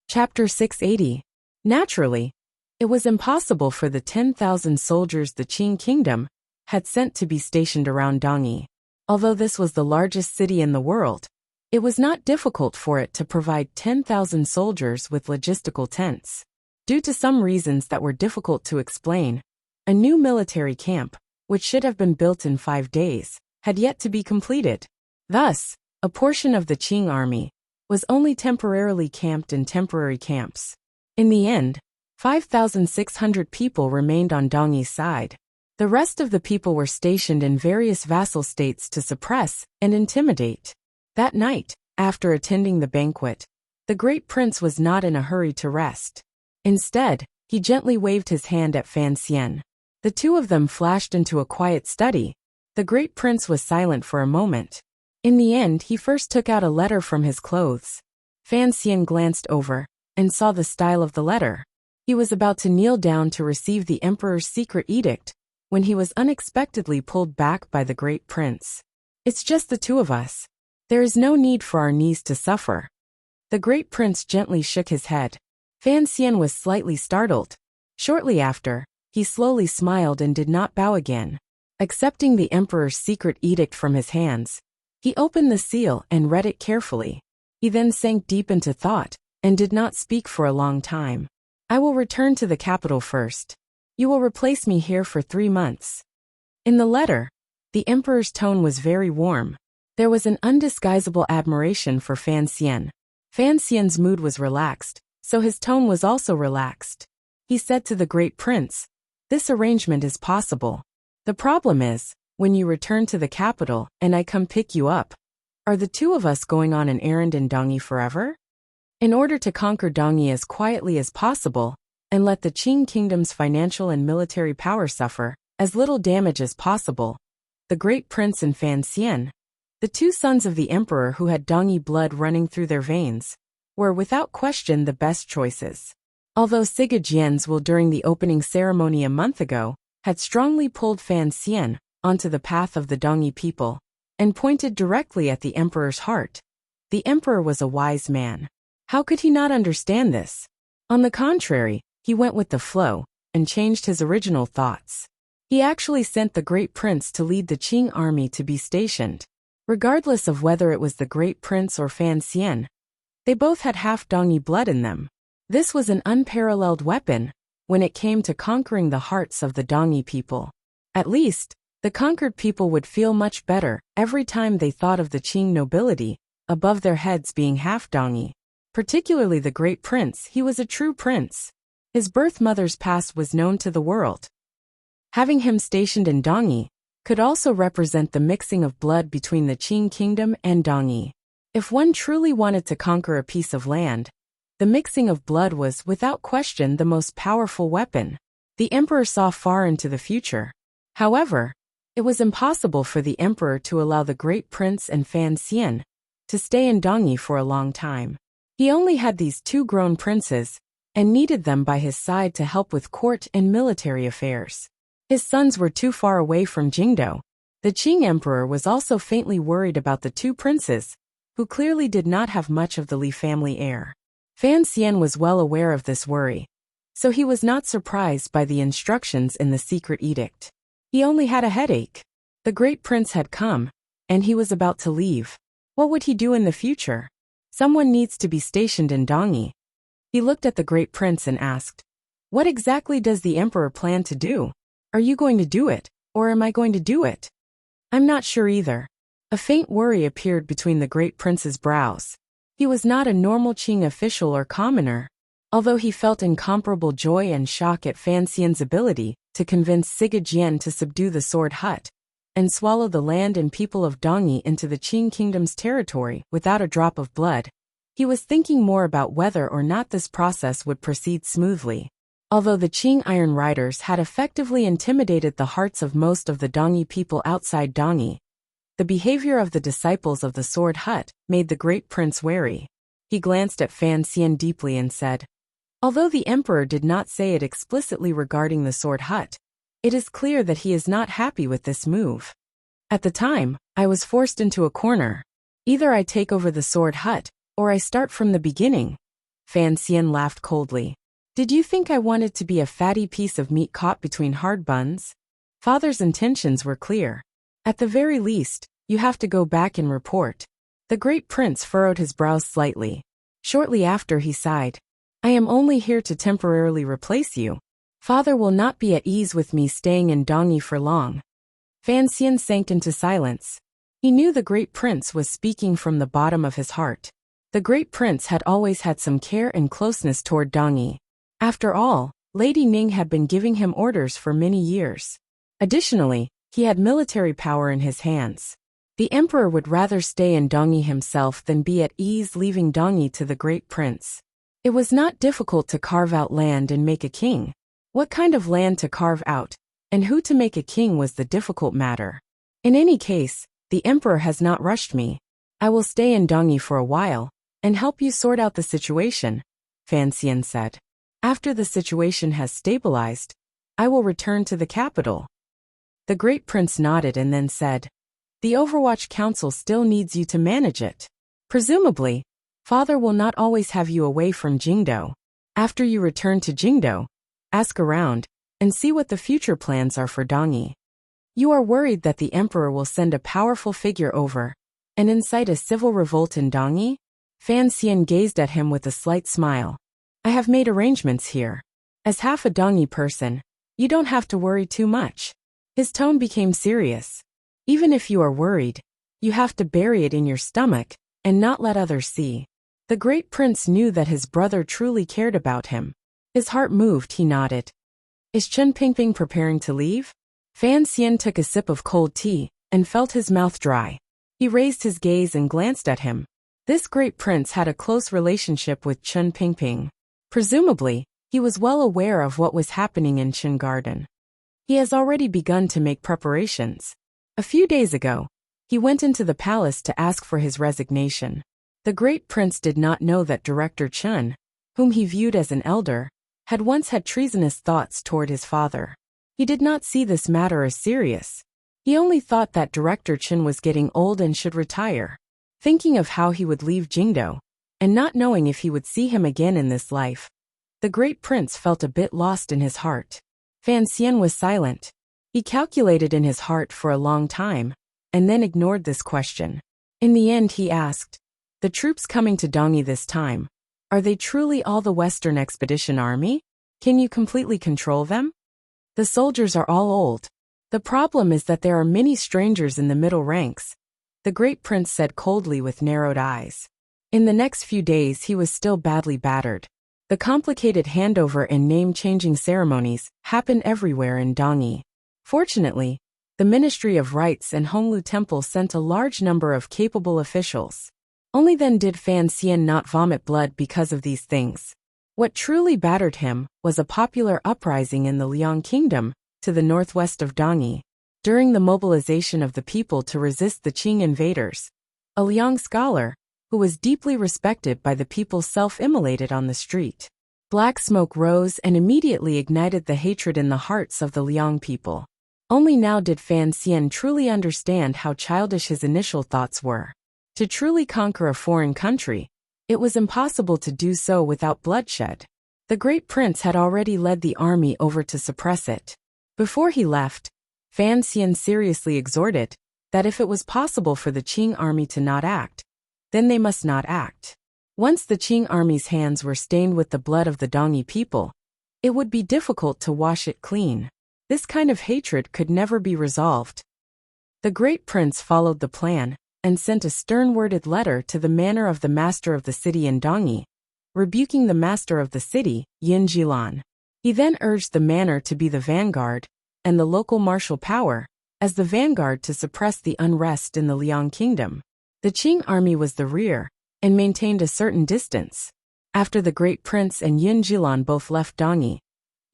Chapter 680. Naturally, it was impossible for the 10,000 soldiers the Qing kingdom had sent to be stationed around Dongyi. Although this was the largest city in the world, it was not difficult for it to provide 10,000 soldiers with logistical tents. Due to some reasons that were difficult to explain, a new military camp, which should have been built in 5 days, had yet to be completed. Thus, a portion of the Qing army was only temporarily camped in temporary camps. In the end, 5,600 people remained on Dongyi's side. The rest of the people were stationed in various vassal states to suppress and intimidate. That night, after attending the banquet, the great prince was not in a hurry to rest. Instead, he gently waved his hand at Fan Xian. The two of them flashed into a quiet study. The great prince was silent for a moment. In the end, he first took out a letter from his clothes. Fan Xian glanced over and saw the style of the letter. He was about to kneel down to receive the emperor's secret edict when he was unexpectedly pulled back by the great prince. "It's just the two of us. There is no need for our knees to suffer." The great prince gently shook his head. Fan Xian was slightly startled. Shortly after, he slowly smiled and did not bow again. Accepting the emperor's secret edict from his hands, he opened the seal and read it carefully. He then sank deep into thought and did not speak for a long time. "I will return to the capital first. You will replace me here for 3 months." In the letter, the emperor's tone was very warm. There was an undisguisable admiration for Fan Xian. Fan Xian's mood was relaxed, so his tone was also relaxed. He said to the great prince, "This arrangement is possible. The problem is, when you return to the capital and I come pick you up, are the two of us going on an errand in Dongyi forever?" In order to conquer Dongyi as quietly as possible and let the Qing kingdom's financial and military power suffer as little damage as possible, the great prince and Fan Xian, the two sons of the emperor who had Dongyi blood running through their veins, were without question the best choices. Although Siga Jian's will during the opening ceremony a month ago had strongly pulled Fan Xian onto the path of the Dongyi people and pointed directly at the emperor's heart, the emperor was a wise man. How could he not understand this? On the contrary, he went with the flow and changed his original thoughts. He actually sent the great prince to lead the Qing army to be stationed. Regardless of whether it was the great prince or Fan Xian, they both had half Dongyi blood in them. This was an unparalleled weapon when it came to conquering the hearts of the Dongyi people. At least, the conquered people would feel much better every time they thought of the Qing nobility above their heads being half Dongyi. Particularly the great prince, he was a true prince. His birth mother's past was known to the world. Having him stationed in Dongyi could also represent the mixing of blood between the Qing kingdom and Dongyi. If one truly wanted to conquer a piece of land, the mixing of blood was without question the most powerful weapon. The emperor saw far into the future. However, it was impossible for the emperor to allow the great prince and Fan Xian to stay in Dongyi for a long time. He only had these 2 grown princes and needed them by his side to help with court and military affairs. His sons were too far away from Jingdo. The Qing emperor was also faintly worried about the 2 princes, who clearly did not have much of the Li family heir. Fan Xian was well aware of this worry, so he was not surprised by the instructions in the secret edict. He only had a headache. The great prince had come, and he was about to leave. What would he do in the future? Someone needs to be stationed in Dongyi. He looked at the great prince and asked, "What exactly does the emperor plan to do? Are you going to do it, or am I going to do it?" "I'm not sure either." A faint worry appeared between the great prince's brows. He was not a normal Qing official or commoner. Although he felt incomparable joy and shock at Fan Xian's ability to convince Siga Jian to subdue the Sword Hut and swallow the land and people of Dongyi into the Qing kingdom's territory without a drop of blood, he was thinking more about whether or not this process would proceed smoothly. Although the Qing Iron Riders had effectively intimidated the hearts of most of the Dongyi people outside Dongyi, the behavior of the disciples of the Sword Hut made the great prince wary. He glanced at Fan Xian deeply and said, "Although the emperor did not say it explicitly regarding the Sword Hut, it is clear that he is not happy with this move. At the time, I was forced into a corner. Either I take over the Sword Hut, or I start from the beginning. Fan Xian laughed coldly. Did you think I wanted to be a fatty piece of meat caught between hard buns? Father's intentions were clear. At the very least, you have to go back and report. The great prince furrowed his brows slightly. Shortly after he sighed. I am only here to temporarily replace you. Father will not be at ease with me staying in Dongyi for long. Fan Xian sank into silence. He knew the great prince was speaking from the bottom of his heart. The great prince had always had some care and closeness toward Dongyi. After all, Lady Ning had been giving him orders for many years. Additionally, he had military power in his hands. The emperor would rather stay in Dongyi himself than be at ease leaving Dongyi to the great prince. It was not difficult to carve out land and make a king. What kind of land to carve out, and who to make a king was the difficult matter. In any case, the emperor has not rushed me. I will stay in Dongyi for a while, and help you sort out the situation, Fan Xian said. After the situation has stabilized, I will return to the capital. The great prince nodded and then said, the Overwatch Council still needs you to manage it. Presumably, Father will not always have you away from Jingdo. After you return to Jingdo, ask around, and see what the future plans are for Dongyi. You are worried that the emperor will send a powerful figure over, and incite a civil revolt in Dongyi? Fan Xian gazed at him with a slight smile. I have made arrangements here. As half a Dongyi person, you don't have to worry too much. His tone became serious. Even if you are worried, you have to bury it in your stomach, and not let others see. The great prince knew that his brother truly cared about him. His heart moved, he nodded. Is Chen Pingping preparing to leave? Fan Xian took a sip of cold tea, and felt his mouth dry. He raised his gaze and glanced at him. This great prince had a close relationship with Chen Pingping. Presumably, he was well aware of what was happening in Chen Garden. He has already begun to make preparations. A few days ago, he went into the palace to ask for his resignation. The great prince did not know that Director Chen, whom he viewed as an elder, had once had treasonous thoughts toward his father. He did not see this matter as serious. He only thought that Director Chen was getting old and should retire. Thinking of how he would leave Jingdo, and not knowing if he would see him again in this life, the great prince felt a bit lost in his heart. Fan Xian was silent. He calculated in his heart for a long time, and then ignored this question. In the end he asked, the troops coming to Dongyi this time, are they truly all the Western Expedition Army? Can you completely control them? The soldiers are all old. The problem is that there are many strangers in the middle ranks, the great prince said coldly with narrowed eyes. In the next few days he was still badly battered. The complicated handover and name-changing ceremonies happened everywhere in Dongyi. Fortunately, the Ministry of Rites and Honglu Temple sent a large number of capable officials. Only then did Fan Xian not vomit blood because of these things. What truly battered him was a popular uprising in the Liang Kingdom, to the northwest of Dongyi. During the mobilization of the people to resist the Qing invaders, a Liang scholar, who was deeply respected by the people, self-immolated on the street. Black smoke rose and immediately ignited the hatred in the hearts of the Liang people. Only now did Fan Xian truly understand how childish his initial thoughts were. To truly conquer a foreign country, it was impossible to do so without bloodshed. The great prince had already led the army over to suppress it. Before he left, Fan Xian seriously exhorted that if it was possible for the Qing army to not act, then they must not act. Once the Qing army's hands were stained with the blood of the Dongyi people, it would be difficult to wash it clean. This kind of hatred could never be resolved. The great prince followed the plan, and sent a stern-worded letter to the manor of the master of the city in Dongyi, rebuking the master of the city, Yin Jilan. He then urged the manor to be the vanguard, and the local martial power, as the vanguard to suppress the unrest in the Liang kingdom. The Qing army was the rear, and maintained a certain distance. After the great prince and Yin Jilan both left Dongyi,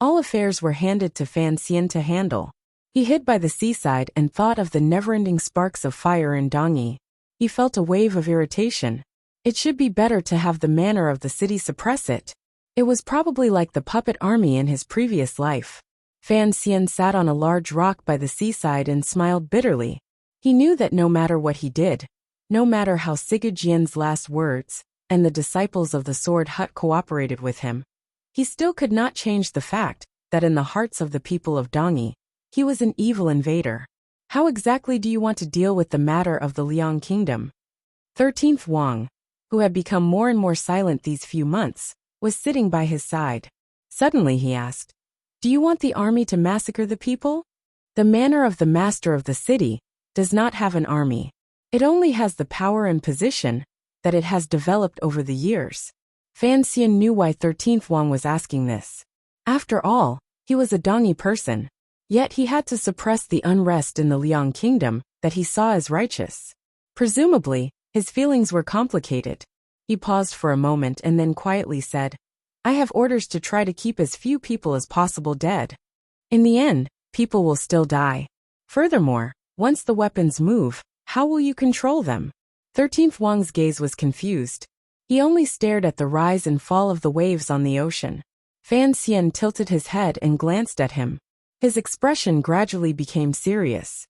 all affairs were handed to Fan Xian to handle. He hid by the seaside and thought of the never-ending sparks of fire in Dongyi. He felt a wave of irritation. It should be better to have the manor of the city suppress it. It was probably like the puppet army in his previous life. Fan Xian sat on a large rock by the seaside and smiled bitterly. He knew that no matter what he did, no matter how Sigurd Jian's last words, and the disciples of the Sword Hut cooperated with him, he still could not change the fact that in the hearts of the people of Dongi, he was an evil invader. How exactly do you want to deal with the matter of the Liang Kingdom? 13th Wang, who had become more and more silent these few months, was sitting by his side. Suddenly he asked, "Do you want the army to massacre the people?" The manner of the master of the city does not have an army. It only has the power and position that it has developed over the years. Fan Xian knew why 13th Wang was asking this. After all, he was a Dongi person. Yet he had to suppress the unrest in the Liang Kingdom that he saw as righteous. Presumably, his feelings were complicated. He paused for a moment and then quietly said, "I have orders to try to keep as few people as possible dead. In the end, people will still die. Furthermore, once the weapons move, how will you control them?" 13th Wang's gaze was confused. He only stared at the rise and fall of the waves on the ocean. Fan Xian tilted his head and glanced at him. His expression gradually became serious.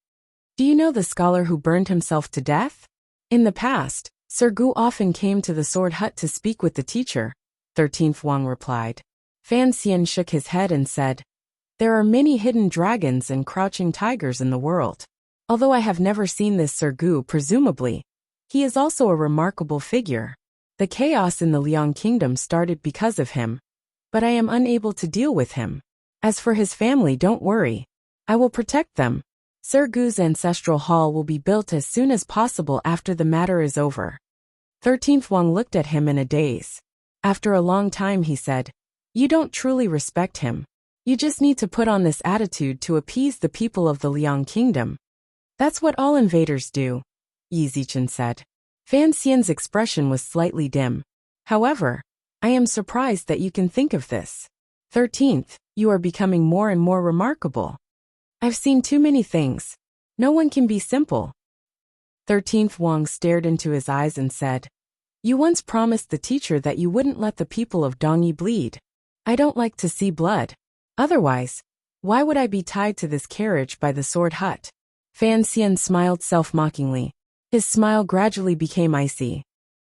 "Do you know the scholar who burned himself to death?" In the past, Sir Gu often came to the Sword Hut to speak with the teacher, 13th Wang replied. Fan Xian shook his head and said, "There are many hidden dragons and crouching tigers in the world. Although I have never seen this Sir Gu, presumably, he is also a remarkable figure. The chaos in the Liang Kingdom started because of him, but I am unable to deal with him. As for his family, don't worry. I will protect them. Sir Gu's ancestral hall will be built as soon as possible after the matter is over." 13th Wang looked at him in a daze. After a long time he said, "You don't truly respect him. You just need to put on this attitude to appease the people of the Liang Kingdom. That's what all invaders do," Yi Zichen said. Fan Xian's expression was slightly dim. "However, I am surprised that you can think of this. 13th, you are becoming more and more remarkable. I've seen too many things. No one can be simple." 13th Wang stared into his eyes and said, "You once promised the teacher that you wouldn't let the people of Dongi bleed. I don't like to see blood. Otherwise, why would I be tied to this carriage by the Sword Hut?" Fan Xian smiled self-mockingly. His smile gradually became icy.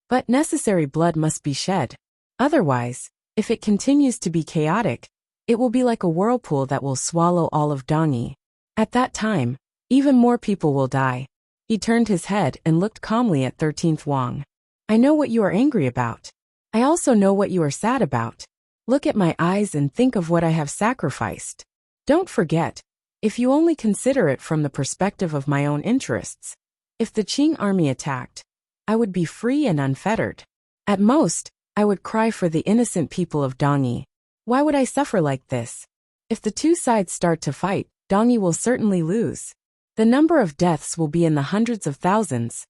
"But necessary blood must be shed. Otherwise, if it continues to be chaotic, it will be like a whirlpool that will swallow all of Dongi. At that time, even more people will die." He turned his head and looked calmly at 13th Wang. "I know what you are angry about. I also know what you are sad about. Look at my eyes and think of what I have sacrificed. Don't forget, if you only consider it from the perspective of my own interests, if the Qing army attacked, I would be free and unfettered. At most, I would cry for the innocent people of Dongi. Why would I suffer like this? If the two sides start to fight, Dongi will certainly lose. The number of deaths will be in the hundreds of thousands,"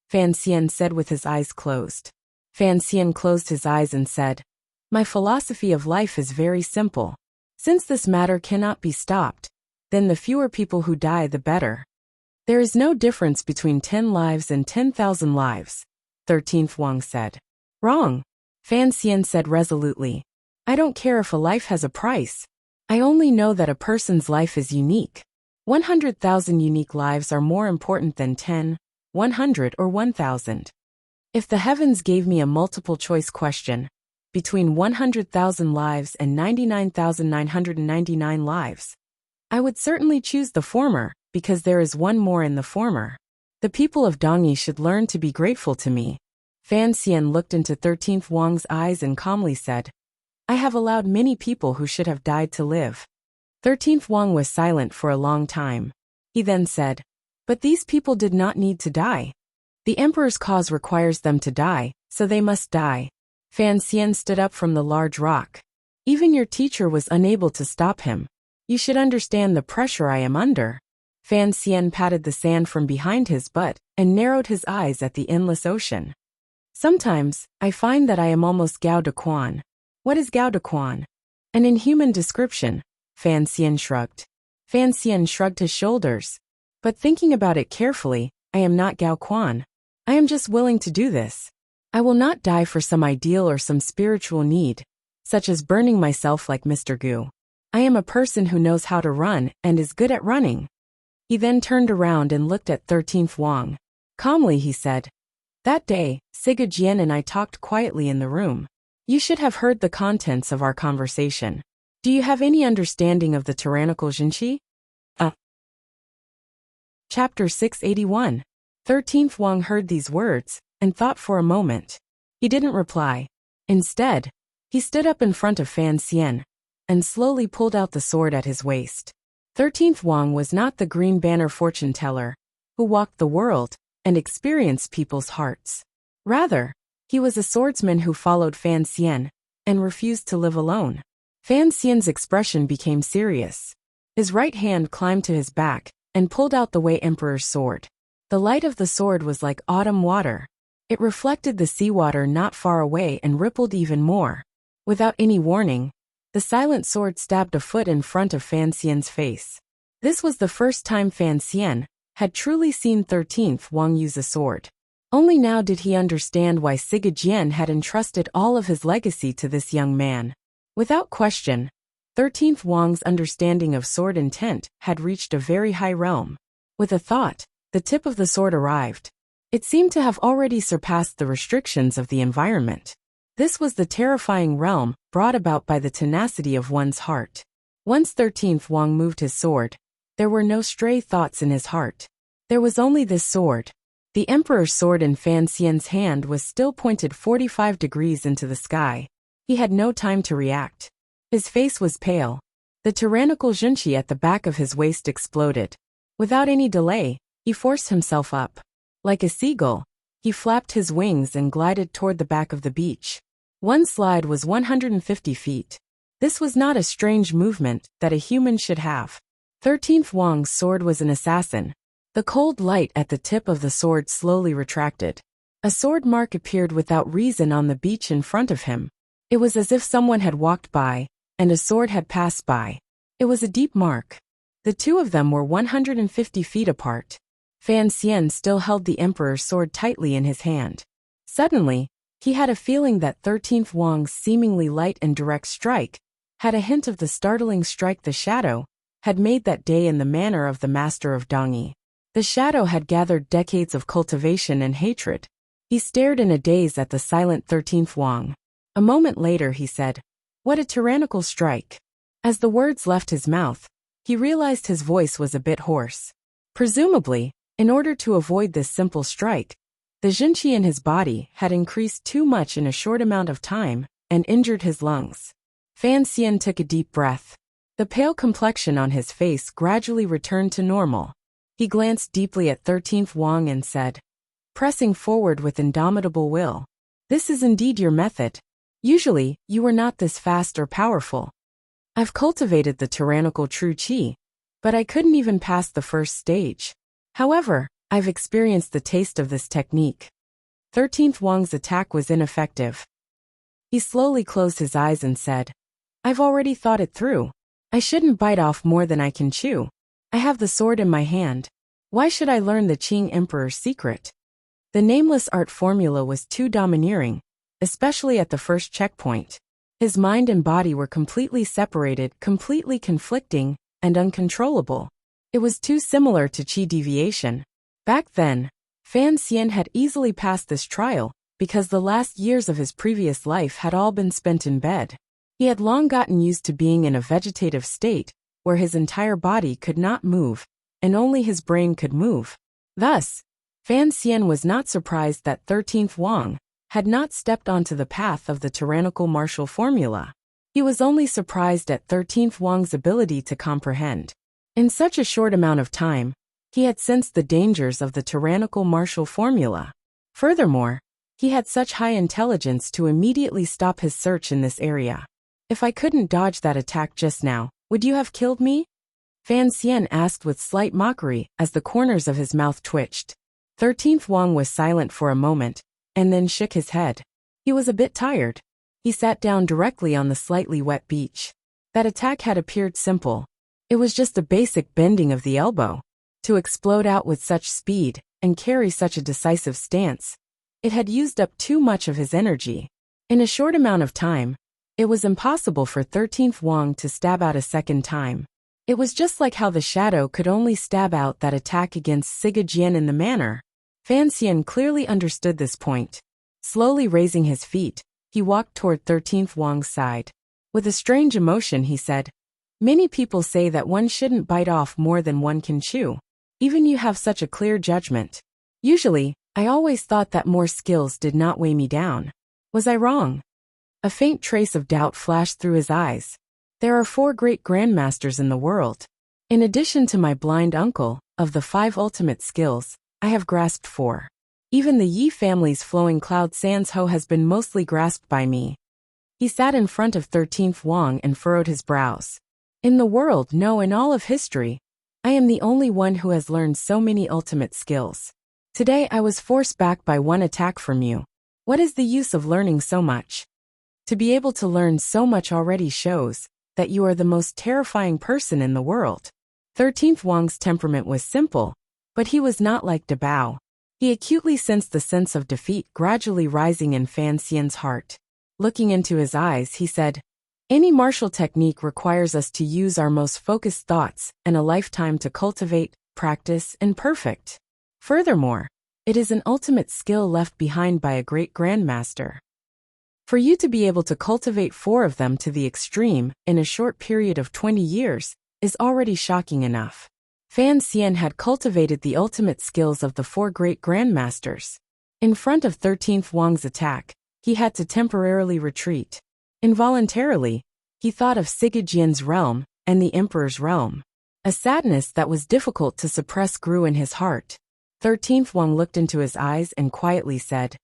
Fan Xian said with his eyes closed. Fan Xian closed his eyes and said, "My philosophy of life is very simple. Since this matter cannot be stopped, then the fewer people who die, the better. There is no difference between 10 lives and 10,000 lives," 13th Wang said. "Wrong," Fan Xian said resolutely. "I don't care if a life has a price. I only know that a person's life is unique. 100,000 unique lives are more important than 10, 100, or 1,000. If the heavens gave me a multiple-choice question, between 100,000 lives and 99,999 lives, I would certainly choose the former, because there is one more in the former. The people of Dongi should learn to be grateful to me." Fan Xian looked into 13th Wang's eyes and calmly said, "I have allowed many people who should have died to live." 13th Wang was silent for a long time. He then said, "But these people did not need to die. The emperor's cause requires them to die, so they must die." Fan Xian stood up from the large rock. "Even your teacher was unable to stop him. You should understand the pressure I am under." Fan Xian patted the sand from behind his butt and narrowed his eyes at the endless ocean. "Sometimes, I find that I am almost Gao de Quan." "What is Gao de Quan?" "An inhuman description," Fan Xian shrugged. Fan Xian shrugged his shoulders. "But thinking about it carefully, I am not Gao Quan. I am just willing to do this. I will not die for some ideal or some spiritual need, such as burning myself like Mr. Gu. I am a person who knows how to run and is good at running." He then turned around and looked at 13th Wang. Calmly he said, That day, Siga Jian and I talked quietly in the room. You should have heard the contents of our conversation. Do you have any understanding of the tyrannical Jinqi? Chapter 681. 13th Wang heard these words and thought for a moment. He didn't reply. Instead, he stood up in front of Fan Xian and slowly pulled out the sword at his waist. 13th Wang was not the green banner fortune teller who walked the world and experienced people's hearts. Rather, he was a swordsman who followed Fan Xian and refused to live alone. Fan Xian's expression became serious. His right hand climbed to his back and pulled out the Wei Emperor's sword. The light of the sword was like autumn water. It reflected the seawater not far away and rippled even more. Without any warning, the silent sword stabbed a foot in front of Fan Xian's face. This was the first time Fan Xian had truly seen 13th Wang use a sword. Only now did he understand why Siga Jian had entrusted all of his legacy to this young man. Without question, 13th Wang's understanding of sword intent had reached a very high realm. With a thought, the tip of the sword arrived. It seemed to have already surpassed the restrictions of the environment. This was the terrifying realm brought about by the tenacity of one's heart. Once 13th Wang moved his sword, there were no stray thoughts in his heart. There was only this sword. The Emperor's sword in Fan Xian's hand was still pointed 45 degrees into the sky. He had no time to react. His face was pale. The tyrannical Jinqi at the back of his waist exploded. Without any delay, he forced himself up. Like a seagull, he flapped his wings and glided toward the back of the beach. One slide was 150 feet. This was not a strange movement that a human should have. 13th Wang's sword was an assassin. The cold light at the tip of the sword slowly retracted. A sword mark appeared without reason on the beach in front of him. It was as if someone had walked by, and a sword had passed by. It was a deep mark. The two of them were 150 feet apart. Fan Xian still held the Emperor's sword tightly in his hand. Suddenly, he had a feeling that 13th Wang's seemingly light and direct strike had a hint of the startling strike the shadow had made that day in the manner of the master of Dongyi. The shadow had gathered decades of cultivation and hatred. He stared in a daze at the silent 13th Wang. A moment later he said, "What a tyrannical strike." As the words left his mouth, he realized his voice was a bit hoarse. Presumably, in order to avoid this simple strike, the Jinqi in his body had increased too much in a short amount of time and injured his lungs. Fan Xian took a deep breath. The pale complexion on his face gradually returned to normal. He glanced deeply at 13th Wang and said, pressing forward with indomitable will, "This is indeed your method. Usually, you are not this fast or powerful. I've cultivated the tyrannical true qi, but I couldn't even pass the first stage. However, I've experienced the taste of this technique." 13th Wang's attack was ineffective. He slowly closed his eyes and said, "I've already thought it through. I shouldn't bite off more than I can chew. I have the sword in my hand. Why should I learn the Qing Emperor's secret?" The nameless art formula was too domineering, especially at the first checkpoint. His mind and body were completely separated, completely conflicting, and uncontrollable. It was too similar to qi deviation. Back then, Fan Xian had easily passed this trial because the last years of his previous life had all been spent in bed. He had long gotten used to being in a vegetative state where his entire body could not move, and only his brain could move. Thus, Fan Xian was not surprised that 13th Wang had not stepped onto the path of the tyrannical martial formula. He was only surprised at 13th Wang's ability to comprehend. In such a short amount of time, he had sensed the dangers of the tyrannical martial formula. Furthermore, he had such high intelligence to immediately stop his search in this area. "If I couldn't dodge that attack just now, would you have killed me?" Fan Xian asked with slight mockery as the corners of his mouth twitched. 13th Wang was silent for a moment, and then shook his head. He was a bit tired. He sat down directly on the slightly wet beach. That attack had appeared simple. It was just a basic bending of the elbow. To explode out with such speed and carry such a decisive stance, it had used up too much of his energy. In a short amount of time, it was impossible for 13th Wang to stab out a second time. It was just like how the shadow could only stab out that attack against Siga Jian in the manner Fan Xian clearly understood this point. Slowly raising his feet, he walked toward 13th Wang's side. With a strange emotion he said, "Many people say that one shouldn't bite off more than one can chew. Even you have such a clear judgment. Usually, I always thought that more skills did not weigh me down. Was I wrong?" A faint trace of doubt flashed through his eyes. "There are 4 great grandmasters in the world. In addition to my blind uncle, of the 5 ultimate skills, I have grasped 4. Even the Yi family's flowing cloud sans ho has been mostly grasped by me." He sat in front of 13th Wang and furrowed his brows. "In the world, no, in all of history, I am the only one who has learned so many ultimate skills. Today I was forced back by one attack from you. What is the use of learning so much? To be able to learn so much already shows that you are the most terrifying person in the world." 13th Wang's temperament was simple, but he was not like Dabao. He acutely sensed the sense of defeat gradually rising in Fan Xian's heart. Looking into his eyes, he said, "Any martial technique requires us to use our most focused thoughts and a lifetime to cultivate, practice, and perfect. Furthermore, it is an ultimate skill left behind by a great grandmaster. For you to be able to cultivate 4 of them to the extreme in a short period of 20 years is already shocking enough." Fan Xian had cultivated the ultimate skills of the 4 great grandmasters. In front of 13th Wang's attack, he had to temporarily retreat. Involuntarily, he thought of Sigejian's realm and the Emperor's realm. A sadness that was difficult to suppress grew in his heart. 13th Wang looked into his eyes and quietly said,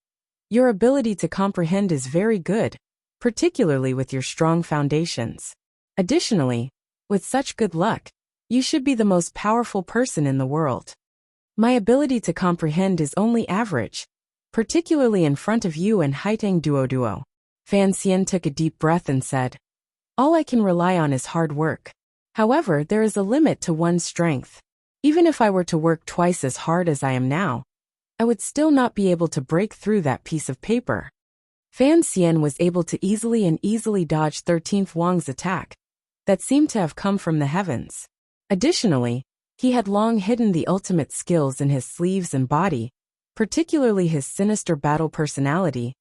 "Your ability to comprehend is very good, particularly with your strong foundations. Additionally, with such good luck, you should be the most powerful person in the world. My ability to comprehend is only average, particularly in front of you and Haitang Duo. Fan Xian took a deep breath and said, "All I can rely on is hard work. However, there is a limit to one's strength. Even if I were to work twice as hard as I am now, I would still not be able to break through that piece of paper." Fan Xian was able to easily dodge 13th Wang's attack that seemed to have come from the heavens. Additionally, he had long hidden the ultimate skills in his sleeves and body, particularly his sinister battle personality,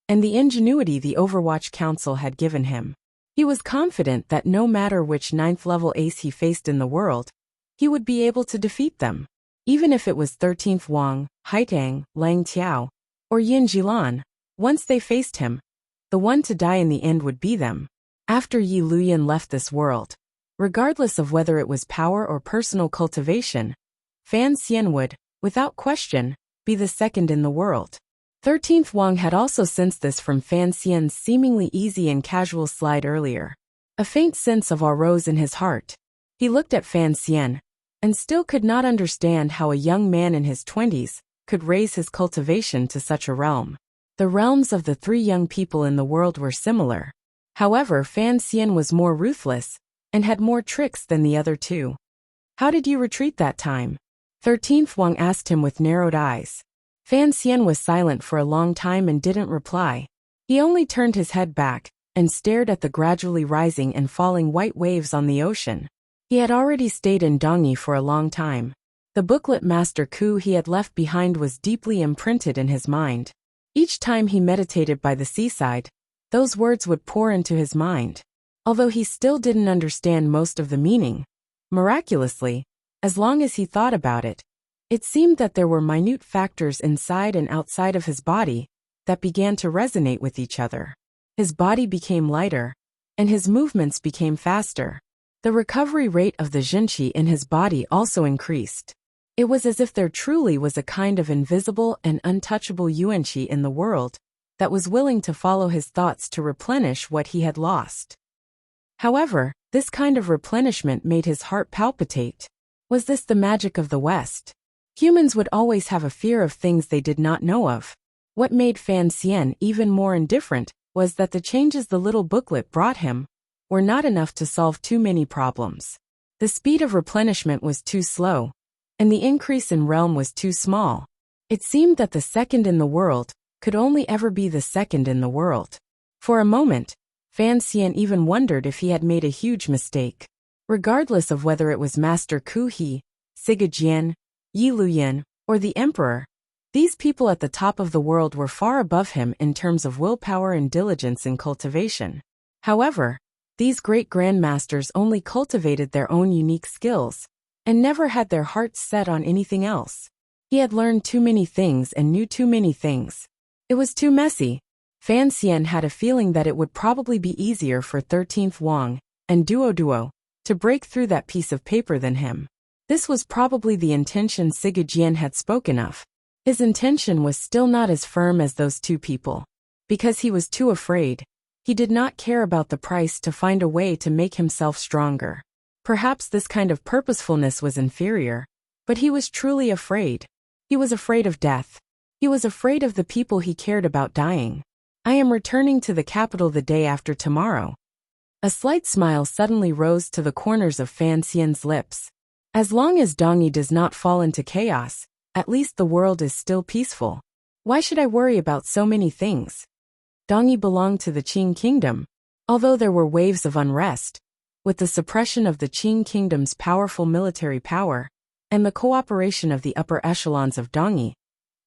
and the ingenuity the Overwatch Council had given him. He was confident that no matter which 9th-level ace he faced in the world, he would be able to defeat them. Even if it was 13th Wang, Haitang, Lang Tiao, or Yin Jilan, once they faced him, the one to die in the end would be them. After Yi Luyan left this world, regardless of whether it was power or personal cultivation, Fan Xian would, without question, be the second in the world. 13th Wang had also sensed this from Fan Xian's seemingly easy and casual slide earlier. A faint sense of awe rose in his heart. He looked at Fan Xian, and still could not understand how a young man in his 20s could raise his cultivation to such a realm. The realms of the 3 young people in the world were similar. However, Fan Xian was more ruthless, and had more tricks than the other 2. "How did you retreat that time?" 13th Wang asked him with narrowed eyes. Fan Xian was silent for a long time and didn't reply. He only turned his head back, and stared at the gradually rising and falling white waves on the ocean. He had already stayed in Dongyi for a long time. The booklet Master Ku he had left behind was deeply imprinted in his mind. Each time he meditated by the seaside, those words would pour into his mind. Although he still didn't understand most of the meaning, miraculously, as long as he thought about it, it seemed that there were minute factors inside and outside of his body that began to resonate with each other. His body became lighter, and his movements became faster. The recovery rate of the Jinqi in his body also increased. It was as if there truly was a kind of invisible and untouchable Yuanqi in the world that was willing to follow his thoughts to replenish what he had lost. However, this kind of replenishment made his heart palpitate. Was this the magic of the West? Humans would always have a fear of things they did not know of. What made Fan Xian even more indifferent was that the changes the little booklet brought him were not enough to solve too many problems. The speed of replenishment was too slow, and the increase in realm was too small. It seemed that the second in the world could only ever be the second in the world. For a moment, Fan Xian even wondered if he had made a huge mistake. Regardless of whether it was Master Ku He, Sigejian, Yi Luyan, or the Emperor, These people at the top of the world were far above him in terms of willpower and diligence in cultivation. However, these great grandmasters only cultivated their own unique skills, and never had their hearts set on anything else. He had learned too many things and knew too many things. It was too messy. Fan Xian had a feeling that it would probably be easier for 13th Wang and Duo to break through that piece of paper than him. This was probably the intention Sigurd had spoken of. His intention was still not as firm as those two people. Because he was too afraid, he did not care about the price to find a way to make himself stronger. Perhaps this kind of purposefulness was inferior, but he was truly afraid. He was afraid of death. He was afraid of the people he cared about dying. I am returning to the capital the day after tomorrow. A slight smile suddenly rose to the corners of Fan Xian's lips. As long as Dongyi does not fall into chaos, at least the world is still peaceful. Why should I worry about so many things? Dongyi belonged to the Qing kingdom. Although there were waves of unrest, with the suppression of the Qing kingdom's powerful military power, and the cooperation of the upper echelons of Dongyi,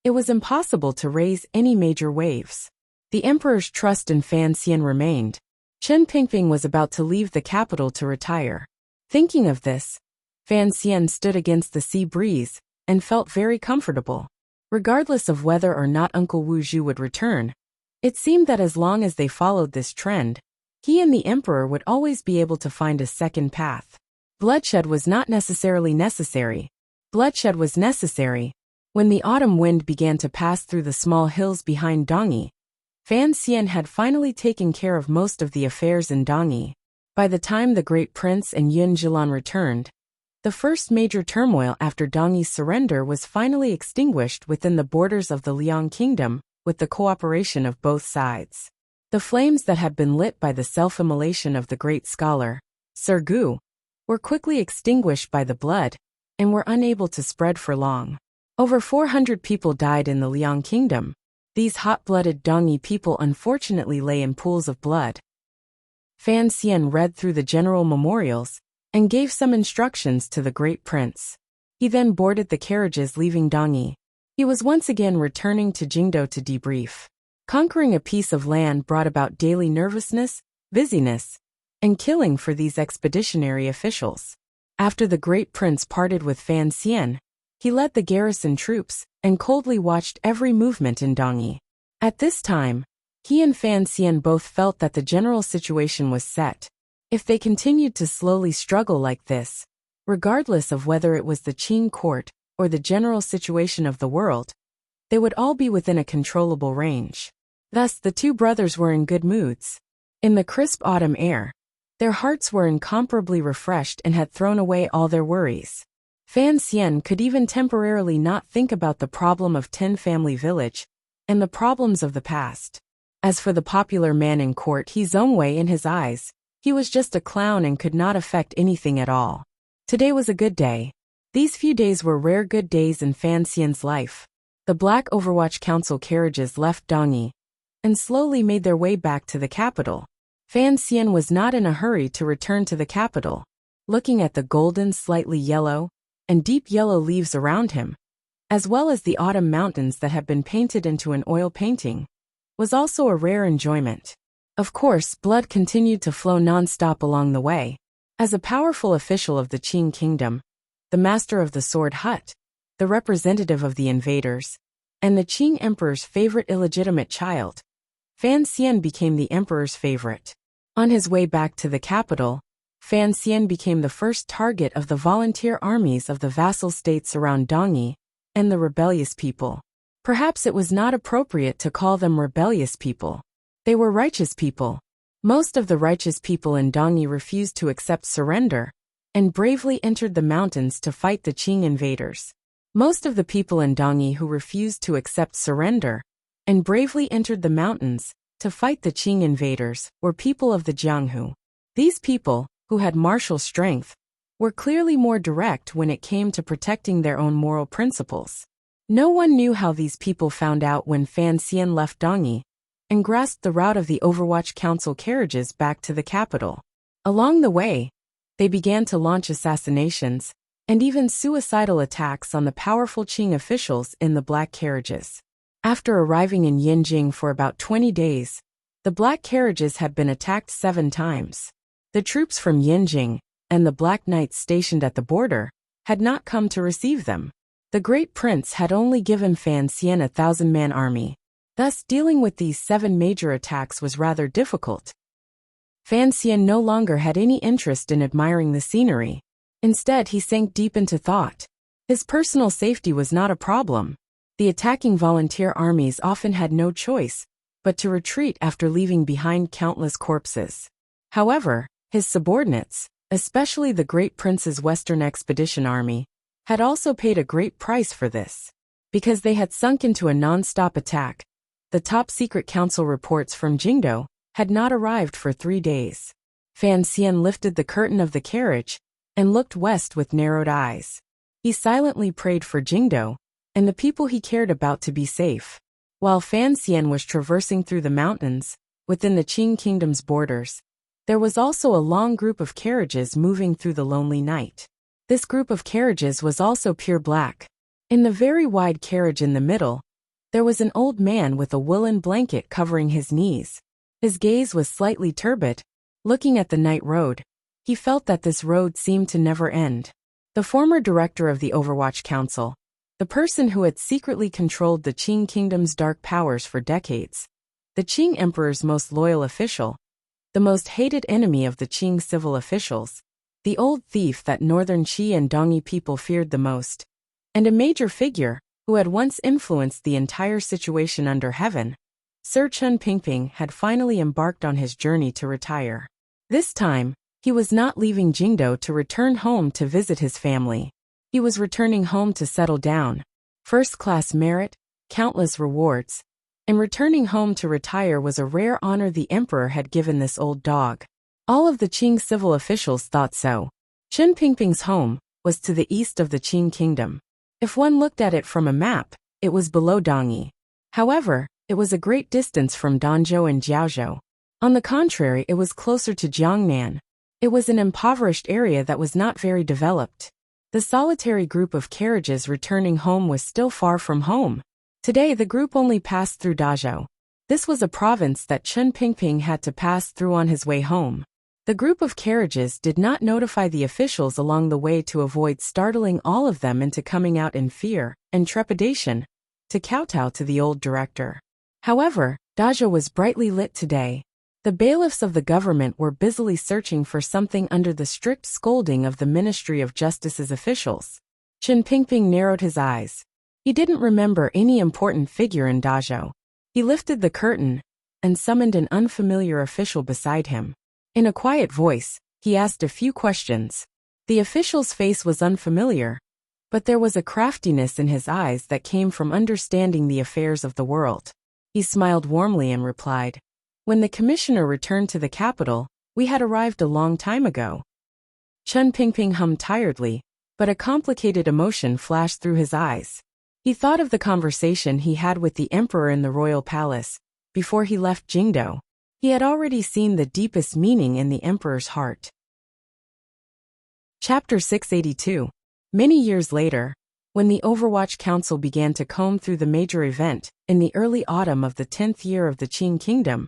it was impossible to raise any major waves. The emperor's trust in Fan Xian remained. Chen Pingping was about to leave the capital to retire. Thinking of this, Fan Xian stood against the sea breeze and felt very comfortable. Regardless of whether or not Uncle Wu Zhu would return, it seemed that as long as they followed this trend, he and the emperor would always be able to find a second path. Bloodshed was not necessarily necessary. Bloodshed was necessary. When the autumn wind began to pass through the small hills behind Dongyi, Fan Xian had finally taken care of most of the affairs in Dongyi. By the time the great prince and Yun Zhilan returned, the first major turmoil after Dongyi's surrender was finally extinguished within the borders of the Liang kingdom, with the cooperation of both sides. The flames that had been lit by the self-immolation of the great scholar, Sir Gu, were quickly extinguished by the blood, and were unable to spread for long. Over 400 people died in the Liang kingdom. These hot-blooded Dongyi people unfortunately lay in pools of blood. Fan Xian read through the general memorials, and gave some instructions to the great prince. He then boarded the carriages leaving Dongyi. He was once again returning to Jingdo to debrief. Conquering a piece of land brought about daily nervousness, busyness, and killing for these expeditionary officials. After the great prince parted with Fan Xian, he led the garrison troops and coldly watched every movement in Dongyi. At this time, he and Fan Xian both felt that the general situation was set. If they continued to slowly struggle like this, regardless of whether it was the Qing court or the general situation of the world, they would all be within a controllable range. Thus, the two brothers were in good moods. In the crisp autumn air, their hearts were incomparably refreshed and had thrown away all their worries. Fan Xian could even temporarily not think about the problem of Ten Family Village and the problems of the past. As for the popular man in court, He Zongwei, in his eyes, he was just a clown and could not affect anything at all. Today was a good day. These few days were rare good days in Fan Xian's life. The Black Overwatch Council carriages left Dongyi and slowly made their way back to the capital. Fan Xian was not in a hurry to return to the capital. Looking at the golden, slightly yellow, and deep yellow leaves around him, as well as the autumn mountains that had been painted into an oil painting, was also a rare enjoyment. Of course, blood continued to flow non-stop along the way. As a powerful official of the Qing kingdom, the master of the sword hut, the representative of the invaders, and the Qing emperor's favorite illegitimate child, Fan Xian became the emperor's favorite. On his way back to the capital, Fan Xian became the first target of the volunteer armies of the vassal states around Dongyi and the rebellious people. Perhaps it was not appropriate to call them rebellious people. They were righteous people. Most of the righteous people in Dongyi refused to accept surrender and bravely entered the mountains to fight the Qing invaders. Most of the people in Dongyi who refused to accept surrender and bravely entered the mountains to fight the Qing invaders were people of the Jianghu. These people, who had martial strength, were clearly more direct when it came to protecting their own moral principles. No one knew how these people found out when Fan Xian left Dongyi and grasped the route of the Overwatch Council carriages back to the capital. Along the way, they began to launch assassinations, and even suicidal attacks on the powerful Qing officials in the black carriages. After arriving in Yinjing for about 20 days, the black carriages had been attacked 7 times. The troops from Yinjing, and the Black Knights stationed at the border, had not come to receive them. The Great Prince had only given Fan Xian a 1,000-man army. Thus, dealing with these 7 major attacks was rather difficult. Fan Xian no longer had any interest in admiring the scenery. Instead, he sank deep into thought. His personal safety was not a problem. The attacking volunteer armies often had no choice but to retreat after leaving behind countless corpses. However, his subordinates, especially the Great Prince's Western Expedition Army, had also paid a great price for this. Because they had sunk into a non-stop attack, the top-secret council reports from Jingdo had not arrived for 3 days. Fan Xian lifted the curtain of the carriage and looked west with narrowed eyes. He silently prayed for Jingdo and the people he cared about to be safe. While Fan Xian was traversing through the mountains within the Qing kingdom's borders, there was also a long group of carriages moving through the lonely night. This group of carriages was also pure black. In the very wide carriage in the middle, there was an old man with a woolen blanket covering his knees. His gaze was slightly turbid. Looking at the night road, he felt that this road seemed to never end. The former director of the Overwatch Council, the person who had secretly controlled the Qing kingdom's dark powers for decades, the Qing emperor's most loyal official, the most hated enemy of the Qing civil officials, the old thief that northern Qi and Dongyi people feared the most, and a major figure who had once influenced the entire situation under heaven, Sir Chen Pingping had finally embarked on his journey to retire. This time, he was not leaving Jingdo to return home to visit his family. He was returning home to settle down. First-class merit, countless rewards, and returning home to retire was a rare honor the emperor had given this old dog. All of the Qing civil officials thought so. Chen Pingping's home was to the east of the Qing kingdom. If one looked at it from a map, it was below Dongyi. However, it was a great distance from Danzhou and Jiaozhou. On the contrary, it was closer to Jiangnan. It was an impoverished area that was not very developed. The solitary group of carriages returning home was still far from home. Today the group only passed through Dazhou. This was a province that Chen Pingping had to pass through on his way home. The group of carriages did not notify the officials along the way to avoid startling all of them into coming out in fear and trepidation to kowtow to the old director. However, Dazhou was brightly lit today. The bailiffs of the government were busily searching for something under the strict scolding of the Ministry of Justice's officials. Chen Pingping narrowed his eyes. He didn't remember any important figure in Dazhou. He lifted the curtain and summoned an unfamiliar official beside him. In a quiet voice, he asked a few questions. The official's face was unfamiliar, but there was a craftiness in his eyes that came from understanding the affairs of the world. He smiled warmly and replied, "When the commissioner returned to the capital, we had arrived a long time ago." Chen Pingping hummed tiredly, but a complicated emotion flashed through his eyes. He thought of the conversation he had with the emperor in the royal palace before he left Jingdo. He had already seen the deepest meaning in the emperor's heart. Chapter 682. Many years later, when the Overwatch Council began to comb through the major event in the early autumn of the 10th year of the Qing Kingdom,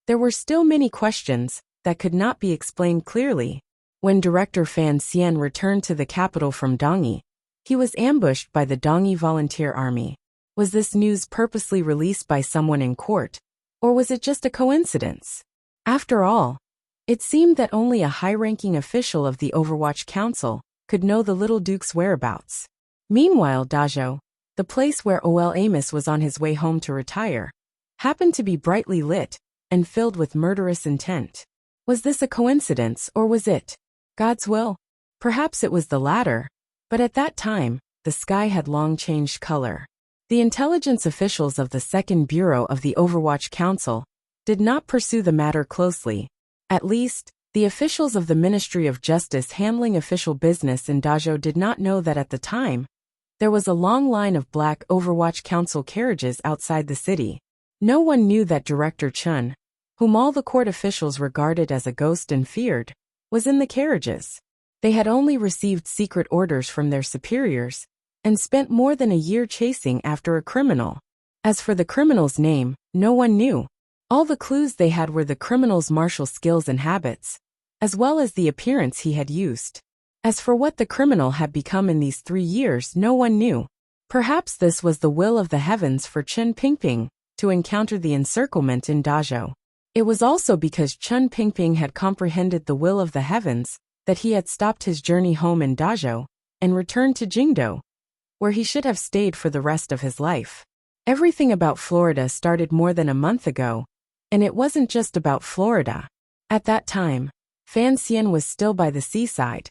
there were still many questions that could not be explained clearly. When Director Fan Xian returned to the capital from Dongyi, he was ambushed by the Dongyi Volunteer Army. Was this news purposely released by someone in court, or was it just a coincidence? After all, it seemed that only a high-ranking official of the Overwatch Council could know the little duke's whereabouts. Meanwhile, Dazhou, the place where Ol Amos was on his way home to retire, happened to be brightly lit and filled with murderous intent. Was this a coincidence, or was it God's will? Perhaps it was the latter, but at that time, the sky had long changed color. The intelligence officials of the Second Bureau of the Overwatch Council did not pursue the matter closely. At least, the officials of the Ministry of Justice handling official business in Dazhou did not know that at the time, there was a long line of black Overwatch Council carriages outside the city. No one knew that Director Chen, whom all the court officials regarded as a ghost and feared, was in the carriages. They had only received secret orders from their superiors and spent more than a year chasing after a criminal. As for the criminal's name, no one knew. All the clues they had were the criminal's martial skills and habits, as well as the appearance he had used. As for what the criminal had become in these 3 years, no one knew. Perhaps this was the will of the heavens for Chen Pingping to encounter the encirclement in Dazhou. It was also because Chen Pingping had comprehended the will of the heavens that he had stopped his journey home in Dazhou and returned to Jingdou, where he should have stayed for the rest of his life. Everything about Florida started more than a month ago, and it wasn't just about Florida. At that time, Fan Xian was still by the seaside,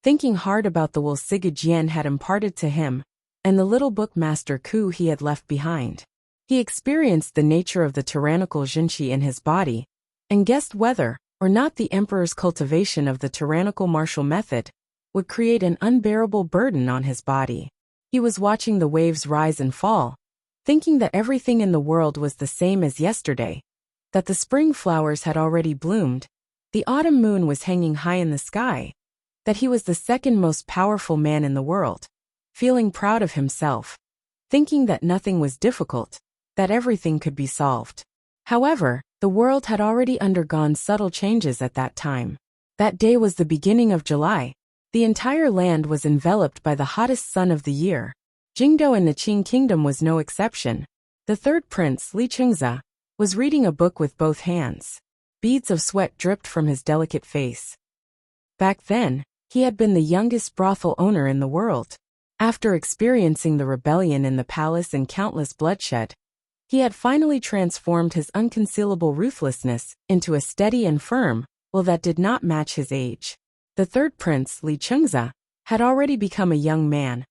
thinking hard about the will Siga Jian had imparted to him and the little bookmaster Ku he had left behind. He experienced the nature of the tyrannical Jinqi in his body and guessed whether or not the emperor's cultivation of the tyrannical martial method would create an unbearable burden on his body. He was watching the waves rise and fall, thinking that everything in the world was the same as yesterday, that the spring flowers had already bloomed, the autumn moon was hanging high in the sky, that he was the second most powerful man in the world, feeling proud of himself, thinking that nothing was difficult, that everything could be solved. However, the world had already undergone subtle changes at that time. That day was the beginning of July. The entire land was enveloped by the hottest sun of the year. Jingdou in the Qing kingdom was no exception. The third prince, Li Chengze, was reading a book with both hands. Beads of sweat dripped from his delicate face. Back then, he had been the youngest brothel owner in the world. After experiencing the rebellion in the palace and countless bloodshed, he had finally transformed his unconcealable ruthlessness into a steady and firm will that did not match his age. The third prince, Li Chengze, had already become a young man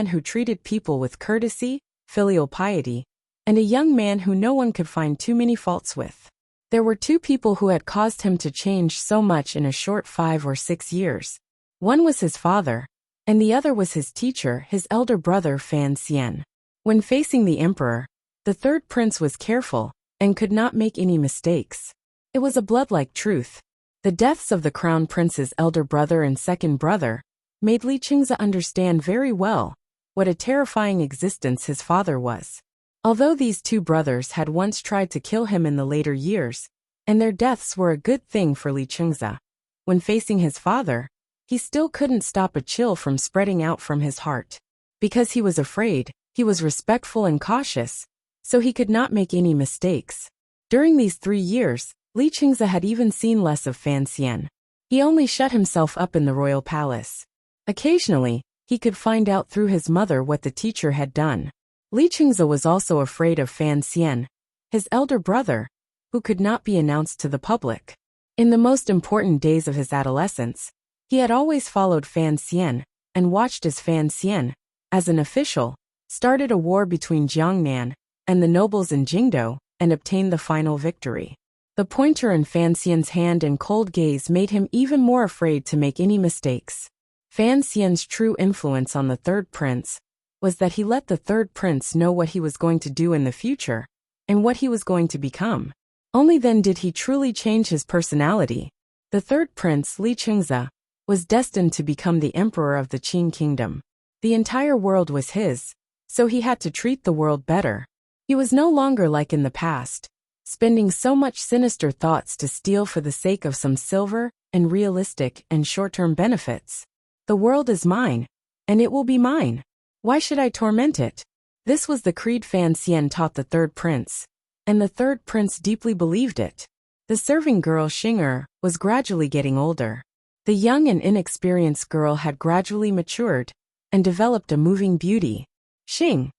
who treated people with courtesy, filial piety, and a young man who no one could find too many faults with. There were 2 people who had caused him to change so much in a short 5 or 6 years. One was his father, and the other was his teacher, his elder brother Fan Xian. When facing the emperor, the third prince was careful and could not make any mistakes. It was a blood-like truth. The deaths of the crown prince's elder brother and second brother made Li Chengze understand very well what a terrifying existence his father was. Although these 2 brothers had once tried to kill him in the later years, and their deaths were a good thing for Li Chengze, when facing his father, he still couldn't stop a chill from spreading out from his heart. Because he was afraid, he was respectful and cautious, so he could not make any mistakes. During these 3 years, Li Chengze had even seen less of Fan Xian. He only shut himself up in the royal palace. Occasionally, he could find out through his mother what the teacher had done. Li Chengze was also afraid of Fan Xian, his elder brother, who could not be announced to the public. In the most important days of his adolescence, he had always followed Fan Xian and watched as Fan Xian, as an official, started a war between Jiangnan and the nobles in Jingdou and obtained the final victory. The pointer in Fan Xian's hand and cold gaze made him even more afraid to make any mistakes. Fan Xian's true influence on the third prince was that he let the third prince know what he was going to do in the future and what he was going to become. Only then did he truly change his personality. The third prince, Li Chengze, was destined to become the emperor of the Qing kingdom. The entire world was his, so he had to treat the world better. He was no longer like in the past, spending so much sinister thoughts to steal for the sake of some silver and realistic and short-term benefits. The world is mine, and it will be mine. Why should I torment it? This was the creed Fan Xian taught the third prince, and the third prince deeply believed it. The serving girl Xing'er was gradually getting older. The young and inexperienced girl had gradually matured and developed a moving beauty. Xing'er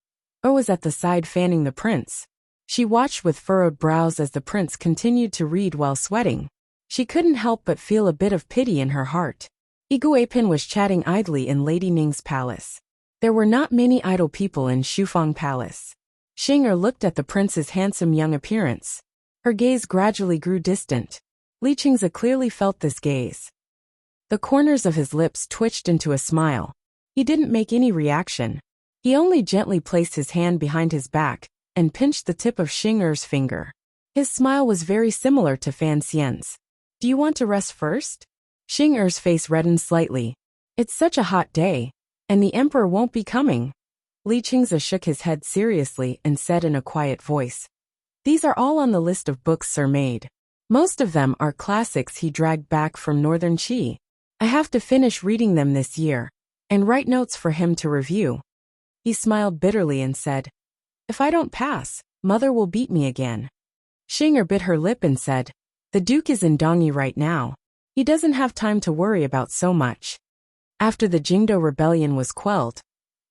was at the side fanning the prince. She watched with furrowed brows as the prince continued to read while sweating. She couldn't help but feel a bit of pity in her heart. Iguipin was chatting idly in Lady Ning's palace. There were not many idle people in Shufang Palace. Xing'er looked at the prince's handsome young appearance. Her gaze gradually grew distant. Li Chengze clearly felt this gaze. The corners of his lips twitched into a smile. He didn't make any reaction. He only gently placed his hand behind his back and pinched the tip of Xing'er's finger. His smile was very similar to Fan Xian's. "Do you want to rest first?" Xing Er's face reddened slightly. It's such a hot day, and the emperor won't be coming. Li Qingze shook his head seriously and said in a quiet voice, "These are all on the list of books Sir made. Most of them are classics he dragged back from northern Qi. I have to finish reading them this year, and write notes for him to review." He smiled bitterly and said, "If I don't pass, Mother will beat me again." Xing Er bit her lip and said, "The Duke is in Dongyi right now. He doesn't have time to worry about so much." After the Jingdo rebellion was quelled,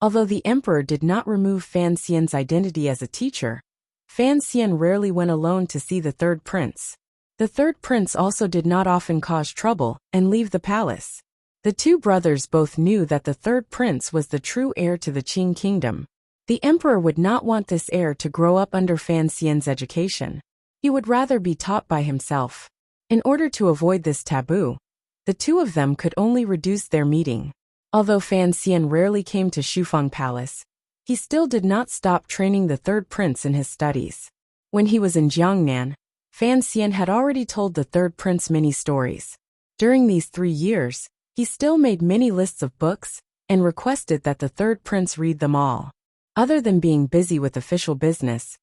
although the emperor did not remove Fan Xian's identity as a teacher, Fan Xian rarely went alone to see the third prince. The third prince also did not often cause trouble and leave the palace. The two brothers both knew that the third prince was the true heir to the Qing kingdom. The emperor would not want this heir to grow up under Fan Xian's education. He would rather be taught by himself. In order to avoid this taboo, the two of them could only reduce their meeting. Although Fan Xian rarely came to Shufang Palace, he still did not stop training the third prince in his studies. When he was in Jiangnan, Fan Xian had already told the third prince many stories. During these 3 years, he still made many lists of books and requested that the third prince read them all. Other than being busy with official business,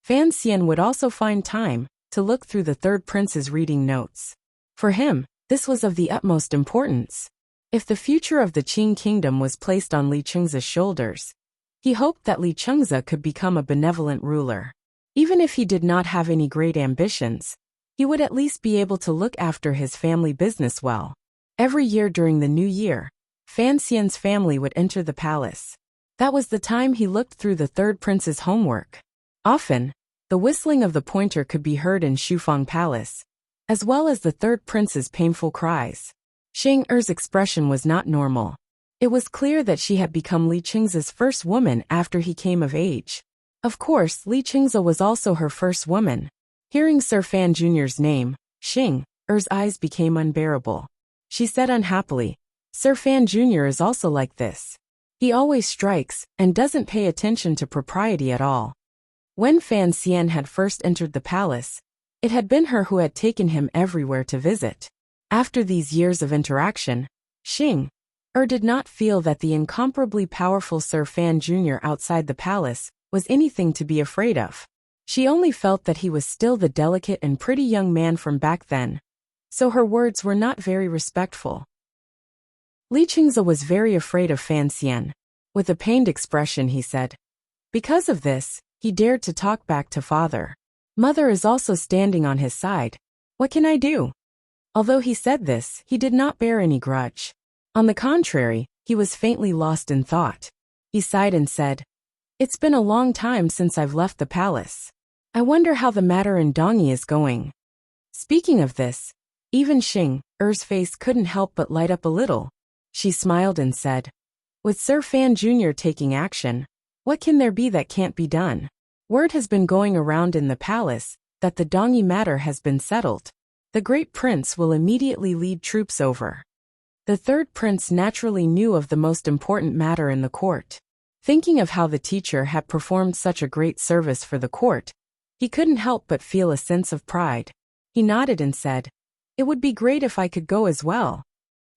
Fan Xian would also find time to look through the third prince's reading notes. For him, this was of the utmost importance. If the future of the Qing kingdom was placed on Li Qingze's shoulders, he hoped that Li Qingze could become a benevolent ruler. Even if he did not have any great ambitions, he would at least be able to look after his family business well. Every year during the new year, Fan Xian's family would enter the palace. That was the time he looked through the third prince's homework. Often, the whistling of the pointer could be heard in Shufang Palace, as well as the third prince's painful cries. Xing Er's expression was not normal. It was clear that she had become Li Qingze's first woman after he came of age. Of course, Li Qingze was also her first woman. Hearing Sir Fan Jr.'s name, Xing Er's eyes became unbearable. She said unhappily, "Sir Fan Jr. is also like this. He always strikes and doesn't pay attention to propriety at all." When Fan Xian had first entered the palace, it had been her who had taken him everywhere to visit. After these years of interaction, Xing Er did not feel that the incomparably powerful Sir Fan Jr. outside the palace was anything to be afraid of. She only felt that he was still the delicate and pretty young man from back then, so her words were not very respectful. Li Qingze was very afraid of Fan Xian. With a pained expression he said, "Because of this, he dared to talk back to father. Mother is also standing on his side. What can I do?" Although he said this, he did not bear any grudge. On the contrary, he was faintly lost in thought. He sighed and said, "It's been a long time since I've left the palace. I wonder how the matter in Dongyi is going." Speaking of this, even Xing Er's face couldn't help but light up a little. She smiled and said, "With Sir Fan Jr. taking action, what can there be that can't be done? Word has been going around in the palace that the Dongyi matter has been settled. The great prince will immediately lead troops over." The third prince naturally knew of the most important matter in the court. Thinking of how the teacher had performed such a great service for the court, he couldn't help but feel a sense of pride. He nodded and said, "It would be great if I could go as well."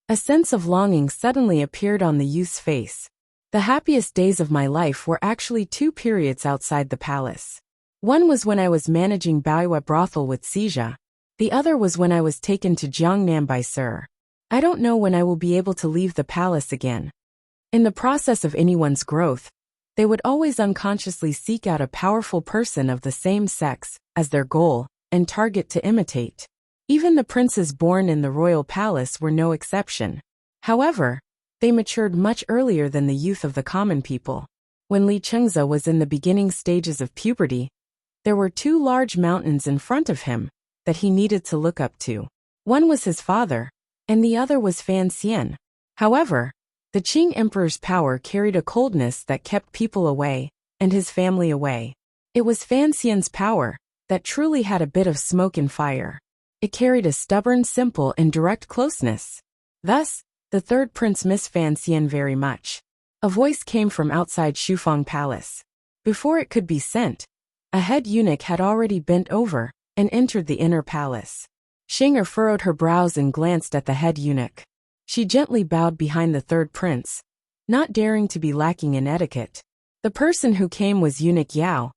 A sense of longing suddenly appeared on the youth's face. The happiest days of my life were actually 2 periods outside the palace. One was when I was managing Baoyue brothel with Xija. The other was when I was taken to Jiangnan by Sir. I don't know when I will be able to leave the palace again. In the process of anyone's growth, they would always unconsciously seek out a powerful person of the same sex as their goal and target to imitate. Even the princes born in the royal palace were no exception. However, they matured much earlier than the youth of the common people. When Li Qingze was in the beginning stages of puberty, there were 2 large mountains in front of him that he needed to look up to. One was his father, and the other was Fan Xian. However, the Qing emperor's power carried a coldness that kept people away, and his family away. It was Fan Xian's power that truly had a bit of smoke and fire. It carried a stubborn, simple, and direct closeness. Thus, the third prince missed Fan Xian very much. A voice came from outside Shufang Palace. Before it could be sent, a head eunuch had already bent over and entered the inner palace. Xinger furrowed her brows and glanced at the head eunuch. She gently bowed behind the third prince, not daring to be lacking in etiquette. The person who came was Eunuch Yao,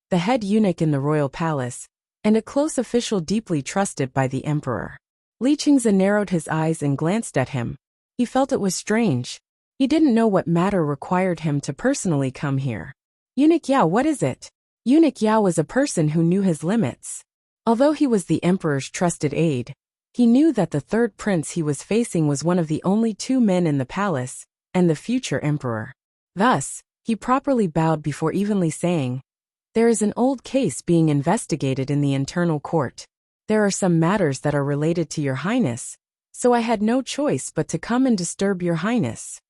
the head eunuch in the royal palace, and a close official deeply trusted by the emperor. Li Qingze narrowed his eyes and glanced at him. He felt it was strange. He didn't know what matter required him to personally come here. Eunuch Yao, what is it? Eunuch Yao was a person who knew his limits. Although he was the emperor's trusted aide, he knew that the third prince he was facing was one of the only two men in the palace, and the future emperor. Thus, he properly bowed before evenly saying, "There is an old case being investigated in the internal court. There are some matters that are related to your highness, so I had no choice but to come and disturb your highness."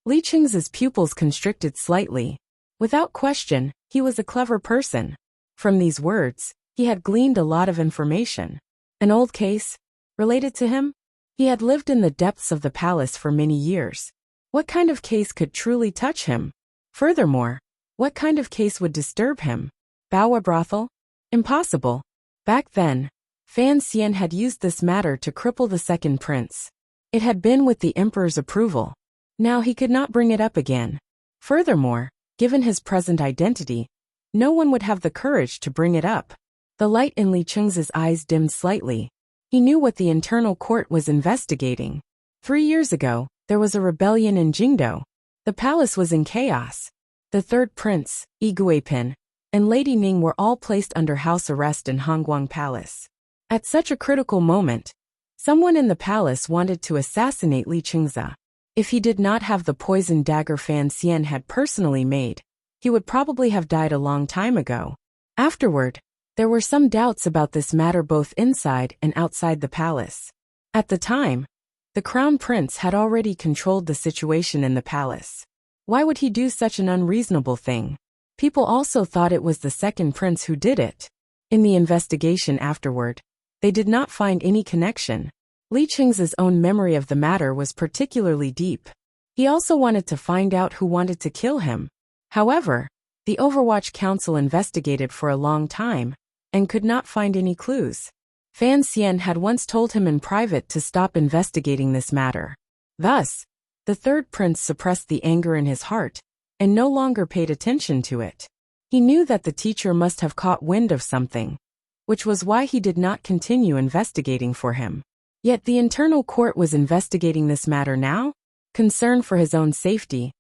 Li Qingze's pupils constricted slightly. Without question, he was a clever person. From these words, he had gleaned a lot of information. An old case? Related to him? He had lived in the depths of the palace for many years. What kind of case could truly touch him? Furthermore, what kind of case would disturb him? Bao brothel? Impossible. Back then, Fan Xian had used this matter to cripple the second prince. It had been with the emperor's approval. Now he could not bring it up again. Furthermore, given his present identity, no one would have the courage to bring it up. The light in Li Qingze's eyes dimmed slightly. He knew what the internal court was investigating. 3 years ago, there was a rebellion in Jingdo. The palace was in chaos. The third prince, Yi Guipin, and Lady Ning were all placed under house arrest in Hongguang Palace. At such a critical moment, someone in the palace wanted to assassinate Li Qingze. If he did not have the poison dagger Fan Xian had personally made, he would probably have died a long time ago. Afterward, there were some doubts about this matter both inside and outside the palace. At the time, the crown prince had already controlled the situation in the palace. Why would he do such an unreasonable thing? People also thought it was the second prince who did it. In the investigation afterward, they did not find any connection. Li Qingze's own memory of the matter was particularly deep. He also wanted to find out who wanted to kill him. However, the Overwatch Council investigated for a long time and could not find any clues. Fan Xian had once told him in private to stop investigating this matter. Thus, the third prince suppressed the anger in his heart and no longer paid attention to it. He knew that the teacher must have caught wind of something, which was why he did not continue investigating for him. Yet the internal court was investigating this matter now? Concern for his own safety,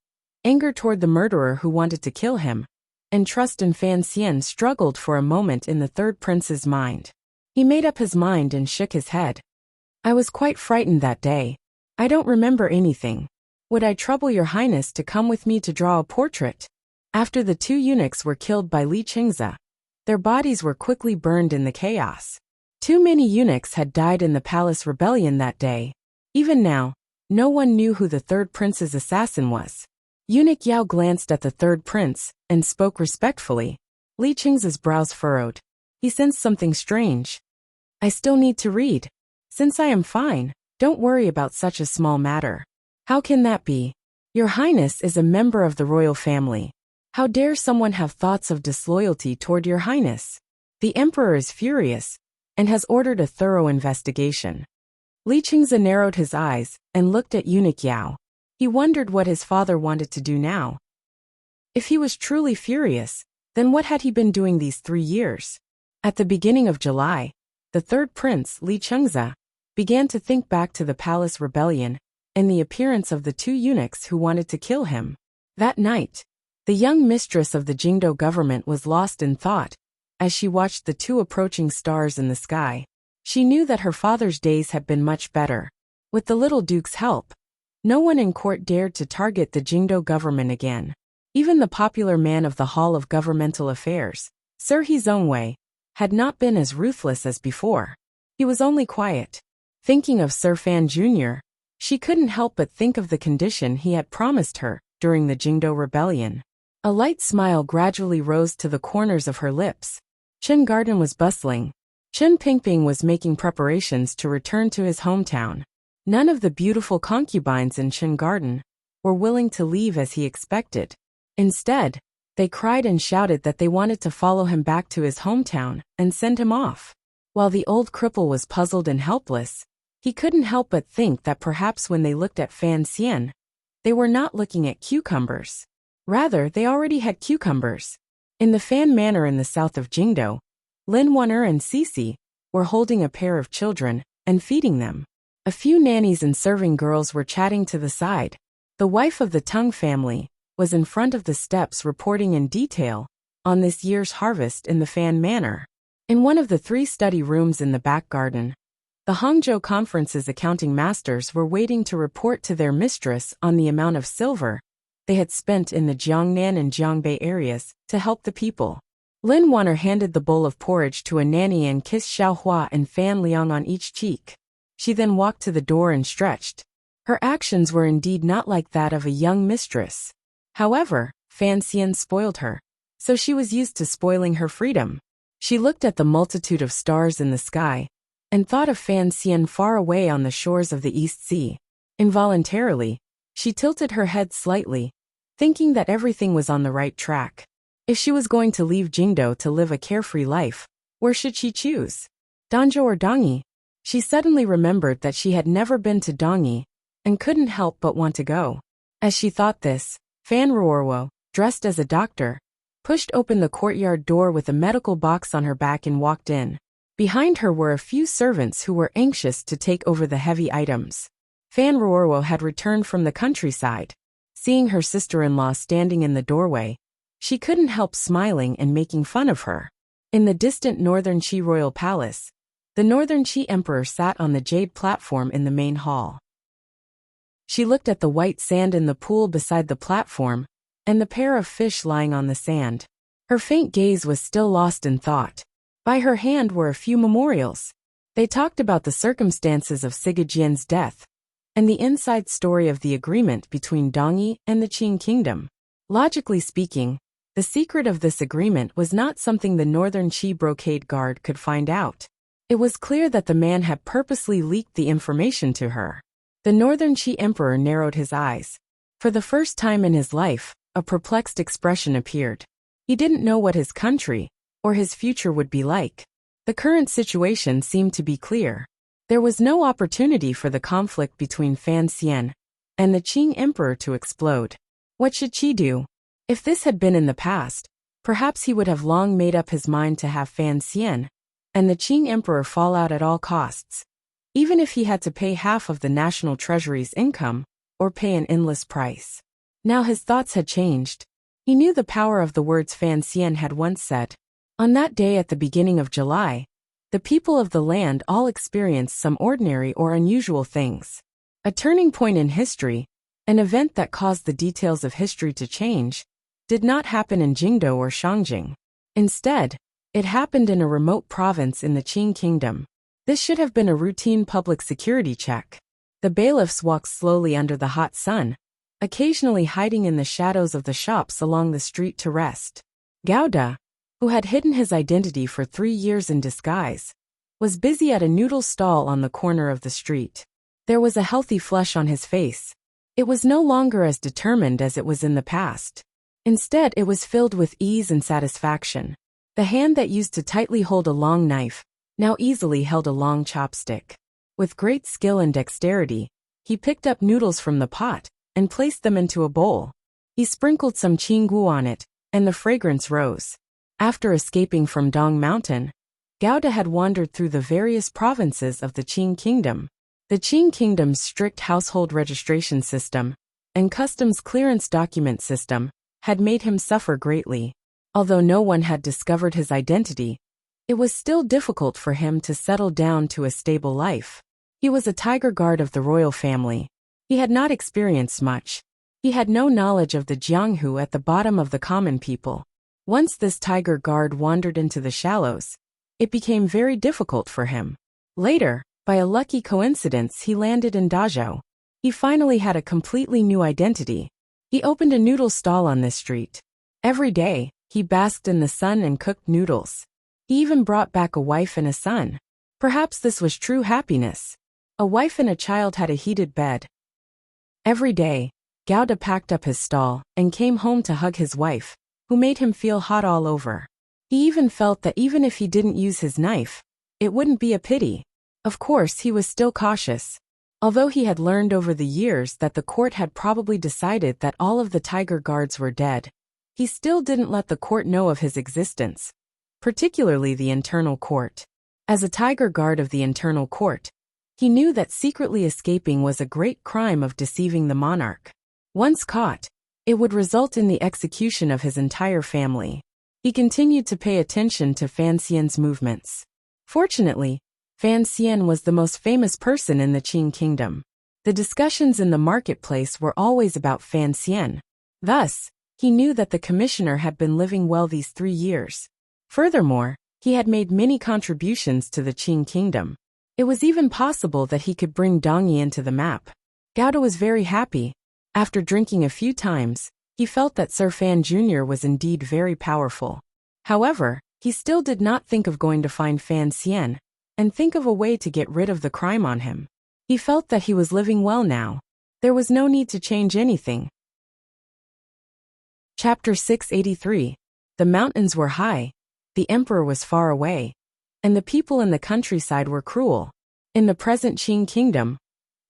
anger toward the murderer who wanted to kill him, and trust in Fan Xian struggled for a moment in the third prince's mind. He made up his mind and shook his head. "I was quite frightened that day. I don't remember anything. Would I trouble your highness to come with me to draw a portrait?" After the two eunuchs were killed by Li Qingze, their bodies were quickly burned in the chaos. Too many eunuchs had died in the palace rebellion that day. Even now, no one knew who the third prince's assassin was. Eunuch Yao glanced at the third prince and spoke respectfully. Li Qingze's brows furrowed. He sensed something strange. "I still need to read. Since I am fine, don't worry about such a small matter." "How can that be? Your highness is a member of the royal family. How dare someone have thoughts of disloyalty toward your highness? The emperor is furious and has ordered a thorough investigation." Li Qingze narrowed his eyes and looked at Eunuch Yao. He wondered what his father wanted to do now. If he was truly furious, then what had he been doing these 3 years? At the beginning of July, the third prince, Li Qingze, began to think back to the palace rebellion and the appearance of the two eunuchs who wanted to kill him. That night, the young mistress of the Jingdo government was lost in thought as she watched the two approaching stars in the sky. She knew that her father's days had been much better. With the little duke's help, no one in court dared to target the Jingdo government again. Even the popular man of the Hall of Governmental Affairs, Sir He Zhongwei, had not been as ruthless as before. He was only quiet. Thinking of Sir Fan Jr., she couldn't help but think of the condition he had promised her during the Jingdo rebellion. A light smile gradually rose to the corners of her lips. Qin Garden was bustling. Qin Pingping was making preparations to return to his hometown. None of the beautiful concubines in Qin Garden were willing to leave as he expected. Instead, they cried and shouted that they wanted to follow him back to his hometown and send him off. While the old cripple was puzzled and helpless, he couldn't help but think that perhaps when they looked at Fan Xian, they were not looking at cucumbers. Rather, they already had cucumbers. In the Fan Manor in the south of Jingdo, Lin Waner and Cece were holding a pair of children and feeding them. A few nannies and serving girls were chatting to the side. The wife of the Tung family was in front of the steps reporting in detail on this year's harvest in the Fan Manor. In one of the 3 study rooms in the back garden, the Hangzhou Conference's accounting masters were waiting to report to their mistress on the amount of silver they had spent in the Jiangnan and Jiangbei areas to help the people. Lin Waner handed the bowl of porridge to a nanny and kissed Xiaohua and Fan Liang on each cheek. She then walked to the door and stretched. Her actions were indeed not like that of a young mistress. However, Fan Xian spoiled her, so she was used to spoiling her freedom. She looked at the multitude of stars in the sky and thought of Fan Xian far away on the shores of the East Sea. Involuntarily, she tilted her head slightly, thinking that everything was on the right track. If she was going to leave Jingdo to live a carefree life, where should she choose? Danzhou or Dongyi? She suddenly remembered that she had never been to Dongyi and couldn't help but want to go. As she thought this, Fan Ruorwo, dressed as a doctor, pushed open the courtyard door with a medical box on her back and walked in. Behind her were a few servants who were anxious to take over the heavy items. Fan Ruorwo had returned from the countryside. Seeing her sister-in-law standing in the doorway, she couldn't help smiling and making fun of her. In the distant Northern Qi royal palace, the Northern Qi emperor sat on the jade platform in the main hall. She looked at the white sand in the pool beside the platform and the pair of fish lying on the sand. Her faint gaze was still lost in thought. By her hand were a few memorials. They talked about the circumstances of Sigajian's death and the inside story of the agreement between Dongyi and the Qing kingdom. Logically speaking, the secret of this agreement was not something the Northern Qi brocade guard could find out. It was clear that the man had purposely leaked the information to her. The Northern Qi emperor narrowed his eyes. For the first time in his life, a perplexed expression appeared. He didn't know what his country or his future would be like. The current situation seemed to be clear. There was no opportunity for the conflict between Fan Xian and the Qing emperor to explode. What should Qi do? If this had been in the past, perhaps he would have long made up his mind to have Fan Xian and the Qing emperor fall out at all costs, even if he had to pay half of the national treasury's income or pay an endless price. Now his thoughts had changed. He knew the power of the words Fan Xian had once said. On that day at the beginning of July, the people of the land all experienced some ordinary or unusual things. A turning point in history, an event that caused the details of history to change, did not happen in Jingdo or Shangjing. Instead, it happened in a remote province in the Qing kingdom. This should have been a routine public security check. The bailiffs walked slowly under the hot sun, occasionally hiding in the shadows of the shops along the street to rest. Gouda, who had hidden his identity for 3 years in disguise, was busy at a noodle stall on the corner of the street. There was a healthy flush on his face. It was no longer as determined as it was in the past. Instead, it was filled with ease and satisfaction. The hand that used to tightly hold a long knife now easily held a long chopstick. With great skill and dexterity, he picked up noodles from the pot and placed them into a bowl. He sprinkled some qinggu on it, and the fragrance rose. After escaping from Dong Mountain, Gouda had wandered through the various provinces of the Qing kingdom. The Qing kingdom's strict household registration system and customs clearance document system had made him suffer greatly. Although no one had discovered his identity, it was still difficult for him to settle down to a stable life. He was a tiger guard of the royal family. He had not experienced much. He had no knowledge of the Jianghu at the bottom of the common people. Once this tiger guard wandered into the shallows, it became very difficult for him. Later, by a lucky coincidence, he landed in Dazhou. He finally had a completely new identity. He opened a noodle stall on this street. Every day, he basked in the sun and cooked noodles. He even brought back a wife and a son. Perhaps this was true happiness. A wife and a child had a heated bed. Every day, Gouda packed up his stall and came home to hug his wife, who made him feel hot all over. He even felt that even if he didn't use his knife, it wouldn't be a pity. Of course, he was still cautious. Although he had learned over the years that the court had probably decided that all of the tiger guards were dead, he still didn't let the court know of his existence, particularly the internal court. As a tiger guard of the internal court, he knew that secretly escaping was a great crime of deceiving the monarch. Once caught, it would result in the execution of his entire family. He continued to pay attention to Fan Xian's movements. Fortunately, Fan Xian was the most famous person in the Qing kingdom. The discussions in the marketplace were always about Fan Xian. Thus, he knew that the commissioner had been living well these 3 years. Furthermore, he had made many contributions to the Qing kingdom. It was even possible that he could bring Dongyi into the map. Gao was very happy. After drinking a few times, he felt that Sir Fan Jr. was indeed very powerful. However, he still did not think of going to find Fan Xian and think of a way to get rid of the crime on him. He felt that he was living well now. There was no need to change anything. Chapter 683. The mountains were high, the emperor was far away, and the people in the countryside were cruel. In the present Qing kingdom,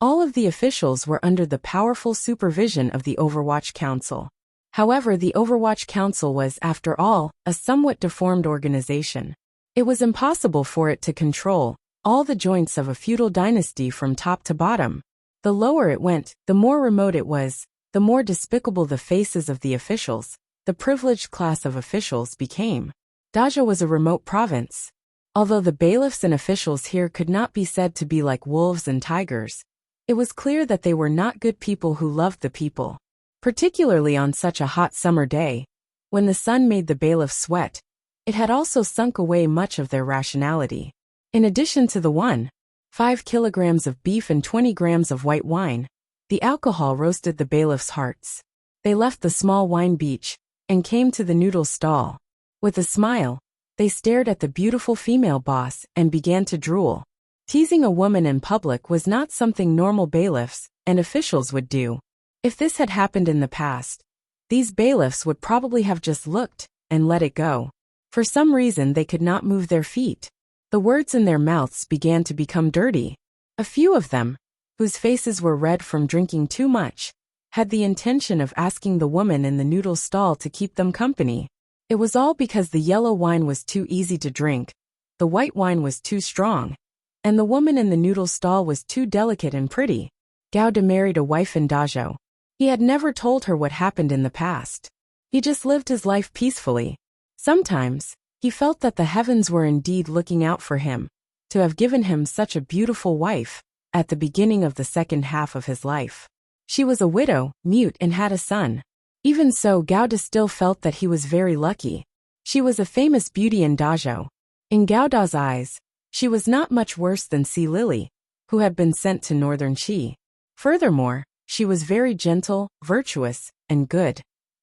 all of the officials were under the powerful supervision of the Overwatch Council. However, the Overwatch Council was, after all, a somewhat deformed organization. It was impossible for it to control all the joints of a feudal dynasty from top to bottom. The lower it went, the more remote it was, the more despicable the faces of the officials, the privileged class of officials, became. Dazhou was a remote province. Although the bailiffs and officials here could not be said to be like wolves and tigers, it was clear that they were not good people who loved the people. Particularly on such a hot summer day, when the sun made the bailiffs sweat, it had also sunk away much of their rationality. In addition to the 1.5 kilograms of beef and 20 grams of white wine, the alcohol roasted the bailiffs' hearts. They left the small wine beach and came to the noodle stall. With a smile, they stared at the beautiful female boss and began to drool. Teasing a woman in public was not something normal bailiffs and officials would do. If this had happened in the past, these bailiffs would probably have just looked and let it go. For some reason they could not move their feet. The words in their mouths began to become dirty. A few of them, whose faces were red from drinking too much, had the intention of asking the woman in the noodle stall to keep them company. It was all because the yellow wine was too easy to drink, the white wine was too strong, and the woman in the noodle stall was too delicate and pretty. Gao De married a wife in Dazhou. He had never told her what happened in the past. He just lived his life peacefully. Sometimes, he felt that the heavens were indeed looking out for him, to have given him such a beautiful wife, at the beginning of the second half of his life. She was a widow, mute, and had a son. Even so, Gao De still felt that he was very lucky. She was a famous beauty in Dazhou. In Gao Da's eyes, she was not much worse than Sea Lily, who had been sent to northern Qi. Furthermore, she was very gentle, virtuous, and good.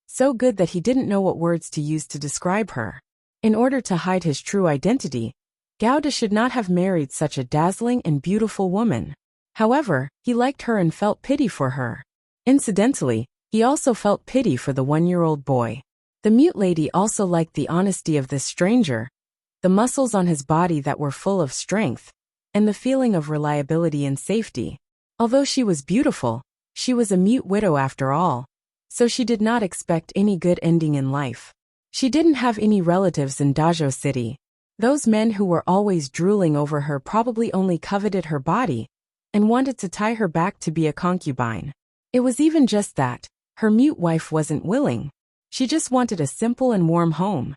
So good that he didn't know what words to use to describe her. In order to hide his true identity, Gao De should not have married such a dazzling and beautiful woman. However, he liked her and felt pity for her. Incidentally, he also felt pity for the 1-year-old boy. The mute lady also liked the honesty of this stranger, the muscles on his body that were full of strength, and the feeling of reliability and safety. Although she was beautiful, she was a mute widow after all, so she did not expect any good ending in life. She didn't have any relatives in Dazhou City. Those men who were always drooling over her probably only coveted her body and wanted to tie her back to be a concubine. It was even just that her mute wife wasn't willing. She just wanted a simple and warm home.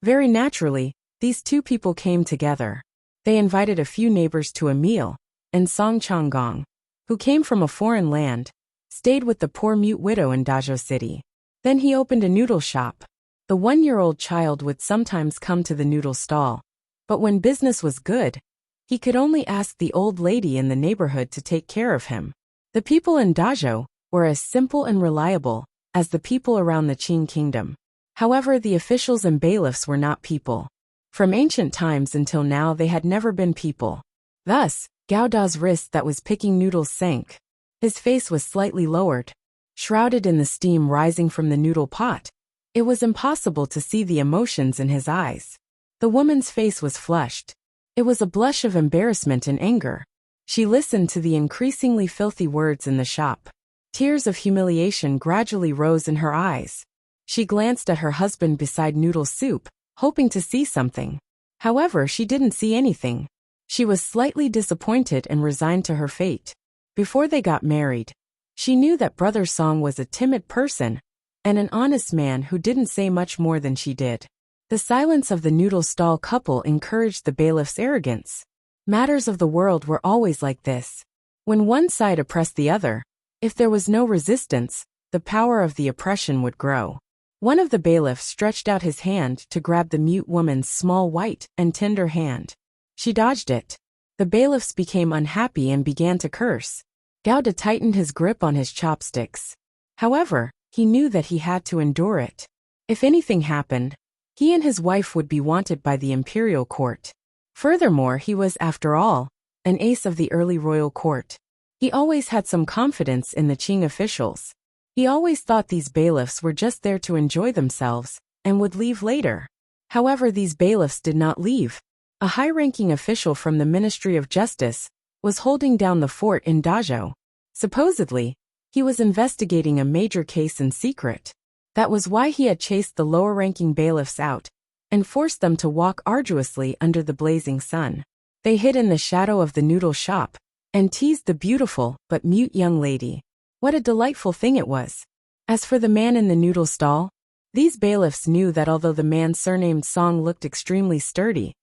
Very naturally, these two people came together. They invited a few neighbors to a meal, and Song Changgong, who came from a foreign land, stayed with the poor mute widow in Dazhou City. Then he opened a noodle shop. The 1-year-old child would sometimes come to the noodle stall, but when business was good, he could only ask the old lady in the neighborhood to take care of him. The people in Dazhou were as simple and reliable as the people around the Qing kingdom. However, the officials and bailiffs were not people. From ancient times until now they had never been people. Thus, Gao Da's wrist that was picking noodles sank. His face was slightly lowered, shrouded in the steam rising from the noodle pot. It was impossible to see the emotions in his eyes. The woman's face was flushed. It was a blush of embarrassment and anger. She listened to the increasingly filthy words in the shop. Tears of humiliation gradually rose in her eyes. She glanced at her husband beside noodle soup, hoping to see something. However, she didn't see anything. She was slightly disappointed and resigned to her fate. Before they got married, she knew that Brother Song was a timid person and an honest man who didn't say much more than she did. The silence of the noodle stall couple encouraged the bailiff's arrogance. Matters of the world were always like this. When one side oppressed the other, if there was no resistance, the power of the oppression would grow. One of the bailiffs stretched out his hand to grab the mute woman's small white and tender hand. She dodged it. The bailiffs became unhappy and began to curse. Gauda tightened his grip on his chopsticks. However, he knew that he had to endure it. If anything happened, he and his wife would be wanted by the imperial court. Furthermore, he was, after all, an ace of the early royal court. He always had some confidence in the Qing officials. He always thought these bailiffs were just there to enjoy themselves and would leave later. However, these bailiffs did not leave. A high-ranking official from the Ministry of Justice was holding down the fort in Dazhou. Supposedly, he was investigating a major case in secret. That was why he had chased the lower-ranking bailiffs out and forced them to walk arduously under the blazing sun. They hid in the shadow of the noodle shop and teased the beautiful but mute young lady. What a delightful thing it was. As for the man in the noodle stall, these bailiffs knew that although the man surnamed Song looked extremely sturdy,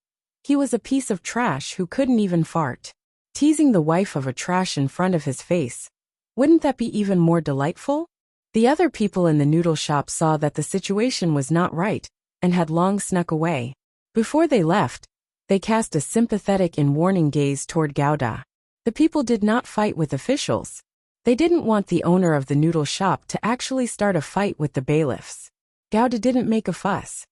he was a piece of trash who couldn't even fart. Teasing the wife of a trash in front of his face, wouldn't that be even more delightful? The other people in the noodle shop saw that the situation was not right and had long snuck away. Before they left, they cast a sympathetic and warning gaze toward Gauda. The people did not fight with officials. They didn't want the owner of the noodle shop to actually start a fight with the bailiffs. Gauda didn't make a fuss.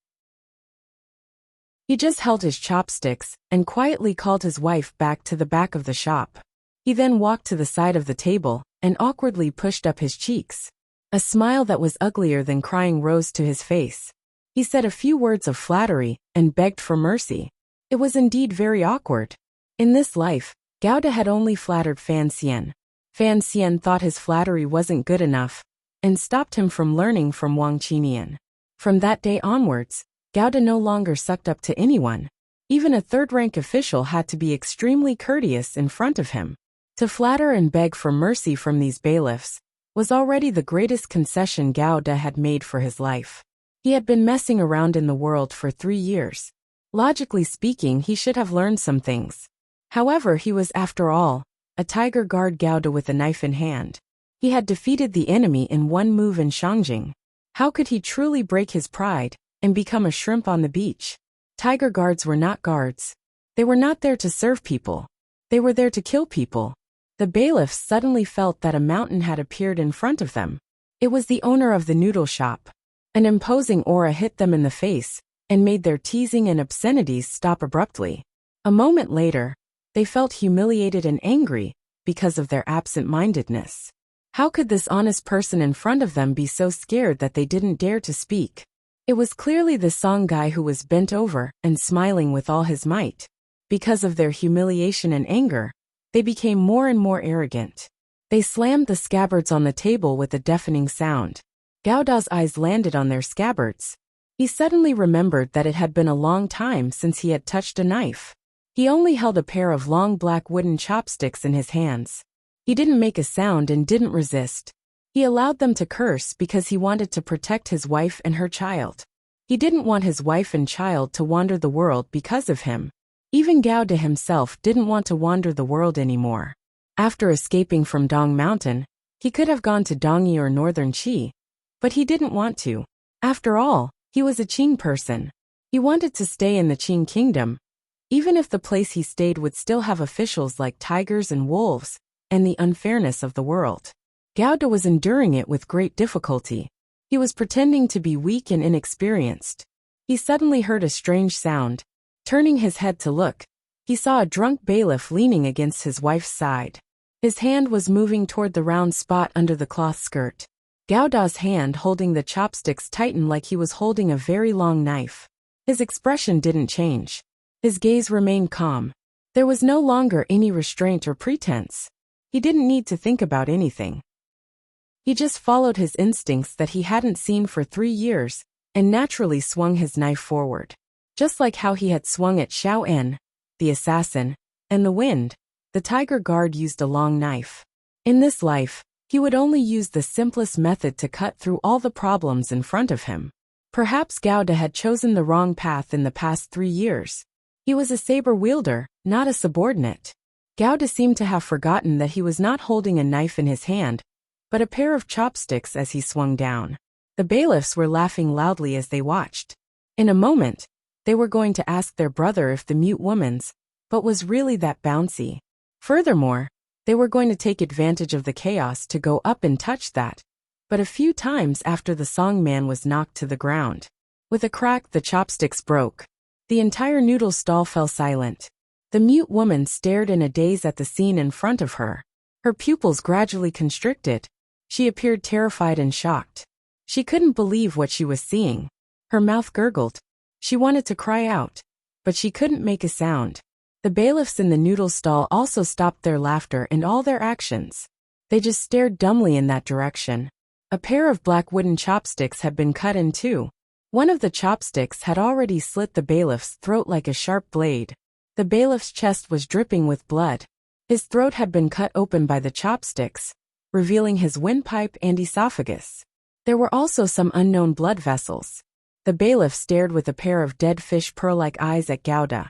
He just held his chopsticks and quietly called his wife back to the back of the shop. He then walked to the side of the table and awkwardly pushed up his cheeks. A smile that was uglier than crying rose to his face. He said a few words of flattery and begged for mercy. It was indeed very awkward. In this life, Gauda had only flattered Fan Xian. Fan Xian thought his flattery wasn't good enough and stopped him from learning from Wang Qinian. From that day onwards, Gauda no longer sucked up to anyone. Even a third-rank official had to be extremely courteous in front of him. To flatter and beg for mercy from these bailiffs was already the greatest concession Gauda had made for his life. He had been messing around in the world for 3 years. Logically speaking, he should have learned some things. However, he was, after all, a tiger guard Gauda with a knife in hand. He had defeated the enemy in one move in Shangjing. How could he truly break his pride and become a shrimp on the beach? Tiger guards were not guards. They were not there to serve people. They were there to kill people. The bailiffs suddenly felt that a mountain had appeared in front of them. It was the owner of the noodle shop. An imposing aura hit them in the face and made their teasing and obscenities stop abruptly. A moment later, they felt humiliated and angry because of their absent-mindedness. How could this honest person in front of them be so scared that they didn't dare to speak? It was clearly the Song guy who was bent over and smiling with all his might. Because of their humiliation and anger, they became more and more arrogant. They slammed the scabbards on the table with a deafening sound. Gauda's eyes landed on their scabbards. He suddenly remembered that it had been a long time since he had touched a knife. He only held a pair of long black wooden chopsticks in his hands. He didn't make a sound and didn't resist. He allowed them to curse because he wanted to protect his wife and her child. He didn't want his wife and child to wander the world because of him. Even Gauda himself didn't want to wander the world anymore. After escaping from Dong Mountain, he could have gone to Dongyi or Northern Qi, but he didn't want to. After all, he was a Qing person. He wanted to stay in the Qing kingdom, even if the place he stayed would still have officials like tigers and wolves, and the unfairness of the world. Gauda was enduring it with great difficulty. He was pretending to be weak and inexperienced. He suddenly heard a strange sound. Turning his head to look, he saw a drunk bailiff leaning against his wife's side. His hand was moving toward the round spot under the cloth skirt. Gauda's hand holding the chopsticks tightened like he was holding a very long knife. His expression didn't change. His gaze remained calm. There was no longer any restraint or pretense. He didn't need to think about anything. He just followed his instincts that he hadn't seen for 3 years, and naturally swung his knife forward. Just like how he had swung at Xiao En, the assassin, and the wind, the tiger guard used a long knife. In this life, he would only use the simplest method to cut through all the problems in front of him. Perhaps Gauda had chosen the wrong path in the past 3 years. He was a saber wielder, not a subordinate. Gauda seemed to have forgotten that he was not holding a knife in his hand, but a pair of chopsticks as he swung down. The bailiffs were laughing loudly as they watched. In a moment, they were going to ask their brother if the mute woman's but was really that bouncy. Furthermore, they were going to take advantage of the chaos to go up and touch that, but a few times after the song man was knocked to the ground. With a crack, the chopsticks broke. The entire noodle stall fell silent. The mute woman stared in a daze at the scene in front of her. Her pupils gradually constricted. She appeared terrified and shocked. She couldn't believe what she was seeing. Her mouth gurgled. She wanted to cry out, but she couldn't make a sound. The bailiffs in the noodle stall also stopped their laughter and all their actions. They just stared dumbly in that direction. A pair of black wooden chopsticks had been cut in two. One of the chopsticks had already slit the bailiff's throat like a sharp blade. The bailiff's chest was dripping with blood. His throat had been cut open by the chopsticks, revealing his windpipe and esophagus. There were also some unknown blood vessels. The bailiff stared with a pair of dead fish pearl-like eyes at Gauda,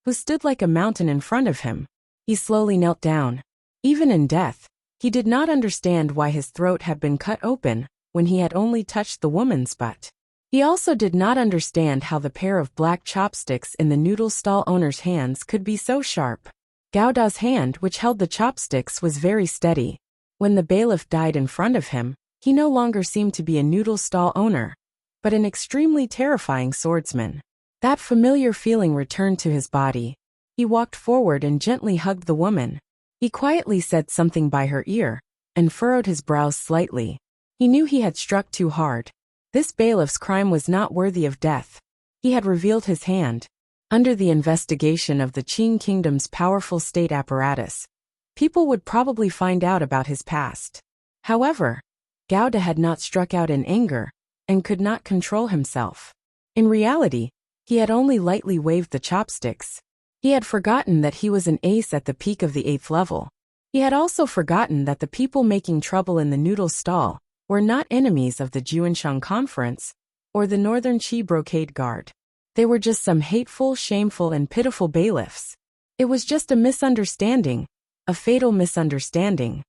who stood like a mountain in front of him. He slowly knelt down. Even in death, he did not understand why his throat had been cut open when he had only touched the woman's butt. He also did not understand how the pair of black chopsticks in the noodle stall owner's hands could be so sharp. Gauda's hand, which held the chopsticks, was very steady. When the bailiff died in front of him, he no longer seemed to be a noodle stall owner, but an extremely terrifying swordsman. That familiar feeling returned to his body. He walked forward and gently hugged the woman. He quietly said something by her ear, and furrowed his brows slightly. He knew he had struck too hard. This bailiff's crime was not worthy of death. He had revealed his hand. Under the investigation of the Qing Kingdom's powerful state apparatus, people would probably find out about his past. However, Gauda had not struck out in anger, and could not control himself. In reality, he had only lightly waved the chopsticks. He had forgotten that he was an ace at the peak of the 8th level. He had also forgotten that the people making trouble in the noodle stall were not enemies of the Juanshang Conference or the Northern Qi Brocade Guard. They were just some hateful, shameful, and pitiful bailiffs. It was just a misunderstanding, a fatal misunderstanding.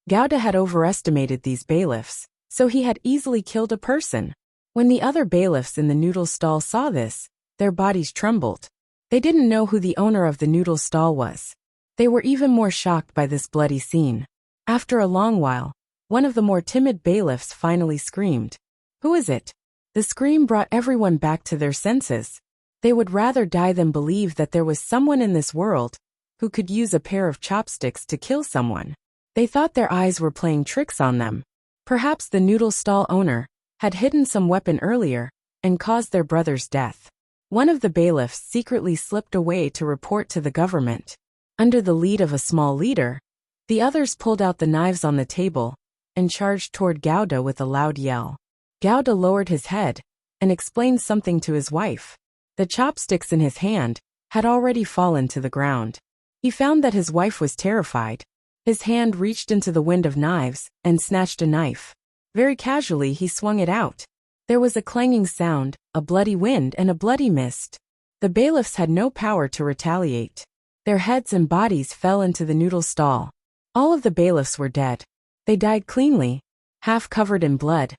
Gauda had overestimated these bailiffs, so he had easily killed a person. When the other bailiffs in the noodle stall saw this, their bodies trembled. They didn't know who the owner of the noodle stall was. They were even more shocked by this bloody scene. After a long while, one of the more timid bailiffs finally screamed. "Who is it?" The scream brought everyone back to their senses. They would rather die than believe that there was someone in this world who could use a pair of chopsticks to kill someone. They thought their eyes were playing tricks on them. Perhaps the noodle stall owner had hidden some weapon earlier and caused their brother's death. One of the bailiffs secretly slipped away to report to the government. Under the lead of a small leader, the others pulled out the knives on the table and charged toward Gauda with a loud yell. Gauda lowered his head and explained something to his wife. The chopsticks in his hand had already fallen to the ground. He found that his wife was terrified. His hand reached into the wind of knives and snatched a knife. Very casually he swung it out. There was a clanging sound, a bloody wind, and a bloody mist. The bailiffs had no power to retaliate. Their heads and bodies fell into the noodle stall. All of the bailiffs were dead. They died cleanly, half covered in blood.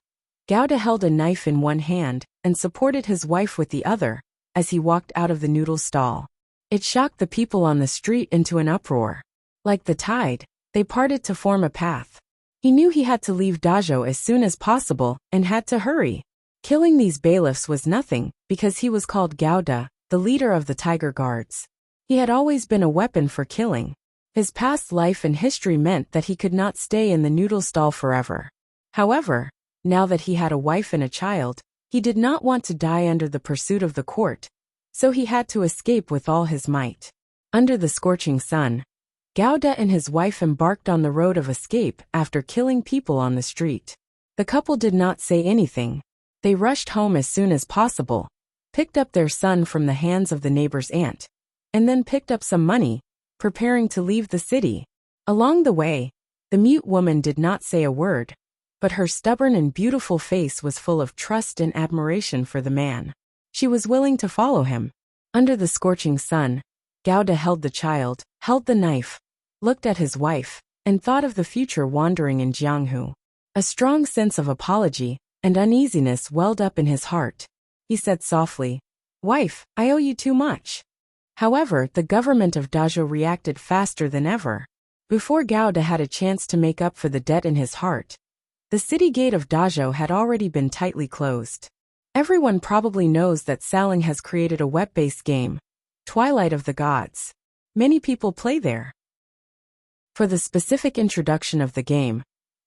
Gauda held a knife in one hand and supported his wife with the other as he walked out of the noodle stall. It shocked the people on the street into an uproar. Like the tide, they parted to form a path. He knew he had to leave Dajo as soon as possible and had to hurry. Killing these bailiffs was nothing because he was called Gauda, the leader of the Tiger Guards. He had always been a weapon for killing. His past life and history meant that he could not stay in the noodle stall forever. However, now that he had a wife and a child, he did not want to die under the pursuit of the court, so he had to escape with all his might. Under the scorching sun, Gauda and his wife embarked on the road of escape after killing people on the street. The couple did not say anything. They rushed home as soon as possible, picked up their son from the hands of the neighbor's aunt, and then picked up some money, preparing to leave the city. Along the way, the mute woman did not say a word, but her stubborn and beautiful face was full of trust and admiration for the man. She was willing to follow him. Under the scorching sun, Gauda held the child, held the knife, looked at his wife, and thought of the future wandering in Jianghu. A strong sense of apology and uneasiness welled up in his heart. He said softly, "Wife, I owe you too much." However, the government of Dazhou reacted faster than ever. Before Gauda had a chance to make up for the debt in his heart, the city gate of Dazhou had already been tightly closed. Everyone probably knows that Saling has created a web-based game, Twilight of the Gods. Many people play there. For the specific introduction of the game,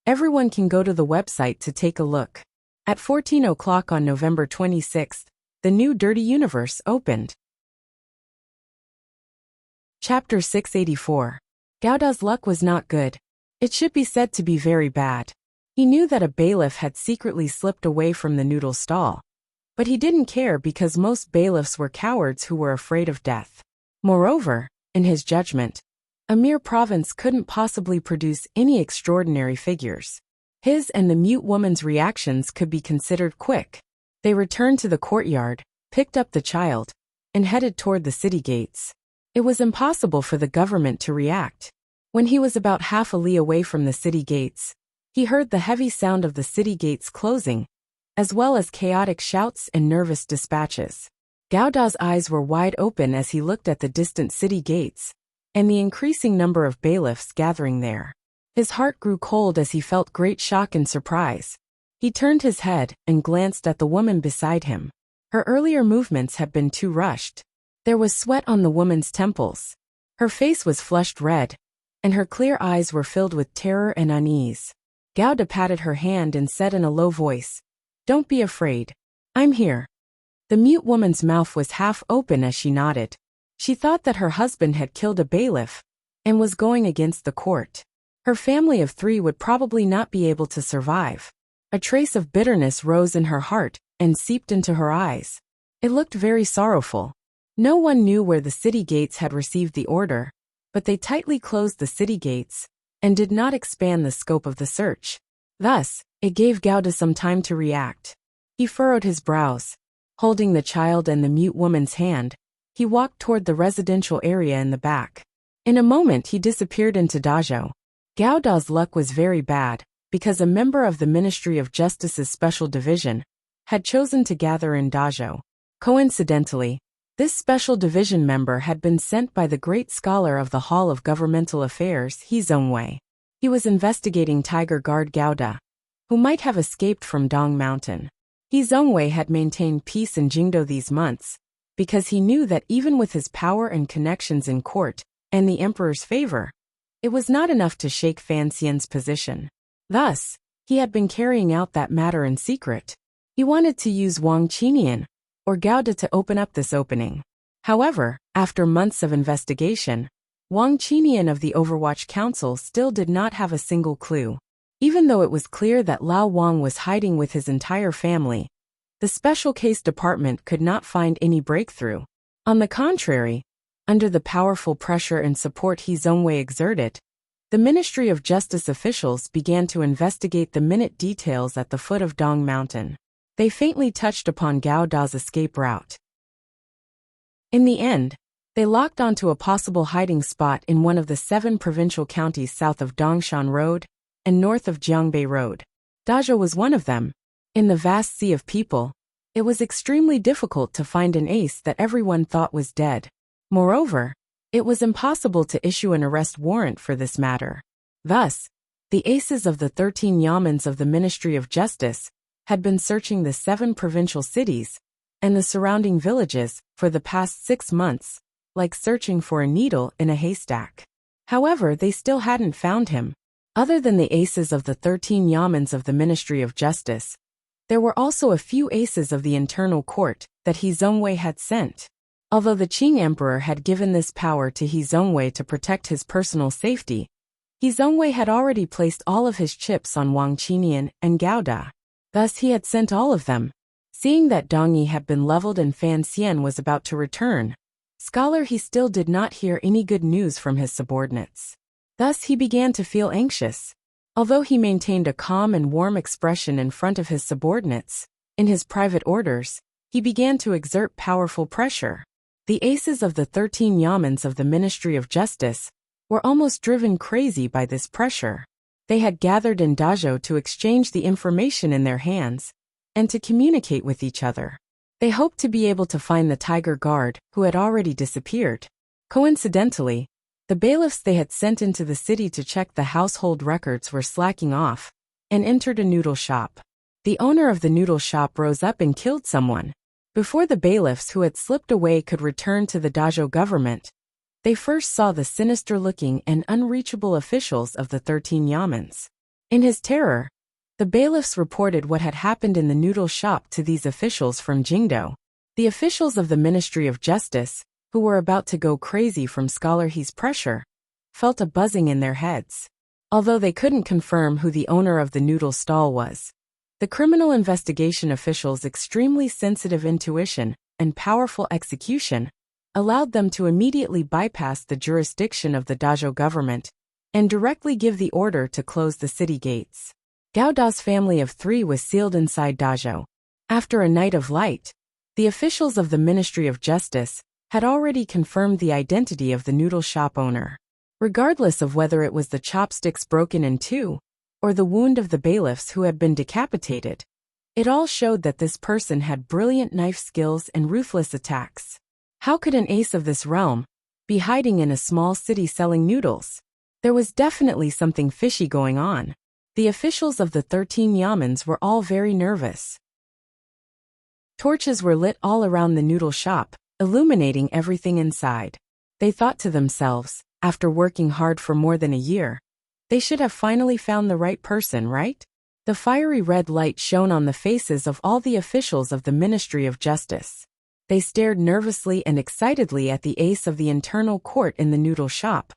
everyone can go to the website to take a look. At 14 o'clock on November 26th, the new Dirty Universe opened. Chapter 684. Gauda's luck was not good. It should be said to be very bad. He knew that a bailiff had secretly slipped away from the noodle stall. But he didn't care because most bailiffs were cowards who were afraid of death. Moreover, in his judgment, a mere province couldn't possibly produce any extraordinary figures. His and the mute woman's reactions could be considered quick. They returned to the courtyard, picked up the child, and headed toward the city gates. It was impossible for the government to react. When he was about half a li away from the city gates, he heard the heavy sound of the city gates closing, as well as chaotic shouts and nervous dispatches. Gauda's eyes were wide open as he looked at the distant city gates, and the increasing number of bailiffs gathering there. His heart grew cold as he felt great shock and surprise. He turned his head and glanced at the woman beside him. Her earlier movements had been too rushed. There was sweat on the woman's temples. Her face was flushed red, and her clear eyes were filled with terror and unease. Gauda patted her hand and said in a low voice, "Don't be afraid. I'm here." The mute woman's mouth was half open as she nodded. She thought that her husband had killed a bailiff and was going against the court. Her family of 3 would probably not be able to survive. A trace of bitterness rose in her heart and seeped into her eyes. It looked very sorrowful. No one knew where the city gates had received the order, but they tightly closed the city gates and did not expand the scope of the search. Thus, it gave Gauda some time to react. He furrowed his brows. Holding the child and the mute woman's hand, he walked toward the residential area in the back. In a moment he disappeared into Dazhou. Gauda's luck was very bad, because a member of the Ministry of Justice's Special Division had chosen to gather in Dazhou. Coincidentally, this Special Division member had been sent by the great scholar of the Hall of Governmental Affairs, He Zhongwei. He was investigating Tiger Guard Gauda, who might have escaped from Dong Mountain. He Zhongwei had maintained peace in Jingdo these months, because he knew that even with his power and connections in court and the emperor's favor, it was not enough to shake Fan Xian's position. Thus, he had been carrying out that matter in secret. He wanted to use Wang Qinian or Gauda to open up this opening. However, after months of investigation, Wang Qinian of the Overwatch Council still did not have a single clue. Even though it was clear that Lao Wang was hiding with his entire family, the Special Case Department could not find any breakthrough. On the contrary, under the powerful pressure and support He Zhongwei exerted, the Ministry of Justice officials began to investigate the minute details at the foot of Dong Mountain. They faintly touched upon Gauda's escape route. In the end, they locked onto a possible hiding spot in one of the 7 provincial counties south of Dongshan Road and north of Jiangbei Road. Dazhou was one of them. In the vast sea of people, it was extremely difficult to find an ace that everyone thought was dead. Moreover, it was impossible to issue an arrest warrant for this matter. Thus, the aces of the 13 yamens of the Ministry of Justice had been searching the 7 provincial cities and the surrounding villages for the past 6 months, like searching for a needle in a haystack. However, they still hadn't found him. Other than the aces of the 13 yamens of the Ministry of Justice, there were also a few aces of the internal court that He Zhongwei had sent. Although the Qing emperor had given this power to He Zongwei to protect his personal safety, He Zongwei had already placed all of his chips on Wang Qinian and Gao Da. Thus he had sent all of them. Seeing that Dong Yi had been leveled and Fan Xian was about to return, Scholar He still did not hear any good news from his subordinates. Thus he began to feel anxious. Although he maintained a calm and warm expression in front of his subordinates, in his private orders, he began to exert powerful pressure. The aces of the 13 yamens of the Ministry of Justice were almost driven crazy by this pressure. They had gathered in Dazhou to exchange the information in their hands and to communicate with each other. They hoped to be able to find the Tiger Guard, who had already disappeared. Coincidentally, the bailiffs they had sent into the city to check the household records were slacking off and entered a noodle shop. The owner of the noodle shop rose up and killed someone. Before the bailiffs who had slipped away could return to the Dazhou government, they first saw the sinister-looking and unreachable officials of the 13 yamens. In his terror, the bailiffs reported what had happened in the noodle shop to these officials from Jingdou. The officials of the Ministry of Justice, who were about to go crazy from Scholar He's pressure, felt a buzzing in their heads. Although they couldn't confirm who the owner of the noodle stall was, the criminal investigation officials' extremely sensitive intuition and powerful execution allowed them to immediately bypass the jurisdiction of the Dazhou government and directly give the order to close the city gates. Gao Da's family of 3 was sealed inside Dazhou. After a night of light, the officials of the Ministry of Justice had already confirmed the identity of the noodle shop owner. Regardless of whether it was the chopsticks broken in 2, or the wound of the bailiffs who had been decapitated, it all showed that this person had brilliant knife skills and ruthless attacks. How could an ace of this realm be hiding in a small city selling noodles? There was definitely something fishy going on. The officials of the 13 yamens were all very nervous. Torches were lit all around the noodle shop, illuminating everything inside. They thought to themselves, after working hard for more than a year, they should have finally found the right person, right? The fiery red light shone on the faces of all the officials of the Ministry of Justice. They stared nervously and excitedly at the ace of the internal court in the noodle shop,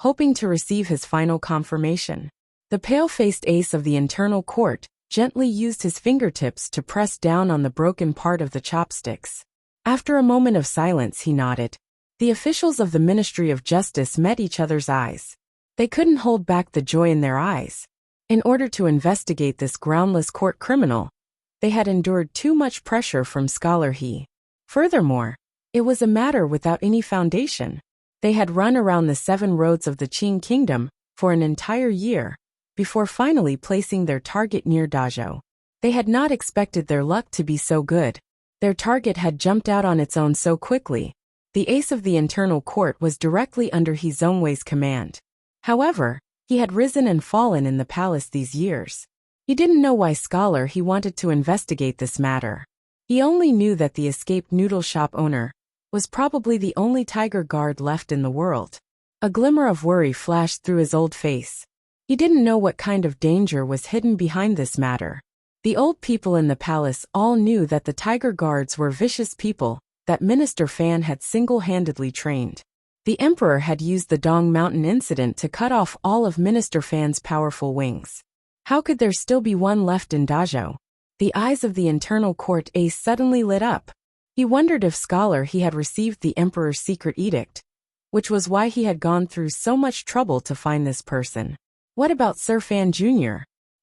hoping to receive his final confirmation. The pale-faced ace of the internal court gently used his fingertips to press down on the broken part of the chopsticks. After a moment of silence, he nodded. The officials of the Ministry of Justice met each other's eyes. They couldn't hold back the joy in their eyes. In order to investigate this groundless court criminal, they had endured too much pressure from Scholar He. Furthermore, it was a matter without any foundation. They had run around the 7 roads of the Qing kingdom for an entire year, before finally placing their target near Dazhou. They had not expected their luck to be so good. Their target had jumped out on its own so quickly. The ace of the internal court was directly under He Zongwei's command. However, he had risen and fallen in the palace these years. He didn't know why Scholar He wanted to investigate this matter. He only knew that the escaped noodle shop owner was probably the only tiger guard left in the world. A glimmer of worry flashed through his old face. He didn't know what kind of danger was hidden behind this matter. The old people in the palace all knew that the tiger guards were vicious people that Minister Fan had single-handedly trained. The emperor had used the Dong Mountain incident to cut off all of Minister Fan's powerful wings. How could there still be one left in Dazhou? The eyes of the internal court ace suddenly lit up. He wondered if Scholar He had received the emperor's secret edict, which was why he had gone through so much trouble to find this person. What about Sir Fan Jr.?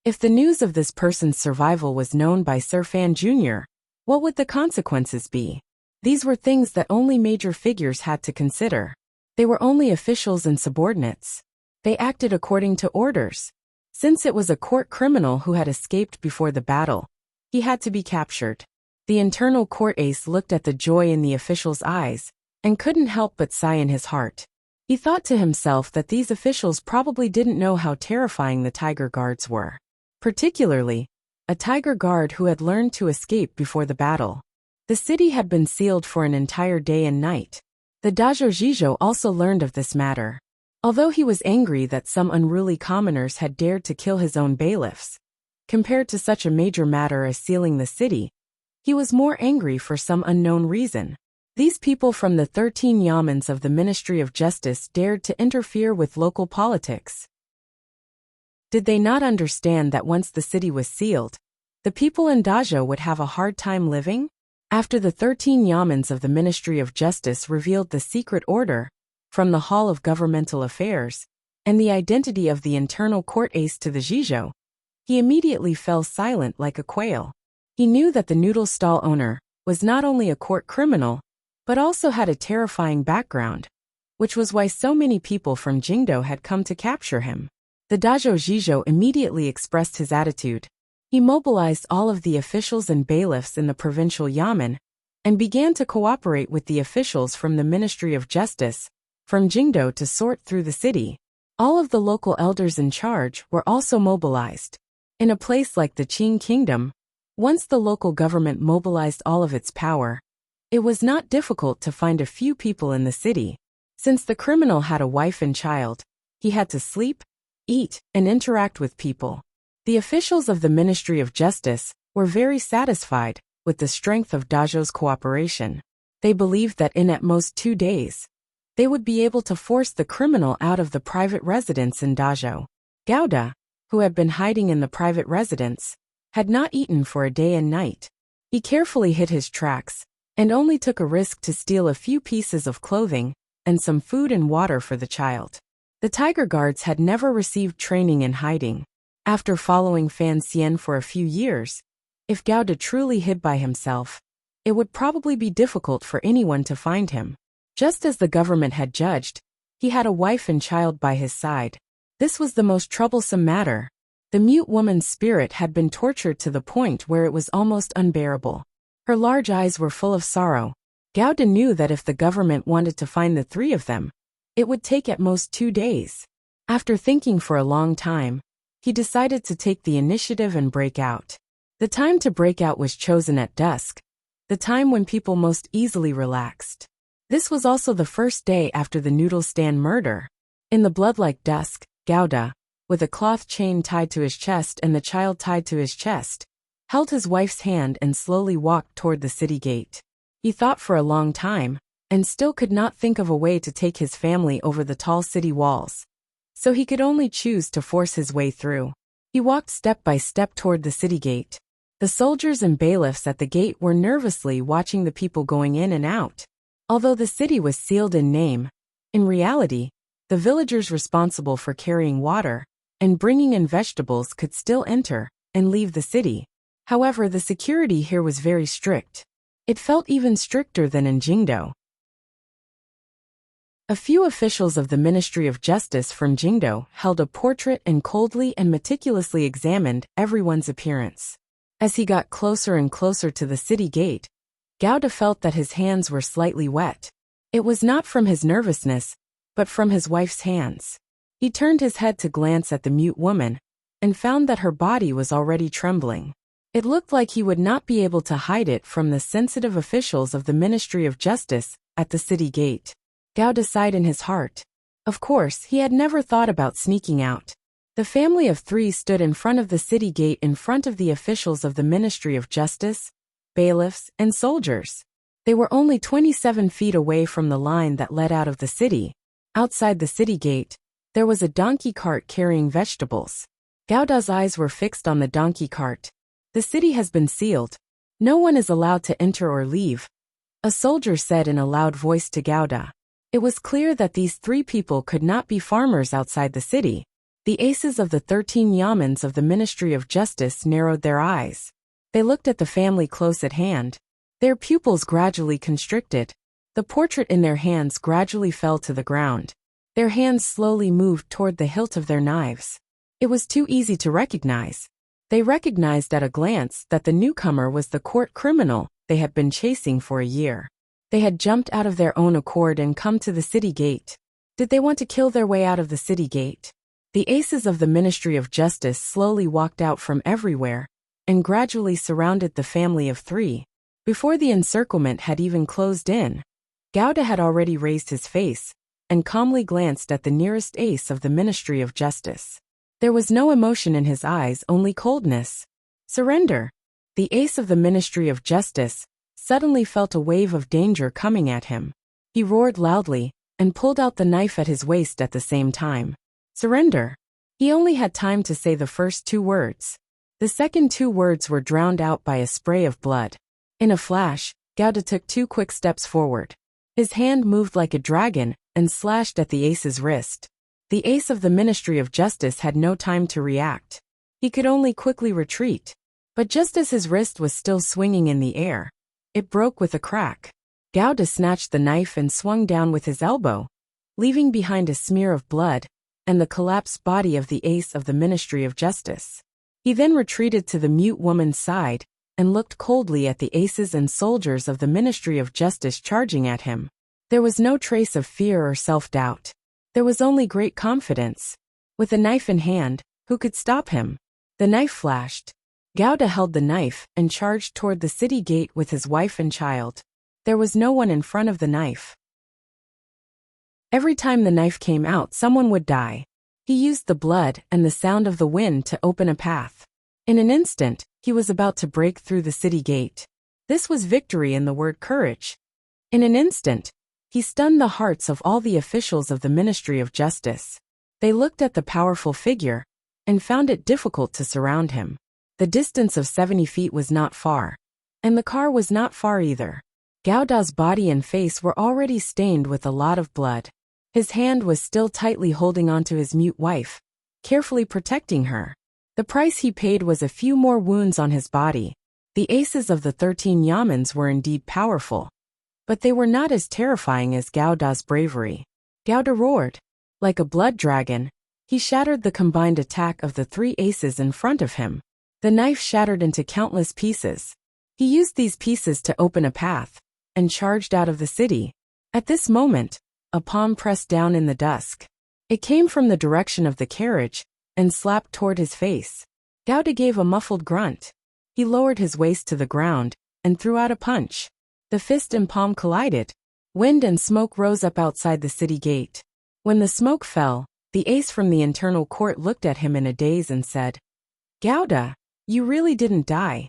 If the news of this person's survival was known by Sir Fan Jr., what would the consequences be? These were things that only major figures had to consider. They were only officials and subordinates. They acted according to orders. Since it was a court criminal who had escaped before the battle, he had to be captured. The internal court ace looked at the joy in the official's eyes and couldn't help but sigh in his heart. He thought to himself that these officials probably didn't know how terrifying the tiger guards were. Particularly, a tiger guard who had learned to escape before the battle. The city had been sealed for an entire day and night. The Dazhou Zhizhou also learned of this matter. Although he was angry that some unruly commoners had dared to kill his own bailiffs, compared to such a major matter as sealing the city, he was more angry for some unknown reason. These people from the 13 yamens of the Ministry of Justice dared to interfere with local politics. Did they not understand that once the city was sealed, the people in Dazhou would have a hard time living? After the 13 yamens of the Ministry of Justice revealed the secret order from the Hall of Governmental Affairs and the identity of the internal court ace to the Zhizhou, he immediately fell silent like a quail. He knew that the noodle stall owner was not only a court criminal, but also had a terrifying background, which was why so many people from Jingdo had come to capture him. The Dazhou Zhizhou immediately expressed his attitude. He mobilized all of the officials and bailiffs in the provincial yamen and began to cooperate with the officials from the Ministry of Justice from Jingdo to sort through the city. All of the local elders in charge were also mobilized. In a place like the Qing Kingdom, once the local government mobilized all of its power, it was not difficult to find a few people in the city. Since the criminal had a wife and child, he had to sleep, eat, and interact with people. The officials of the Ministry of Justice were very satisfied with the strength of Dazhou's cooperation. They believed that in at most 2 days, they would be able to force the criminal out of the private residence in Dazhou. Gouda, who had been hiding in the private residence, had not eaten for a day and night. He carefully hid his tracks and only took a risk to steal a few pieces of clothing and some food and water for the child. The Tiger Guards had never received training in hiding. After following Fan Xian for a few years, if Gouda truly hid by himself, it would probably be difficult for anyone to find him. Just as the government had judged, he had a wife and child by his side. This was the most troublesome matter. The mute woman's spirit had been tortured to the point where it was almost unbearable. Her large eyes were full of sorrow. Gouda knew that if the government wanted to find the 3 of them, it would take at most 2 days. After thinking for a long time, he decided to take the initiative and break out. The time to break out was chosen at dusk, the time when people most easily relaxed. This was also the first day after the noodle stand murder. In the blood-like dusk, Gouda, with a cloth chain tied to his chest and the child tied to his chest, held his wife's hand and slowly walked toward the city gate. He thought for a long time, and still could not think of a way to take his family over the tall city walls. So he could only choose to force his way through. He walked step by step toward the city gate. The soldiers and bailiffs at the gate were nervously watching the people going in and out. Although the city was sealed in name, in reality, the villagers responsible for carrying water and bringing in vegetables could still enter and leave the city. However, the security here was very strict. It felt even stricter than in Jingdo. A few officials of the Ministry of Justice from Jingdo held a portrait and coldly and meticulously examined everyone's appearance. As he got closer and closer to the city gate, Gouda felt that his hands were slightly wet. It was not from his nervousness, but from his wife's hands. He turned his head to glance at the mute woman and found that her body was already trembling. It looked like he would not be able to hide it from the sensitive officials of the Ministry of Justice at the city gate. Gouda sighed in his heart. Of course, he had never thought about sneaking out. The family of 3 stood in front of the city gate in front of the officials of the Ministry of Justice, bailiffs, and soldiers. They were only 27 feet away from the line that led out of the city. Outside the city gate, there was a donkey cart carrying vegetables. Gouda's eyes were fixed on the donkey cart. The city has been sealed. No one is allowed to enter or leave, a soldier said in a loud voice to Gouda. It was clear that these 3 people could not be farmers outside the city. The aces of the 13 yamens of the Ministry of Justice narrowed their eyes. They looked at the family close at hand. Their pupils gradually constricted. The portrait in their hands gradually fell to the ground. Their hands slowly moved toward the hilt of their knives. It was too easy to recognize. They recognized at a glance that the newcomer was the court criminal they had been chasing for a year. They had jumped out of their own accord and come to the city gate. Did they want to kill their way out of the city gate? The aces of the Ministry of Justice slowly walked out from everywhere and gradually surrounded the family of 3. Before the encirclement had even closed in, Gouda had already raised his face and calmly glanced at the nearest ace of the Ministry of Justice. There was no emotion in his eyes, only coldness. Surrender. The ace of the Ministry of Justice suddenly felt a wave of danger coming at him. He roared loudly and pulled out the knife at his waist at the same time. Surrender. He only had time to say the first 2 words. The second 2 words were drowned out by a spray of blood. In a flash, Gauda took 2 quick steps forward. His hand moved like a dragon and slashed at the ace's wrist. The ace of the Ministry of Justice had no time to react. He could only quickly retreat. But just as his wrist was still swinging in the air, it broke with a crack. Gauda snatched the knife and swung down with his elbow, leaving behind a smear of blood and the collapsed body of the ace of the Ministry of Justice. He then retreated to the mute woman's side and looked coldly at the aces and soldiers of the Ministry of Justice charging at him. There was no trace of fear or self-doubt. There was only great confidence. With a knife in hand, who could stop him? The knife flashed. Gauda held the knife and charged toward the city gate with his wife and child. There was no one in front of the knife. Every time the knife came out, someone would die. He used the blood and the sound of the wind to open a path. In an instant, he was about to break through the city gate. This was victory in the word courage. In an instant, he stunned the hearts of all the officials of the Ministry of Justice. They looked at the powerful figure and found it difficult to surround him. The distance of 70 feet was not far, and the car was not far either. Gauda's body and face were already stained with a lot of blood. His hand was still tightly holding onto his mute wife, carefully protecting her. The price he paid was a few more wounds on his body. The aces of the 13 Yamans were indeed powerful, but they were not as terrifying as Gauda's bravery. Gauda roared. Like a blood dragon, he shattered the combined attack of the 3 aces in front of him. The knife shattered into countless pieces. He used these pieces to open a path and charged out of the city. At this moment, a palm pressed down in the dusk. It came from the direction of the carriage and slapped toward his face. Gauda gave a muffled grunt. He lowered his waist to the ground and threw out a punch. The fist and palm collided. Wind and smoke rose up outside the city gate. When the smoke fell, the ace from the internal court looked at him in a daze and said, "Gauda, you really didn't die."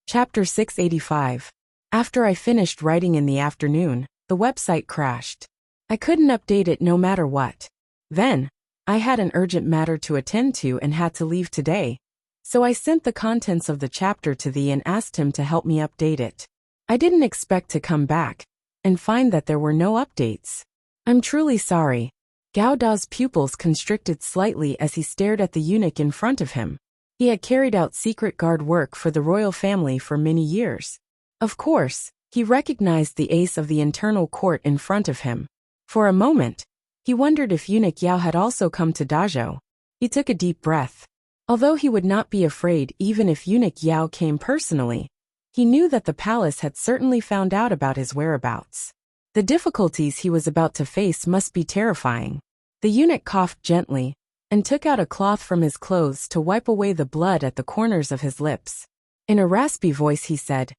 Chapter 685. After I finished writing in the afternoon, the website crashed. I couldn't update it no matter what. Then, I had an urgent matter to attend to and had to leave today, so I sent the contents of the chapter to thee and asked him to help me update it. I didn't expect to come back and find that there were no updates. I'm truly sorry. Gauda's pupils constricted slightly as he stared at the eunuch in front of him. He had carried out secret guard work for the royal family for many years. Of course, he recognized the ace of the internal court in front of him. For a moment, he wondered if Eunuch Yao had also come to Dazhou. He took a deep breath. Although he would not be afraid even if Eunuch Yao came personally, he knew that the palace had certainly found out about his whereabouts. The difficulties he was about to face must be terrifying. The eunuch coughed gently and took out a cloth from his clothes to wipe away the blood at the corners of his lips. In a raspy voice he said,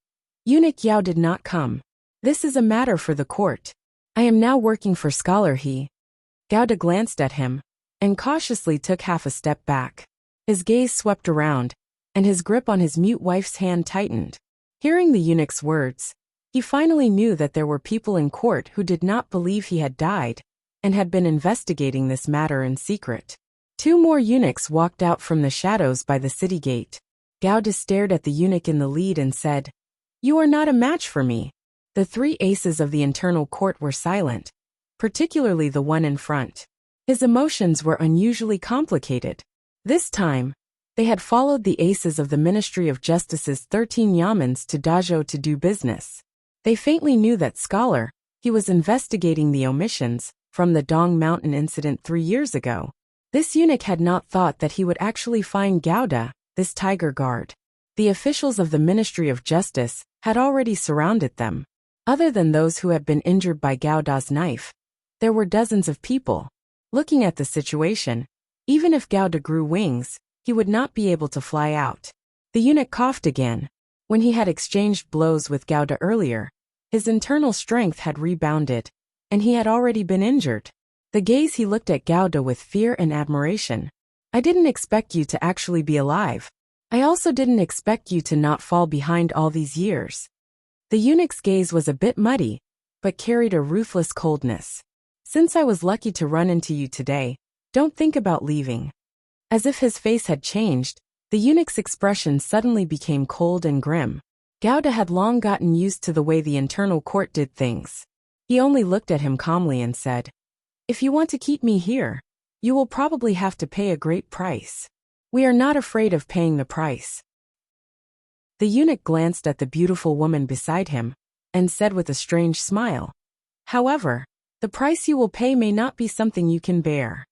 "Eunuch Yao did not come. This is a matter for the court. I am now working for Scholar He." Gauda glanced at him and cautiously took half a step back. His gaze swept around, and his grip on his mute wife's hand tightened. Hearing the eunuch's words, he finally knew that there were people in court who did not believe he had died and had been investigating this matter in secret. 2 more eunuchs walked out from the shadows by the city gate. Gauda stared at the eunuch in the lead and said, "You are not a match for me." The 3 aces of the internal court were silent, particularly the one in front. His emotions were unusually complicated. This time, they had followed the aces of the Ministry of Justice's 13 Yamans to Dazhou to do business. They faintly knew that Scholar He was investigating the omissions from the Dong Mountain incident 3 years ago. This eunuch had not thought that he would actually find Gauda, this tiger guard. The officials of the Ministry of Justice had already surrounded them. Other than those who had been injured by Gauda's knife, there were dozens of people. Looking at the situation, even if Gauda grew wings, he would not be able to fly out. The eunuch coughed again. When he had exchanged blows with Gauda earlier, his internal strength had rebounded, and he had already been injured. The gaze he looked at Gauda with fear and admiration. "I didn't expect you to actually be alive." I also didn't expect you to not fall behind all these years. The eunuch's gaze was a bit muddy, but carried a ruthless coldness. Since I was lucky to run into you today, don't think about leaving. As if his face had changed, the eunuch's expression suddenly became cold and grim. Gauda had long gotten used to the way the internal court did things. He only looked at him calmly and said, "If you want to keep me here, you will probably have to pay a great price. We are not afraid of paying the price." The eunuch glanced at the beautiful woman beside him, and said with a strange smile, "However, the price you will pay may not be something you can bear.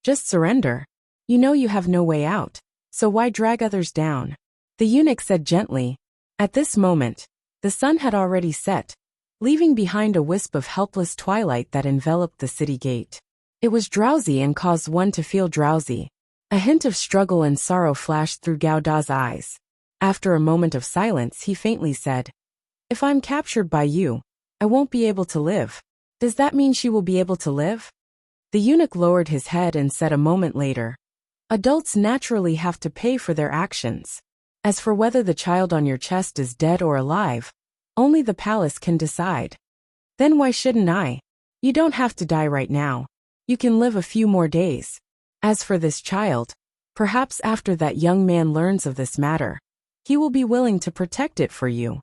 Just surrender. You know you have no way out, so why drag others down?" The eunuch said gently. At this moment, the sun had already set, leaving behind a wisp of helpless twilight that enveloped the city gate. It was drowsy and caused one to feel drowsy. A hint of struggle and sorrow flashed through Gauda's eyes. After a moment of silence, he faintly said, "If I'm captured by you, I won't be able to live. Does that mean she will be able to live?" The eunuch lowered his head and said a moment later, "Adults naturally have to pay for their actions. As for whether the child on your chest is dead or alive, only the palace can decide." "Then why shouldn't I? You don't have to die right now. You can live a few more days. As for this child, perhaps after that young man learns of this matter, he will be willing to protect it for you."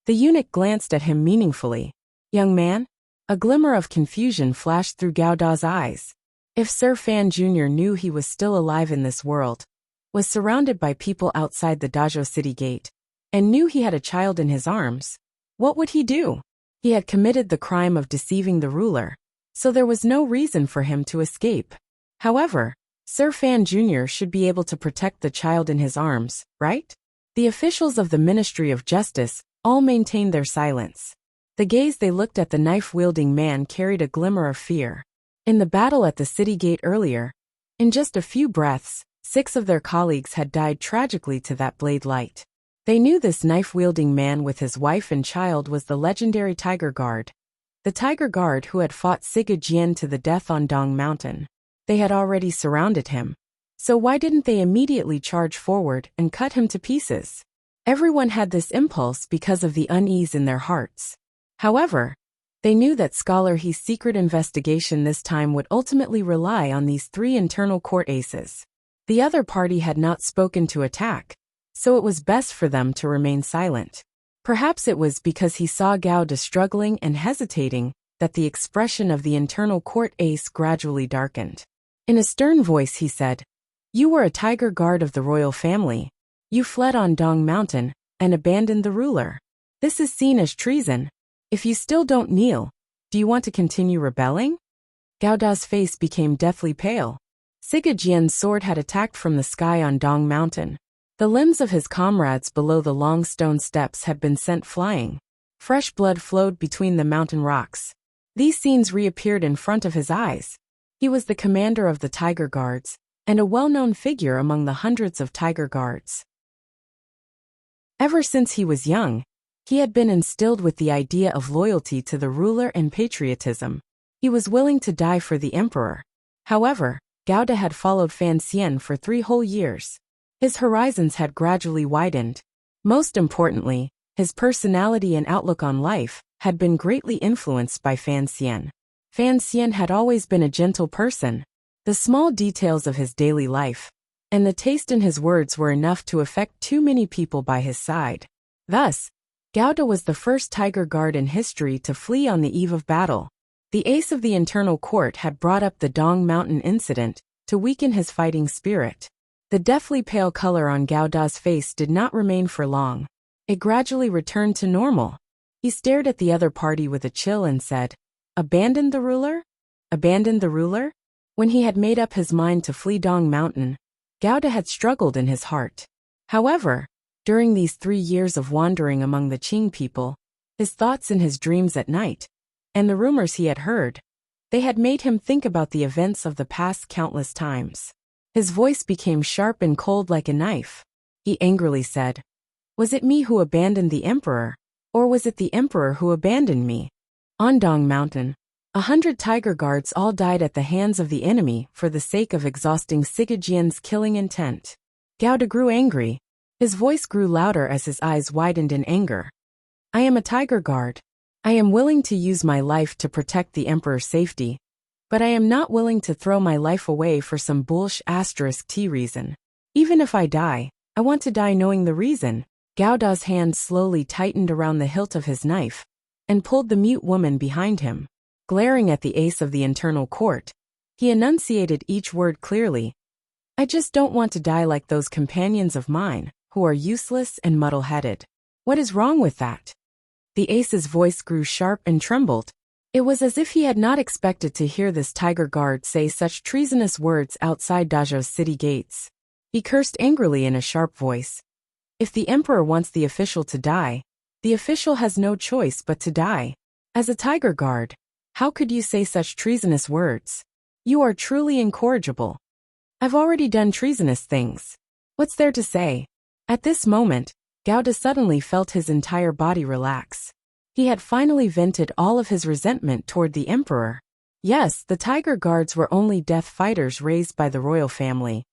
The eunuch glanced at him meaningfully. "Young man?" A glimmer of confusion flashed through Gauda's eyes. If Sir Fan Jr. knew he was still alive in this world, was surrounded by people outside the Dajo city gate, and knew he had a child in his arms, what would he do? He had committed the crime of deceiving the ruler, so there was no reason for him to escape. However, Sir Fan Jr. should be able to protect the child in his arms, right? The officials of the Ministry of Justice all maintained their silence. The gaze they looked at the knife-wielding man carried a glimmer of fear. In the battle at the city gate earlier, in just a few breaths, 6 of their colleagues had died tragically to that blade light. They knew this knife-wielding man with his wife and child was the legendary Tiger Guard. The Tiger Guard who had fought Siga Jian to the death on Dong Mountain. They had already surrounded him. So why didn't they immediately charge forward and cut him to pieces? Everyone had this impulse because of the unease in their hearts. However, they knew that Scholar He's secret investigation this time would ultimately rely on these 3 internal court aces. The other party had not spoken to attack, so it was best for them to remain silent. Perhaps it was because he saw Gauda struggling and hesitating that the expression of the internal court ace gradually darkened. In a stern voice he said, "You were a Tiger Guard of the royal family. You fled on Dong Mountain and abandoned the ruler. This is seen as treason. If you still don't kneel, do you want to continue rebelling?" Gauda's face became deathly pale. Siga Jian's sword had attacked from the sky on Dong Mountain. The limbs of his comrades below the long stone steps had been sent flying. Fresh blood flowed between the mountain rocks. These scenes reappeared in front of his eyes. He was the commander of the Tiger Guards, and a well-known figure among the hundreds of Tiger Guards. Ever since he was young, he had been instilled with the idea of loyalty to the ruler and patriotism. He was willing to die for the emperor. However, Gauda had followed Fan Xian for 3 whole years. His horizons had gradually widened. Most importantly, his personality and outlook on life had been greatly influenced by Fan Xian. Fan Xian had always been a gentle person. The small details of his daily life and the taste in his words were enough to affect too many people by his side. Thus, Gauda was the first Tiger Guard in history to flee on the eve of battle. The ace of the internal court had brought up the Dong Mountain incident to weaken his fighting spirit. The deathly pale color on Gauda's face did not remain for long. It gradually returned to normal. He stared at the other party with a chill and said, "Abandoned the ruler? Abandoned the ruler?" When he had made up his mind to flee Dong Mountain, Gauda had struggled in his heart. However, during these 3 years of wandering among the Qing people, his thoughts and his dreams at night, and the rumors he had heard, they had made him think about the events of the past countless times. His voice became sharp and cold like a knife. He angrily said, "Was it me who abandoned the emperor, or was it the emperor who abandoned me?" On Dong Mountain, 100 Tiger Guards all died at the hands of the enemy for the sake of exhausting Siga Jian's killing intent. Gauda grew angry. His voice grew louder as his eyes widened in anger. I am a tiger guard. I am willing to use my life to protect the emperor's safety, but I am not willing to throw my life away for some *T reason. Even if I die, I want to die knowing the reason. Gauda's hand slowly tightened around the hilt of his knife and pulled the mute woman behind him. Glaring at the ace of the internal court, he enunciated each word clearly. I just don't want to die like those companions of mine, who are useless and muddle-headed. What is wrong with that? The ace's voice grew sharp and trembled. It was as if he had not expected to hear this tiger guard say such treasonous words outside Dajo's city gates. He cursed angrily in a sharp voice. If the emperor wants the official to die, the official has no choice but to die. As a tiger guard, how could you say such treasonous words? You are truly incorrigible. I've already done treasonous things. What's there to say? At this moment, Gauda suddenly felt his entire body relax. He had finally vented all of his resentment toward the emperor. Yes, the tiger guards were only death fighters raised by the royal family,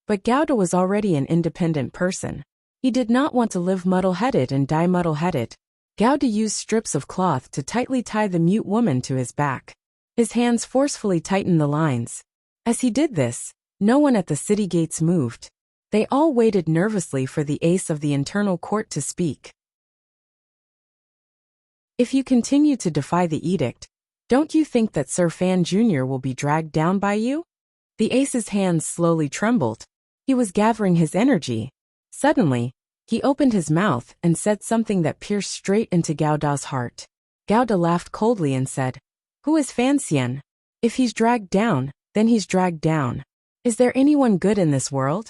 but Gauda was already an independent person. He did not want to live muddle-headed and die muddle-headed. Gauda used strips of cloth to tightly tie the mute woman to his back. His hands forcefully tightened the lines. As he did this, no one at the city gates moved. They all waited nervously for the ace of the internal court to speak. If you continue to defy the edict, don't you think that Sir Fan Jr. will be dragged down by you? The ace's hands slowly trembled. He was gathering his energy. Suddenly, he opened his mouth and said something that pierced straight into Gauda's heart. Gauda laughed coldly and said, Who is Fan Xian? If he's dragged down, then he's dragged down. Is there anyone good in this world?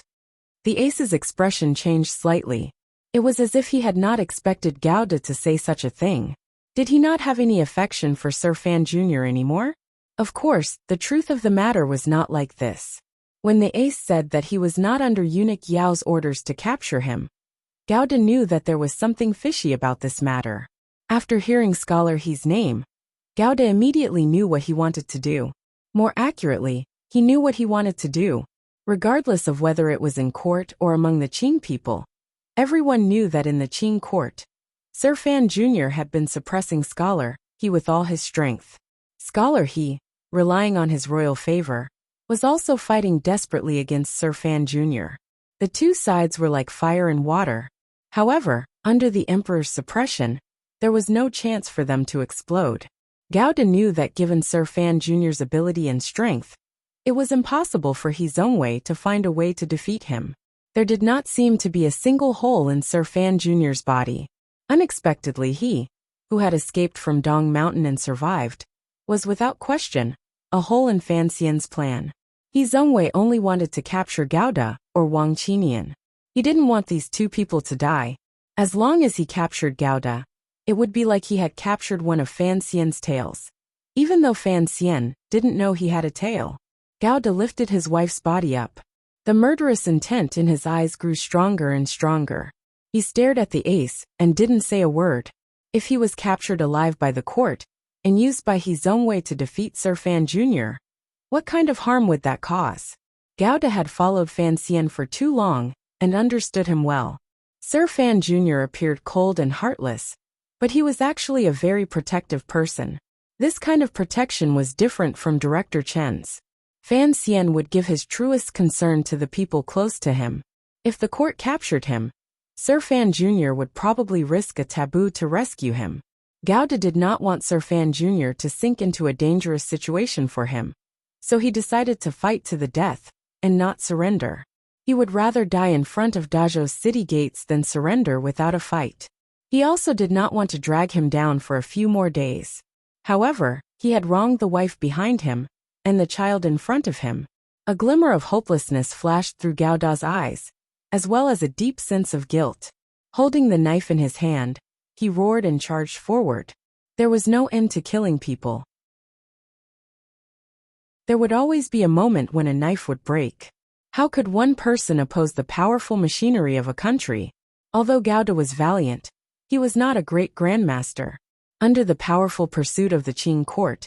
The ace's expression changed slightly. It was as if he had not expected Gauda to say such a thing. Did he not have any affection for Sir Fan Jr. anymore? Of course, the truth of the matter was not like this. When the ace said that he was not under eunuch Yao's orders to capture him, Gauda knew that there was something fishy about this matter. After hearing Scholar He's name, Gauda immediately knew what he wanted to do. More accurately, he knew what he wanted to do. Regardless of whether it was in court or among the Qing people, everyone knew that in the Qing court, Sir Fan Jr. had been suppressing Scholar He with all his strength. Scholar He, relying on his royal favor, was also fighting desperately against Sir Fan Jr. The two sides were like fire and water. However, under the emperor's suppression, there was no chance for them to explode. Gauda knew that given Sir Fan Jr.'s ability and strength, it was impossible for He Zhongwei to find a way to defeat him. There did not seem to be a single hole in Sir Fan Jr.'s body. Unexpectedly he, who had escaped from Dong Mountain and survived, was without question a hole in Fan Xian's plan. He Zhongwei only wanted to capture Gauda or Wang Qinian. He didn't want these two people to die. As long as he captured Gauda, it would be like he had captured one of Fan Xian's tails. Even though Fan Xian didn't know he had a tail, Gauda lifted his wife's body up. The murderous intent in his eyes grew stronger and stronger. He stared at the ace and didn't say a word. If he was captured alive by the court and used by He Zhongwei to defeat Sir Fan Jr., what kind of harm would that cause? Gauda had followed Fan Xian for too long and understood him well. Sir Fan Jr. appeared cold and heartless, but he was actually a very protective person. This kind of protection was different from Director Chen's. Fan Xian would give his truest concern to the people close to him. If the court captured him, Sir Fan Jr. would probably risk a taboo to rescue him. Gauda did not want Sir Fan Jr. to sink into a dangerous situation for him, so he decided to fight to the death and not surrender. He would rather die in front of Dajo's city gates than surrender without a fight. He also did not want to drag him down for a few more days. However, he had wronged the wife behind him and the child in front of him. A glimmer of hopelessness flashed through Gauda's eyes, as well as a deep sense of guilt. Holding the knife in his hand, he roared and charged forward. There was no end to killing people. There would always be a moment when a knife would break. How could one person oppose the powerful machinery of a country? Although Gauda was valiant, he was not a great grandmaster. Under the powerful pursuit of the Qing court,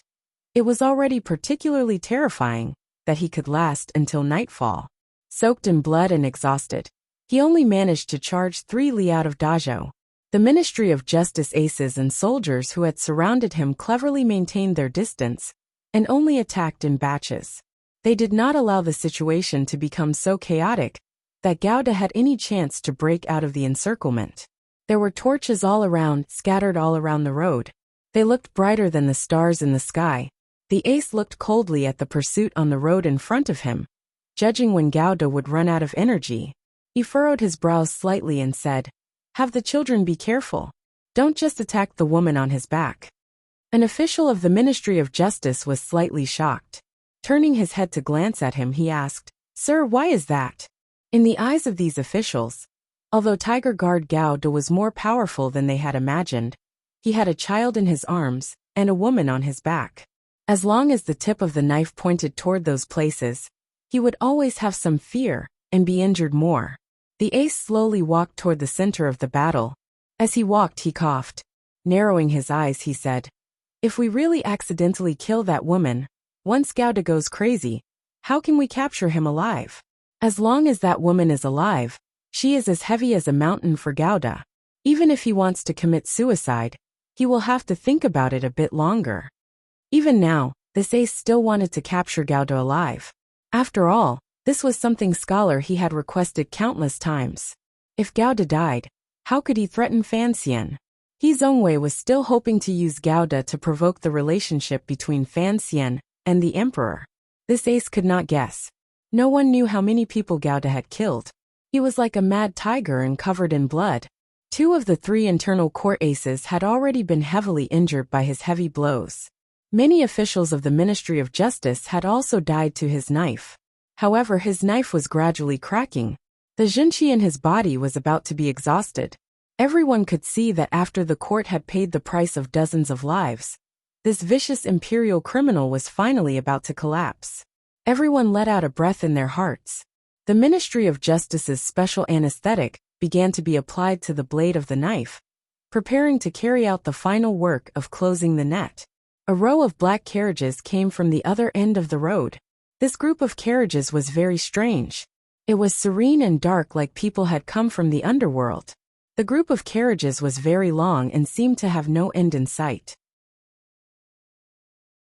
it was already particularly terrifying that he could last until nightfall. Soaked in blood and exhausted, He only managed to charge 3 li out of Dajo. The Ministry of Justice aces and soldiers who had surrounded him cleverly maintained their distance and only attacked in batches. They did not allow the situation to become so chaotic that Gauda had any chance to break out of the encirclement. There were torches all around, scattered all around the road. They looked brighter than the stars in the sky. The ace looked coldly at the pursuit on the road in front of him, judging when Gauda would run out of energy. He furrowed his brows slightly and said, "Have the children be careful. Don't just attack the woman on his back." An official of the Ministry of Justice was slightly shocked. Turning his head to glance at him, he asked, "Sir, why is that?" In the eyes of these officials, although Tiger Guard Gauda was more powerful than they had imagined, he had a child in his arms and a woman on his back. As long as the tip of the knife pointed toward those places, he would always have some fear and be injured more. The ace slowly walked toward the center of the battle. As he walked, he coughed. Narrowing his eyes, he said, "If we really accidentally kill that woman, once Gauda goes crazy, how can we capture him alive? As long as that woman is alive, she is as heavy as a mountain for Gauda. Even if he wants to commit suicide, he will have to think about it a bit longer." Even now, this ace still wanted to capture Gauda alive. After all, this was something Scholar he had requested countless times. If Gauda died, how could he threaten Fanxian? He Zhongwei was still hoping to use Gauda to provoke the relationship between Fanxian and the Emperor. This ace could not guess. No one knew how many people Gauda had killed. He was like a mad tiger and covered in blood. 2 of the 3 internal court aces had already been heavily injured by his heavy blows. Many officials of the Ministry of Justice had also died to his knife. However, his knife was gradually cracking. The Jinqi in his body was about to be exhausted. Everyone could see that after the court had paid the price of dozens of lives, this vicious imperial criminal was finally about to collapse. Everyone let out a breath in their hearts. The Ministry of Justice's special anesthetic began to be applied to the blade of the knife, preparing to carry out the final work of closing the net. A row of black carriages came from the other end of the road. This group of carriages was very strange. It was serene and dark, like people had come from the underworld. The group of carriages was very long and seemed to have no end in sight.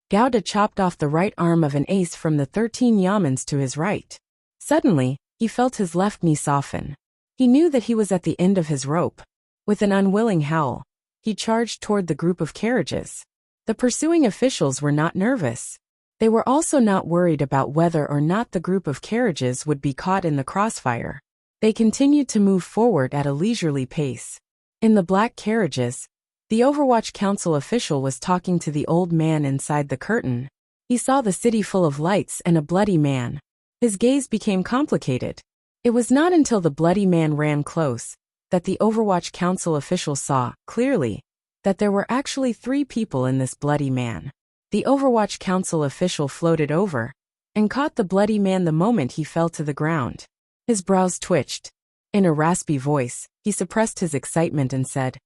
Gauda chopped off the right arm of an ace from the 13 yamans to his right. Suddenly, he felt his left knee soften. He knew that he was at the end of his rope. With an unwilling howl, he charged toward the group of carriages. The pursuing officials were not nervous. They were also not worried about whether or not the group of carriages would be caught in the crossfire. They continued to move forward at a leisurely pace. In the black carriages, the Overwatch Council official was talking to the old man inside the curtain. He saw the city full of lights and a bloody man. His gaze became complicated. It was not until the bloody man ran close that the Overwatch Council official saw, clearly, that there were actually 3 people in this bloody man. The Overwatch Council official floated over and caught the bloody man the moment he fell to the ground. His brows twitched. In a raspy voice, he suppressed his excitement and said,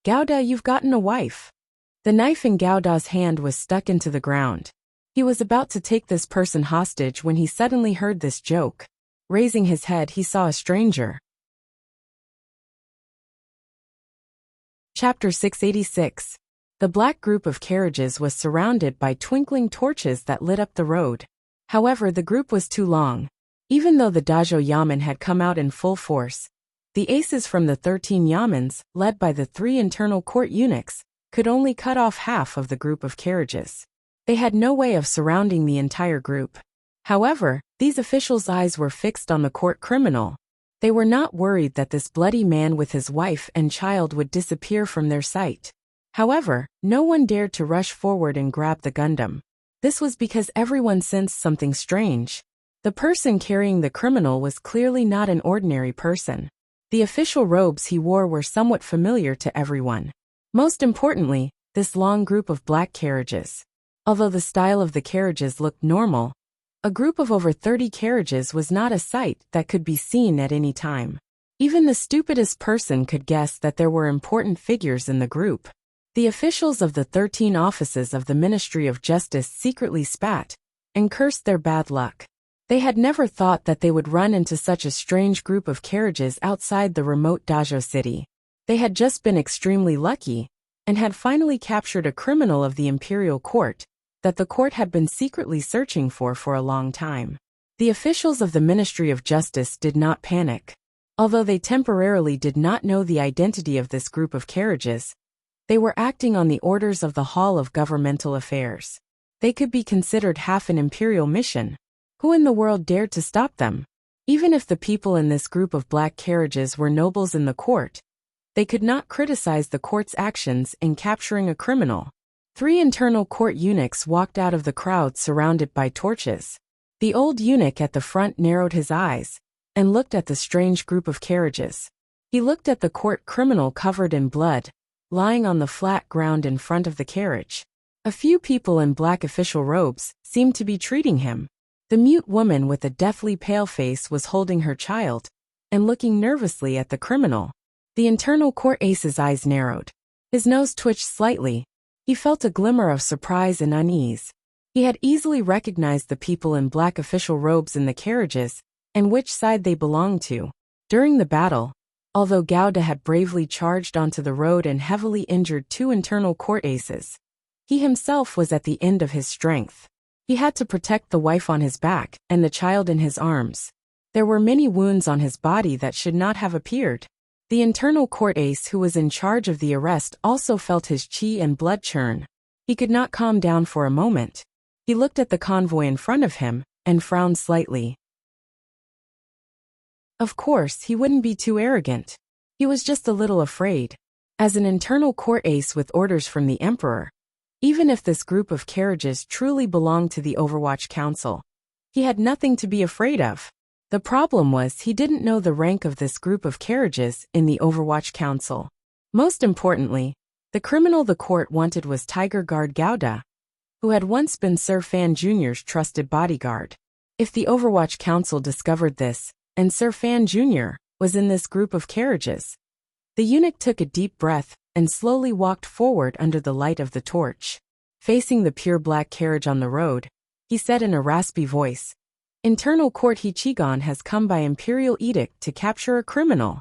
"Gauda, you've gotten a wife." The knife in Gauda's hand was stuck into the ground. He was about to take this person hostage when he suddenly heard this joke. Raising his head, he saw a stranger. Chapter 686. The black group of carriages was surrounded by twinkling torches that lit up the road. However, the group was too long. Even though the Dajo Yamen had come out in full force, the aces from the 13 Yamens, led by the 3 internal court eunuchs, could only cut off half of the group of carriages. They had no way of surrounding the entire group. However, these officials' eyes were fixed on the court criminal. They were not worried that this bloody man with his wife and child would disappear from their sight. However, no one dared to rush forward and grab the Gundam. This was because everyone sensed something strange. The person carrying the criminal was clearly not an ordinary person. The official robes he wore were somewhat familiar to everyone. Most importantly, this long group of black carriages. Although the style of the carriages looked normal, a group of over 30 carriages was not a sight that could be seen at any time. Even the stupidest person could guess that there were important figures in the group. The officials of the 13 offices of the Ministry of Justice secretly spat and cursed their bad luck. They had never thought that they would run into such a strange group of carriages outside the remote Dajo city. They had just been extremely lucky, and had finally captured a criminal of the imperial court that the court had been secretly searching for a long time. The officials of the Ministry of Justice did not panic. Although they temporarily did not know the identity of this group of carriages, they were acting on the orders of the Hall of Governmental Affairs. They could be considered half an imperial mission. Who in the world dared to stop them? Even if the people in this group of black carriages were nobles in the court, they could not criticize the court's actions in capturing a criminal. 3 internal court eunuchs walked out of the crowd surrounded by torches. The old eunuch at the front narrowed his eyes and looked at the strange group of carriages. He looked at the court criminal covered in blood, lying on the flat ground in front of the carriage. A few people in black official robes seemed to be treating him. The mute woman with a deathly pale face was holding her child and looking nervously at the criminal. The internal court ace's eyes narrowed. His nose twitched slightly. He felt a glimmer of surprise and unease. He had easily recognized the people in black official robes in the carriages and which side they belonged to. During the battle, although Gouda had bravely charged onto the road and heavily injured 2 internal court aces, he himself was at the end of his strength. He had to protect the wife on his back and the child in his arms. There were many wounds on his body that should not have appeared. The internal court ace who was in charge of the arrest also felt his chi and blood churn. He could not calm down for a moment. He looked at the convoy in front of him and frowned slightly. Of course, he wouldn't be too arrogant. He was just a little afraid. As an internal court ace with orders from the emperor, even if this group of carriages truly belonged to the Overwatch Council, he had nothing to be afraid of. The problem was he didn't know the rank of this group of carriages in the Overwatch Council. Most importantly, the criminal the court wanted was Tiger Guard Gouda, who had once been Sir Fan Jr.'s trusted bodyguard. If the Overwatch Council discovered this, and Sir Fan Jr. was in this group of carriages, the eunuch took a deep breath and slowly walked forward under the light of the torch. Facing the pure black carriage on the road, he said in a raspy voice, "Internal Court Hichigon has come by imperial edict to capture a criminal."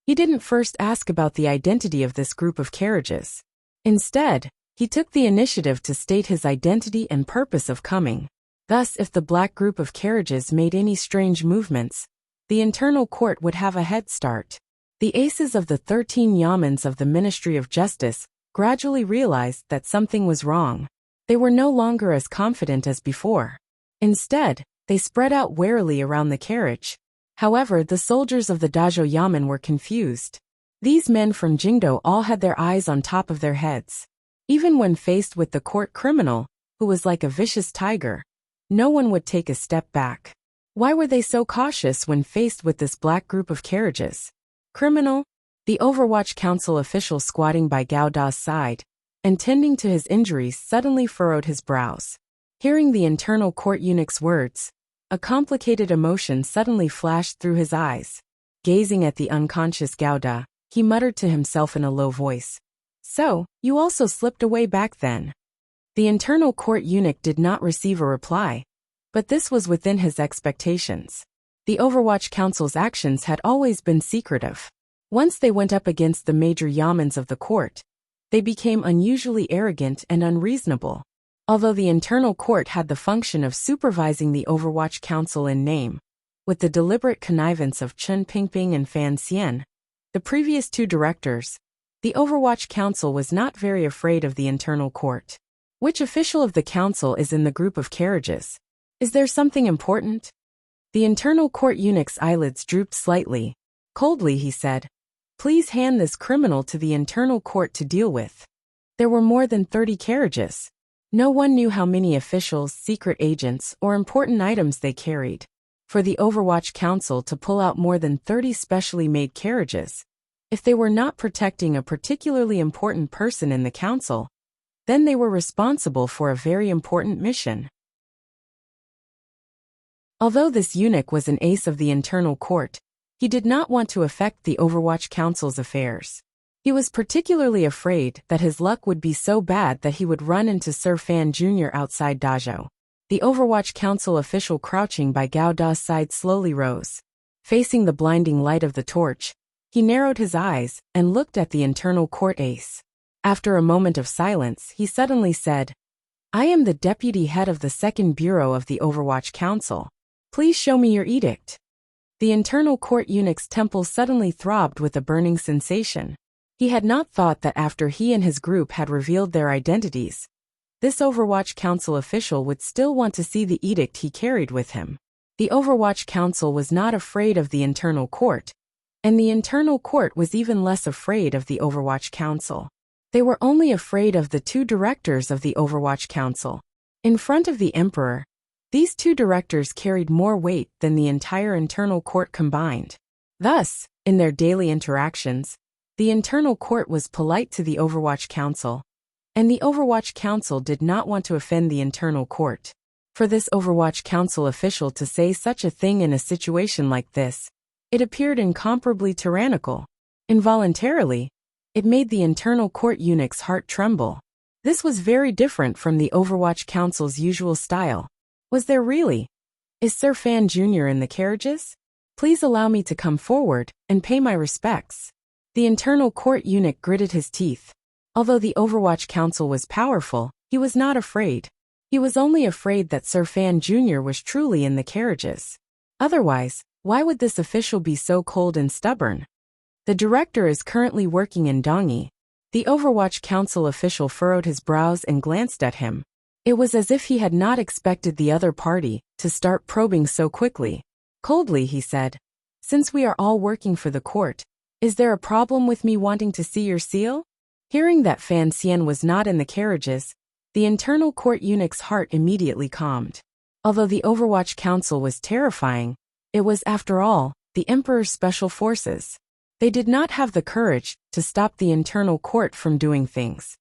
He didn't first ask about the identity of this group of carriages. Instead, he took the initiative to state his identity and purpose of coming. Thus, if the black group of carriages made any strange movements, the internal court would have a head start. The aces of the 13 yamans of the Ministry of Justice gradually realized that something was wrong. They were no longer as confident as before. Instead, they spread out warily around the carriage. However, the soldiers of the Dajo Yamen were confused. These men from Jingdo all had their eyes on top of their heads. Even when faced with the court criminal, who was like a vicious tiger, no one would take a step back. Why were they so cautious when faced with this black group of carriages? Criminal? The Overwatch Council official squatting by Gouda's side and tending to his injuries suddenly furrowed his brows. Hearing the internal court eunuch's words, a complicated emotion suddenly flashed through his eyes. Gazing at the unconscious Gouda, he muttered to himself in a low voice, "So, you also slipped away back then." The internal court eunuch did not receive a reply, but this was within his expectations. The Overwatch Council's actions had always been secretive. Once they went up against the major yamans of the court, they became unusually arrogant and unreasonable. Although the internal court had the function of supervising the Overwatch Council in name, with the deliberate connivance of Chun Pingping and Fan Xian, the previous 2 directors, the Overwatch Council was not very afraid of the internal court. Which official of the council is in the group of carriages? Is there something important? The internal court eunuch's eyelids drooped slightly. Coldly he said, "Please hand this criminal to the internal court to deal with." There were more than 30 carriages. No one knew how many officials, secret agents, or important items they carried. For the Overwatch Council to pull out more than 30 specially made carriages, if they were not protecting a particularly important person in the council, then they were responsible for a very important mission. Although this eunuch was an ace of the internal court, he did not want to affect the Overwatch Council's affairs. He was particularly afraid that his luck would be so bad that he would run into Sir Fan Jr. outside Dajo. The Overwatch Council official crouching by Gao Da's side slowly rose. Facing the blinding light of the torch, he narrowed his eyes and looked at the internal court ace. After a moment of silence, he suddenly said, "I am the deputy head of the Second Bureau of the Overwatch Council. Please show me your edict." The internal court eunuch's temple suddenly throbbed with a burning sensation. He had not thought that after he and his group had revealed their identities, this Overwatch Council official would still want to see the edict he carried with him. The Overwatch Council was not afraid of the internal court, and the internal court was even less afraid of the Overwatch Council. They were only afraid of the two directors of the Overwatch Council. In front of the Emperor, these two directors carried more weight than the entire internal court combined. Thus, in their daily interactions, the internal court was polite to the Overwatch Council, and the Overwatch Council did not want to offend the internal court. For this Overwatch Council official to say such a thing in a situation like this, it appeared incomparably tyrannical. Involuntarily, it made the internal court eunuch's heart tremble. This was very different from the Overwatch Council's usual style. Was there really? Is Sir Fan Jr. in the carriages? Please allow me to come forward and pay my respects. The internal court eunuch gritted his teeth. Although the Overwatch Council was powerful, he was not afraid. He was only afraid that Sir Fan Jr. was truly in the carriages. Otherwise, why would this official be so cold and stubborn? The director is currently working in Dongi. The Overwatch Council official furrowed his brows and glanced at him. It was as if he had not expected the other party to start probing so quickly. Coldly, he said, "Since we are all working for the court, is there a problem with me wanting to see your seal?" Hearing that Fan Xian was not in the carriages, the internal court eunuch's heart immediately calmed. Although the Overwatch Council was terrifying, it was, after all, the Emperor's special forces. They did not have the courage to stop the internal court from doing things.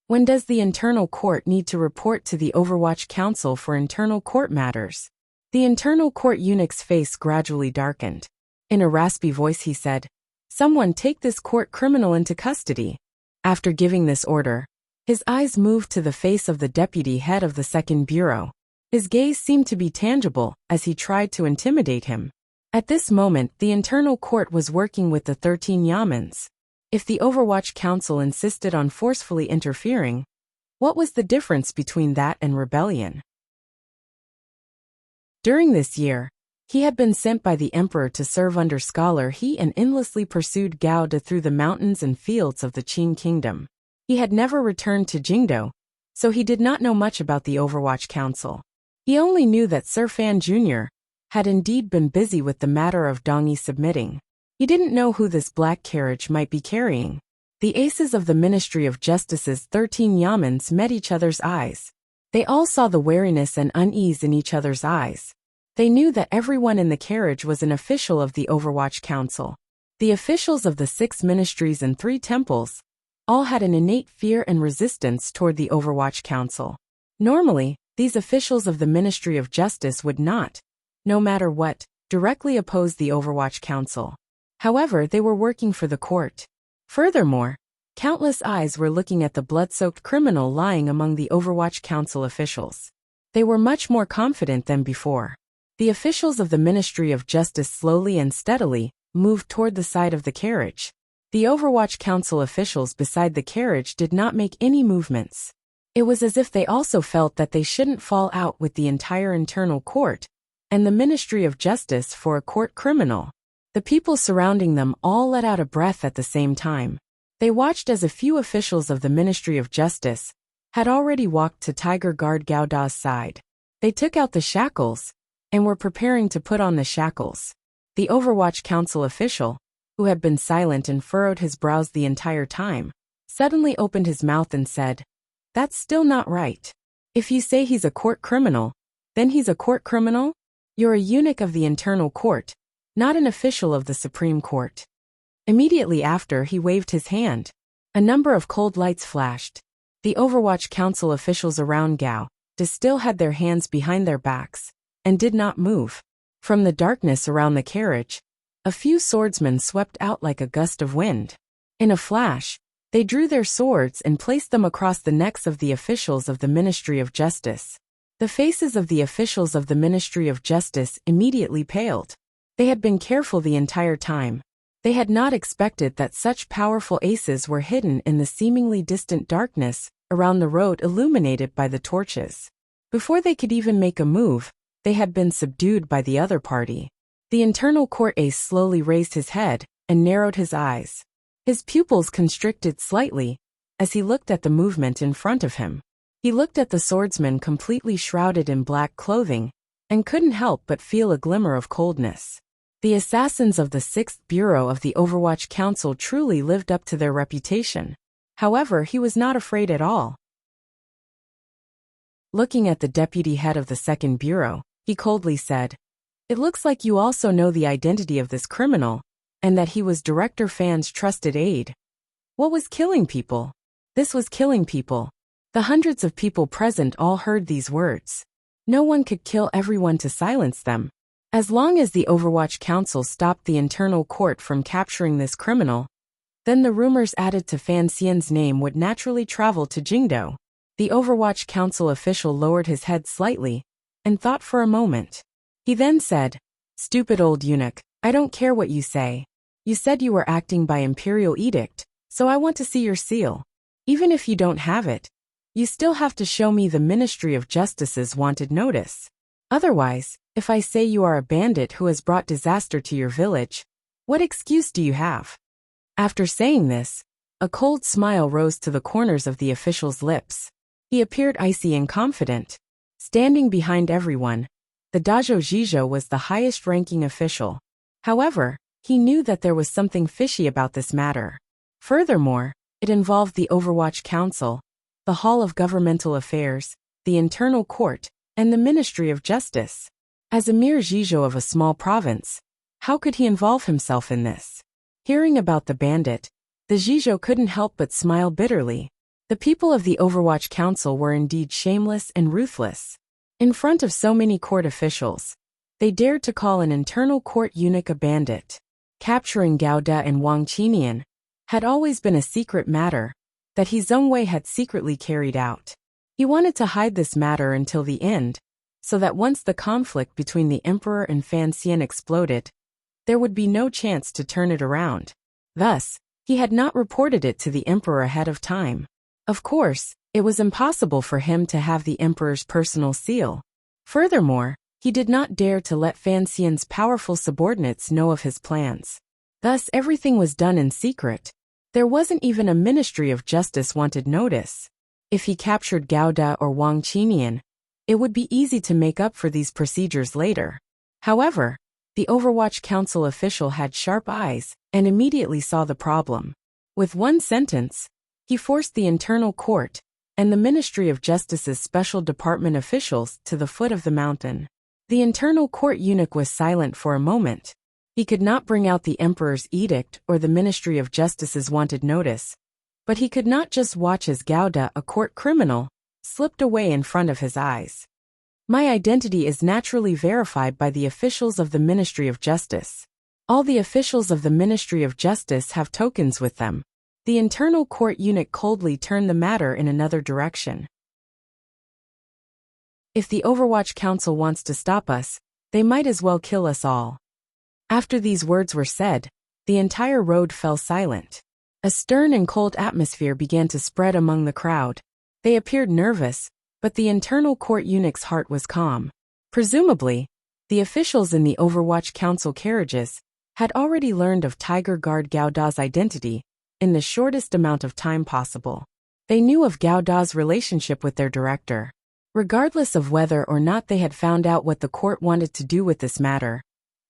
When does the internal court need to report to the Overwatch Council for internal court matters? The internal court eunuch's face gradually darkened. In a raspy voice he said, "Someone take this court criminal into custody." After giving this order, his eyes moved to the face of the deputy head of the Second Bureau. His gaze seemed to be tangible as he tried to intimidate him. At this moment, the internal court was working with the 13 yamens. If the Overwatch Council insisted on forcefully interfering, what was the difference between that and rebellion? During this year, he had been sent by the Emperor to serve under Scholar He and endlessly pursued Gao De through the mountains and fields of the Qin Kingdom. He had never returned to Jingdo, so he did not know much about the Overwatch Council. He only knew that Sir Fan Jr. had indeed been busy with the matter of Dongi submitting. He didn't know who this black carriage might be carrying. The aces of the Ministry of Justice's 13 yamens met each other's eyes. They all saw the wariness and unease in each other's eyes. They knew that everyone in the carriage was an official of the Overwatch Council. The officials of the 6 ministries and 3 temples all had an innate fear and resistance toward the Overwatch Council. Normally, these officials of the Ministry of Justice would not, no matter what, directly oppose the Overwatch Council. However, they were working for the court. Furthermore, countless eyes were looking at the blood-soaked criminal lying among the Overwatch Council officials. They were much more confident than before. The officials of the Ministry of Justice slowly and steadily moved toward the side of the carriage. The Overwatch Council officials beside the carriage did not make any movements. It was as if they also felt that they shouldn't fall out with the entire internal court and the Ministry of Justice for a court criminal. The people surrounding them all let out a breath at the same time. They watched as a few officials of the Ministry of Justice had already walked to Tiger Guard Gao Da's side. They took out the shackles and were preparing to put on the shackles. The Overwatch Council official, who had been silent and furrowed his brows the entire time, suddenly opened his mouth and said, "That's still not right. If you say he's a court criminal, then he's a court criminal? You're a eunuch of the internal court, not an official of the Supreme Court." Immediately after, he waved his hand. A number of cold lights flashed. The Overwatch Council officials around Gao De still had their hands behind their backs and did not move. From the darkness around the carriage, a few swordsmen swept out like a gust of wind. In a flash, they drew their swords and placed them across the necks of the officials of the Ministry of Justice. The faces of the officials of the Ministry of Justice immediately paled. They had been careful the entire time. They had not expected that such powerful aces were hidden in the seemingly distant darkness around the road illuminated by the torches. Before they could even make a move, they had been subdued by the other party. The internal court ace slowly raised his head and narrowed his eyes. His pupils constricted slightly as he looked at the movement in front of him. He looked at the swordsman completely shrouded in black clothing and couldn't help but feel a glimmer of coldness. The assassins of the 6th Bureau of the Overwatch Council truly lived up to their reputation. However, he was not afraid at all. Looking at the deputy head of the 2nd Bureau, he coldly said, "It looks like you also know the identity of this criminal, and that he was Director Fan's trusted aide. What was killing people? This was killing people." The hundreds of people present all heard these words. No one could kill everyone to silence them. As long as the Overwatch Council stopped the internal court from capturing this criminal, then the rumors added to Fan Xian's name would naturally travel to Jingdo. The Overwatch Council official lowered his head slightly and thought for a moment. He then said, "Stupid old eunuch, I don't care what you say. You said you were acting by imperial edict, so I want to see your seal. Even if you don't have it, you still have to show me the Ministry of Justice's wanted notice. Otherwise, if I say you are a bandit who has brought disaster to your village, what excuse do you have?" After saying this, a cold smile rose to the corners of the official's lips. He appeared icy and confident. Standing behind everyone, the Dajo Jijo was the highest-ranking official. However, he knew that there was something fishy about this matter. Furthermore, it involved the Overwatch Council, the Hall of Governmental Affairs, the Internal Court, and the Ministry of Justice. As a mere Jijo of a small province, how could he involve himself in this? Hearing about the bandit, the Jijo couldn't help but smile bitterly. The people of the Overwatch Council were indeed shameless and ruthless. In front of so many court officials, they dared to call an internal court eunuch a bandit. Capturing Gao Da and Wang Qinian had always been a secret matter that He Zhongwei had secretly carried out. He wanted to hide this matter until the end, so that once the conflict between the Emperor and Fan Xian exploded, there would be no chance to turn it around. Thus, he had not reported it to the Emperor ahead of time. Of course, it was impossible for him to have the Emperor's personal seal. Furthermore, he did not dare to let Fan Xian's powerful subordinates know of his plans. Thus, everything was done in secret. There wasn't even a Ministry of Justice wanted notice. If he captured Gao Da or Wang Qinian, it would be easy to make up for these procedures later. However, the Overwatch Council official had sharp eyes and immediately saw the problem. With one sentence, he forced the internal court and the Ministry of Justice's special department officials to the foot of the mountain. The internal court eunuch was silent for a moment. He could not bring out the Emperor's edict or the Ministry of Justice's wanted notice, but he could not just watch as Gao Da, a court criminal, slipped away in front of his eyes. My identity is naturally verified by the officials of the Ministry of Justice. All the officials of the Ministry of Justice have tokens with them. The internal court eunuch coldly turned the matter in another direction. If the Overwatch Council wants to stop us, they might as well kill us all. After these words were said, the entire road fell silent. A stern and cold atmosphere began to spread among the crowd. They appeared nervous, but the internal court eunuch's heart was calm. Presumably, the officials in the Overwatch Council carriages had already learned of Tiger Guard Gao Da's identity in the shortest amount of time possible. They knew of Gao Da's relationship with their director. Regardless of whether or not they had found out what the court wanted to do with this matter,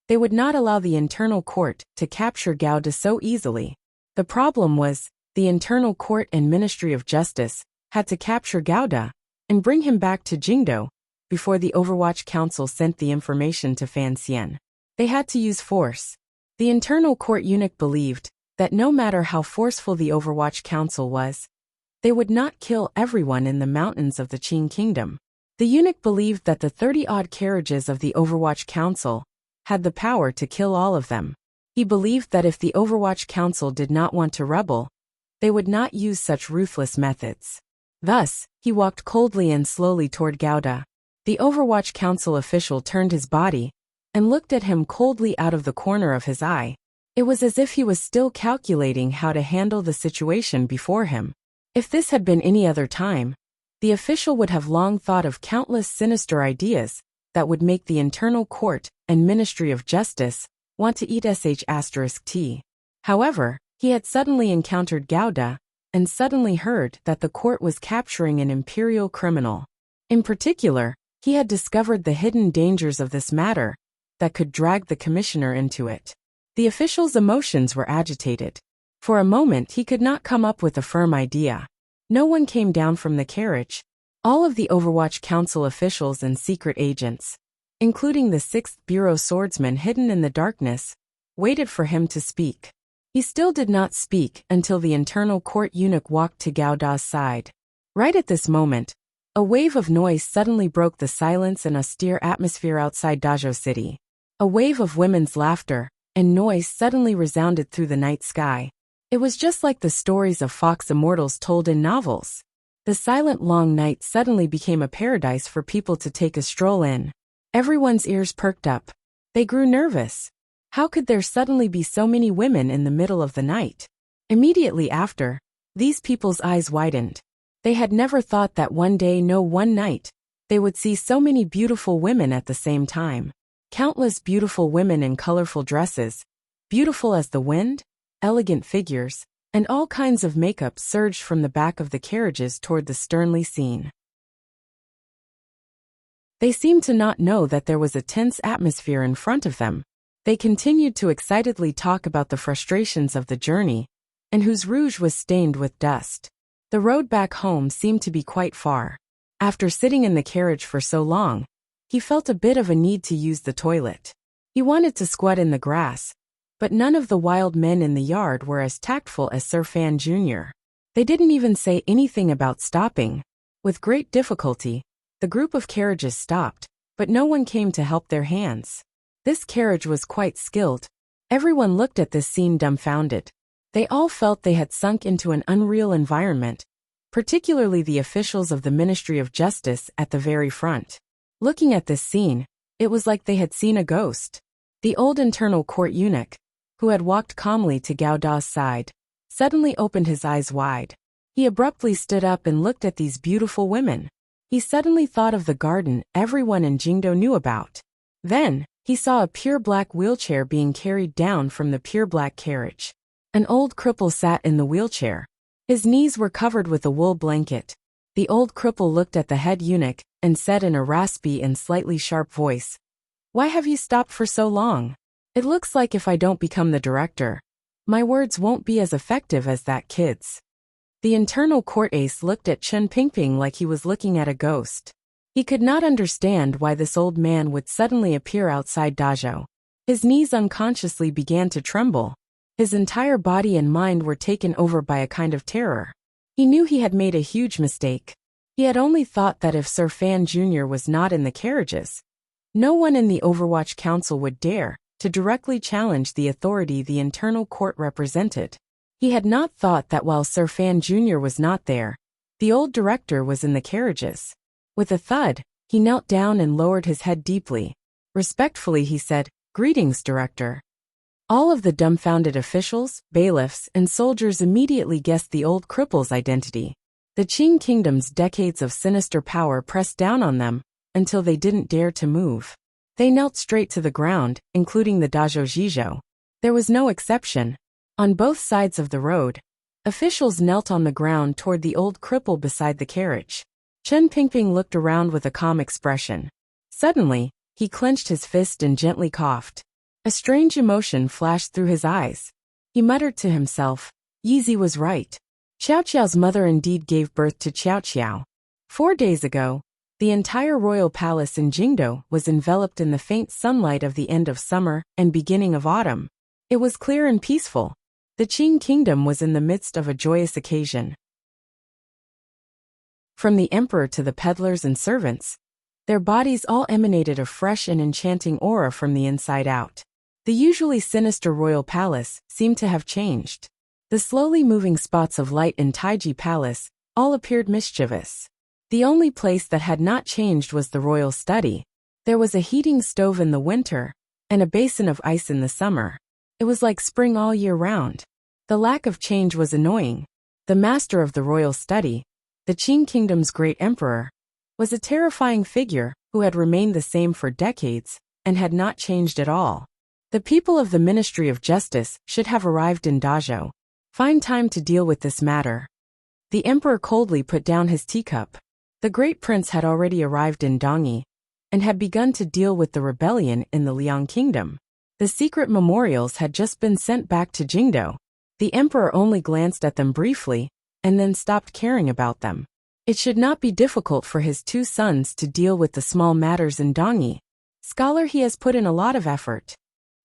they would not allow the internal court to capture Gao Da so easily. The problem was, the internal court and Ministry of Justice had to capture Gao Da and bring him back to Jingdo before the Overwatch Council sent the information to Fan Xian. They had to use force. The internal court eunuch believed that no matter how forceful the Overwatch Council was, they would not kill everyone in the mountains of the Qin Kingdom. The eunuch believed that the 30-odd carriages of the Overwatch Council had the power to kill all of them. He believed that if the Overwatch Council did not want to rebel, they would not use such ruthless methods. Thus, he walked coldly and slowly toward Gao Da. The Overwatch Council official turned his body and looked at him coldly out of the corner of his eye. It was as if he was still calculating how to handle the situation before him. If this had been any other time, the official would have long thought of countless sinister ideas that would make the internal court and Ministry of Justice want to eat sh*t. However, he had suddenly encountered Gouda and suddenly heard that the court was capturing an imperial criminal. In particular, he had discovered the hidden dangers of this matter that could drag the commissioner into it. The official's emotions were agitated. For a moment he could not come up with a firm idea. No one came down from the carriage. All of the Overwatch Council officials and secret agents, including the 6th Bureau swordsman hidden in the darkness, waited for him to speak. He still did not speak until the internal court eunuch walked to Gouda's side. Right at this moment, a wave of noise suddenly broke the silence and austere atmosphere outside Dajo City. A wave of women's laughter and noise suddenly resounded through the night sky. It was just like the stories of fox immortals told in novels. The silent long night suddenly became a paradise for people to take a stroll in. Everyone's ears perked up. They grew nervous. How could there suddenly be so many women in the middle of the night? Immediately after, these people's eyes widened. They had never thought that one day, no, one night, they would see so many beautiful women at the same time. Countless beautiful women in colorful dresses, beautiful as the wind, elegant figures, and all kinds of makeup surged from the back of the carriages toward the sternly scene. They seemed to not know that there was a tense atmosphere in front of them. They continued to excitedly talk about the frustrations of the journey, and whose rouge was stained with dust. The road back home seemed to be quite far. After sitting in the carriage for so long, he felt a bit of a need to use the toilet. He wanted to squat in the grass, but none of the wild men in the yard were as tactful as Sir Fan Jr. They didn't even say anything about stopping. With great difficulty, the group of carriages stopped, but no one came to help their hands. This carriage was quite skilled. Everyone looked at this scene dumbfounded. They all felt they had sunk into an unreal environment, particularly the officials of the Ministry of Justice at the very front. Looking at this scene, it was like they had seen a ghost. The old internal court eunuch, who had walked calmly to Gouda's side, suddenly opened his eyes wide. He abruptly stood up and looked at these beautiful women. He suddenly thought of the garden everyone in Jingdo knew about. Then, he saw a pure black wheelchair being carried down from the pure black carriage. An old cripple sat in the wheelchair. His knees were covered with a wool blanket. The old cripple looked at the head eunuch and said in a raspy and slightly sharp voice, "Why have you stopped for so long? It looks like if I don't become the director, my words won't be as effective as that kid's." The internal court ace looked at Chen Pingping like he was looking at a ghost. He could not understand why this old man would suddenly appear outside Dajo. His knees unconsciously began to tremble. His entire body and mind were taken over by a kind of terror. He knew he had made a huge mistake. He had only thought that if Sir Fan Jr. was not in the carriages, no one in the Overwatch Council would dare to directly challenge the authority the internal court represented. He had not thought that while Sir Fan Jr. was not there, the old director was in the carriages. With a thud, he knelt down and lowered his head deeply. Respectfully he said, "Greetings, Director." All of the dumbfounded officials, bailiffs, and soldiers immediately guessed the old cripple's identity. The Qing Kingdom's decades of sinister power pressed down on them until they didn't dare to move. They knelt straight to the ground, including the Dajo Jijo. There was no exception. On both sides of the road, officials knelt on the ground toward the old cripple beside the carriage. Chen Pingping looked around with a calm expression. Suddenly, he clenched his fist and gently coughed. A strange emotion flashed through his eyes. He muttered to himself, "Yizi was right. Xiao Qiao's mother indeed gave birth to Xiao Qiao." 4 days ago, the entire royal palace in Jingdo was enveloped in the faint sunlight of the end of summer and beginning of autumn. It was clear and peaceful. The Qing kingdom was in the midst of a joyous occasion. From the emperor to the peddlers and servants, their bodies all emanated a fresh and enchanting aura from the inside out. The usually sinister royal palace seemed to have changed. The slowly moving spots of light in Taiji Palace all appeared mischievous. The only place that had not changed was the royal study. There was a heating stove in the winter, and a basin of ice in the summer. It was like spring all year round. The lack of change was annoying. The master of the royal study, the Qing kingdom's great emperor, was a terrifying figure who had remained the same for decades and had not changed at all. The people of the Ministry of Justice should have arrived in Dazhou. Find time to deal with this matter. The emperor coldly put down his teacup. The great prince had already arrived in Dongyi and had begun to deal with the rebellion in the Liang kingdom. The secret memorials had just been sent back to Jingdo. The emperor only glanced at them briefly and then stopped caring about them. It should not be difficult for his two sons to deal with the small matters in Dongyi. Scholar, he has put in a lot of effort.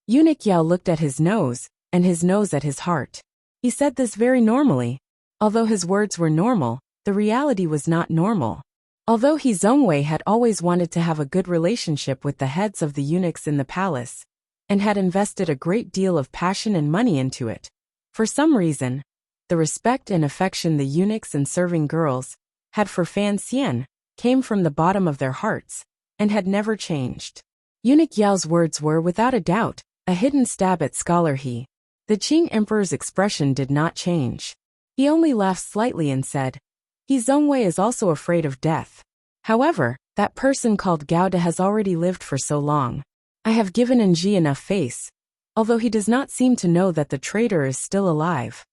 Eunuch Yao looked at his nose and his nose at his heart. He said this very normally. Although his words were normal, the reality was not normal. Although he Zhongwei had always wanted to have a good relationship with the heads of the eunuchs in the palace, and had invested a great deal of passion and money into it, for some reason, the respect and affection the eunuchs and serving girls had for Fan Xian came from the bottom of their hearts, and had never changed. Eunuch Yao's words were, without a doubt, a hidden stab at Scholar He. The Qing emperor's expression did not change. He only laughed slightly and said, He Zhongwei is also afraid of death. However, that person called Gauda has already lived for so long. I have given Enji enough face, although he does not seem to know that the traitor is still alive.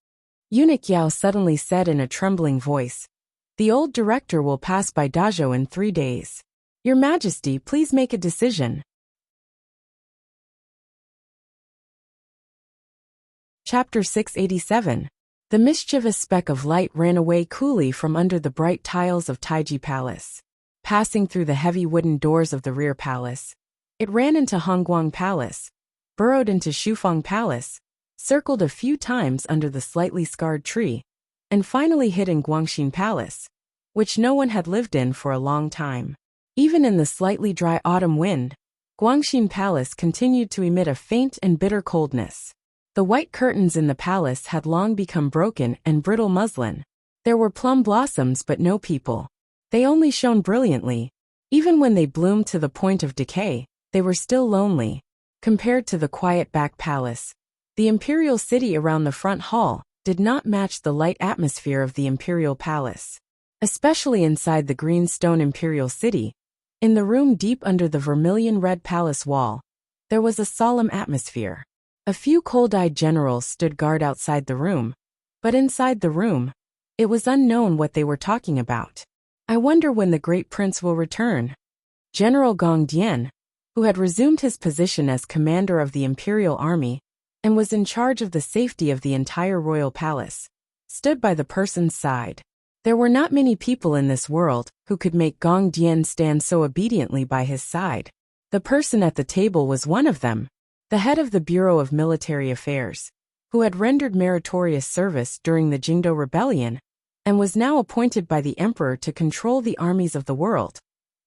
Eunuch Yao suddenly said in a trembling voice, The old director will pass by Dazhou in 3 days. Your Majesty, please make a decision. Chapter 687. The mischievous speck of light ran away coolly from under the bright tiles of Taiji Palace. Passing through the heavy wooden doors of the rear palace, it ran into Hongguang Palace, burrowed into Shufeng Palace, circled a few times under the slightly scarred tree, and finally hid in Guangxin Palace, which no one had lived in for a long time. Even in the slightly dry autumn wind, Guangxin Palace continued to emit a faint and bitter coldness. The white curtains in the palace had long become broken and brittle muslin. There were plum blossoms but no people. They only shone brilliantly. Even when they bloomed to the point of decay, they were still lonely. Compared to the quiet back palace, the imperial city around the front hall did not match the light atmosphere of the imperial palace. Especially inside the green stone imperial city, in the room deep under the vermilion red palace wall, there was a solemn atmosphere. A few cold-eyed generals stood guard outside the room, but inside the room, it was unknown what they were talking about. I wonder when the great prince will return. General Gong Dian, who had resumed his position as commander of the imperial army and was in charge of the safety of the entire royal palace, stood by the person's side. There were not many people in this world who could make Gong Dian stand so obediently by his side. The person at the table was one of them, the head of the Bureau of Military Affairs, who had rendered meritorious service during the Jingdo Rebellion, and was now appointed by the emperor to control the armies of the world.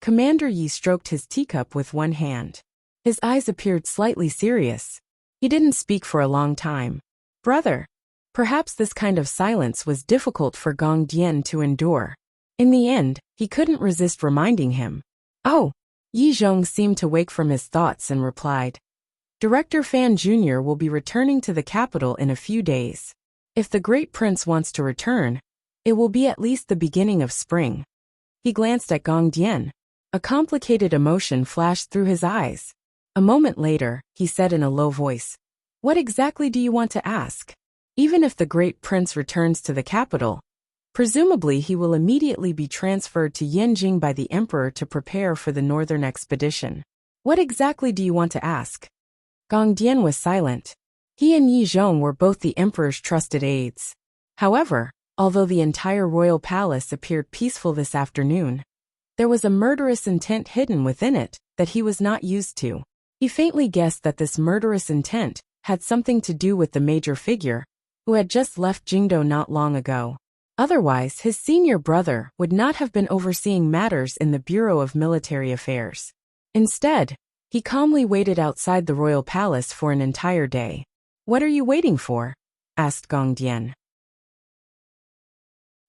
Commander Yi stroked his teacup with one hand. His eyes appeared slightly serious. He didn't speak for a long time. Brother. Perhaps this kind of silence was difficult for Gong Dian to endure. In the end, he couldn't resist reminding him. Oh! Yi Zhong seemed to wake from his thoughts and replied. Director Fan Jr. will be returning to the capital in a few days. If the great prince wants to return, it will be at least the beginning of spring. He glanced at Gong Dian. A complicated emotion flashed through his eyes. A moment later, he said in a low voice, What exactly do you want to ask? Even if the great prince returns to the capital, presumably he will immediately be transferred to Yanjing by the emperor to prepare for the northern expedition. What exactly do you want to ask? Gong Dian was silent. He and Yi Zhong were both the emperor's trusted aides. However, although the entire royal palace appeared peaceful this afternoon, there was a murderous intent hidden within it that he was not used to. He faintly guessed that this murderous intent had something to do with the major figure, who had just left Jingdo not long ago. Otherwise, his senior brother would not have been overseeing matters in the Bureau of Military Affairs. Instead, he calmly waited outside the royal palace for an entire day. What are you waiting for? Asked Gong Dian.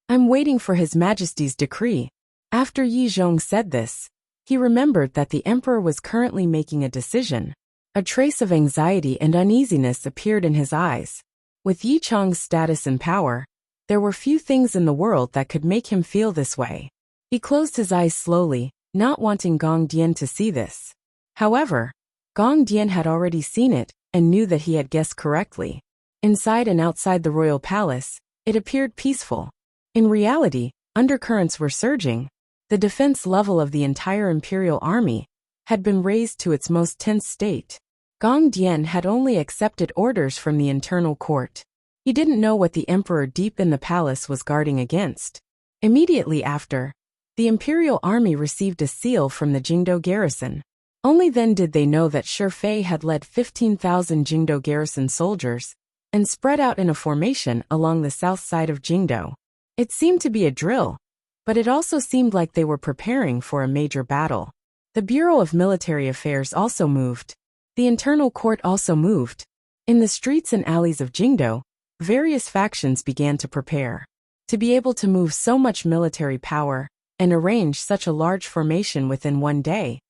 I'm waiting for His Majesty's decree. After Yi Zhong said this, he remembered that the emperor was currently making a decision. A trace of anxiety and uneasiness appeared in his eyes. With Yi Chang's status and power, there were few things in the world that could make him feel this way. He closed his eyes slowly, not wanting Gong Dian to see this. However, Gong Dian had already seen it and knew that he had guessed correctly. Inside and outside the royal palace, it appeared peaceful. In reality, undercurrents were surging. The defense level of the entire imperial army had been raised to its most tense state. Gong Dian had only accepted orders from the internal court. He didn't know what the emperor deep in the palace was guarding against. Immediately after, the imperial army received a seal from the Jingdo garrison. Only then did they know that Shi Fei had led 15,000 Jingdo garrison soldiers and spread out in a formation along the south side of Jingdo. It seemed to be a drill, but it also seemed like they were preparing for a major battle. The Bureau of Military Affairs also moved. The internal court also moved. In the streets and alleys of Jingdo, various factions began to prepare. To be able to move so much military power and arrange such a large formation within one day,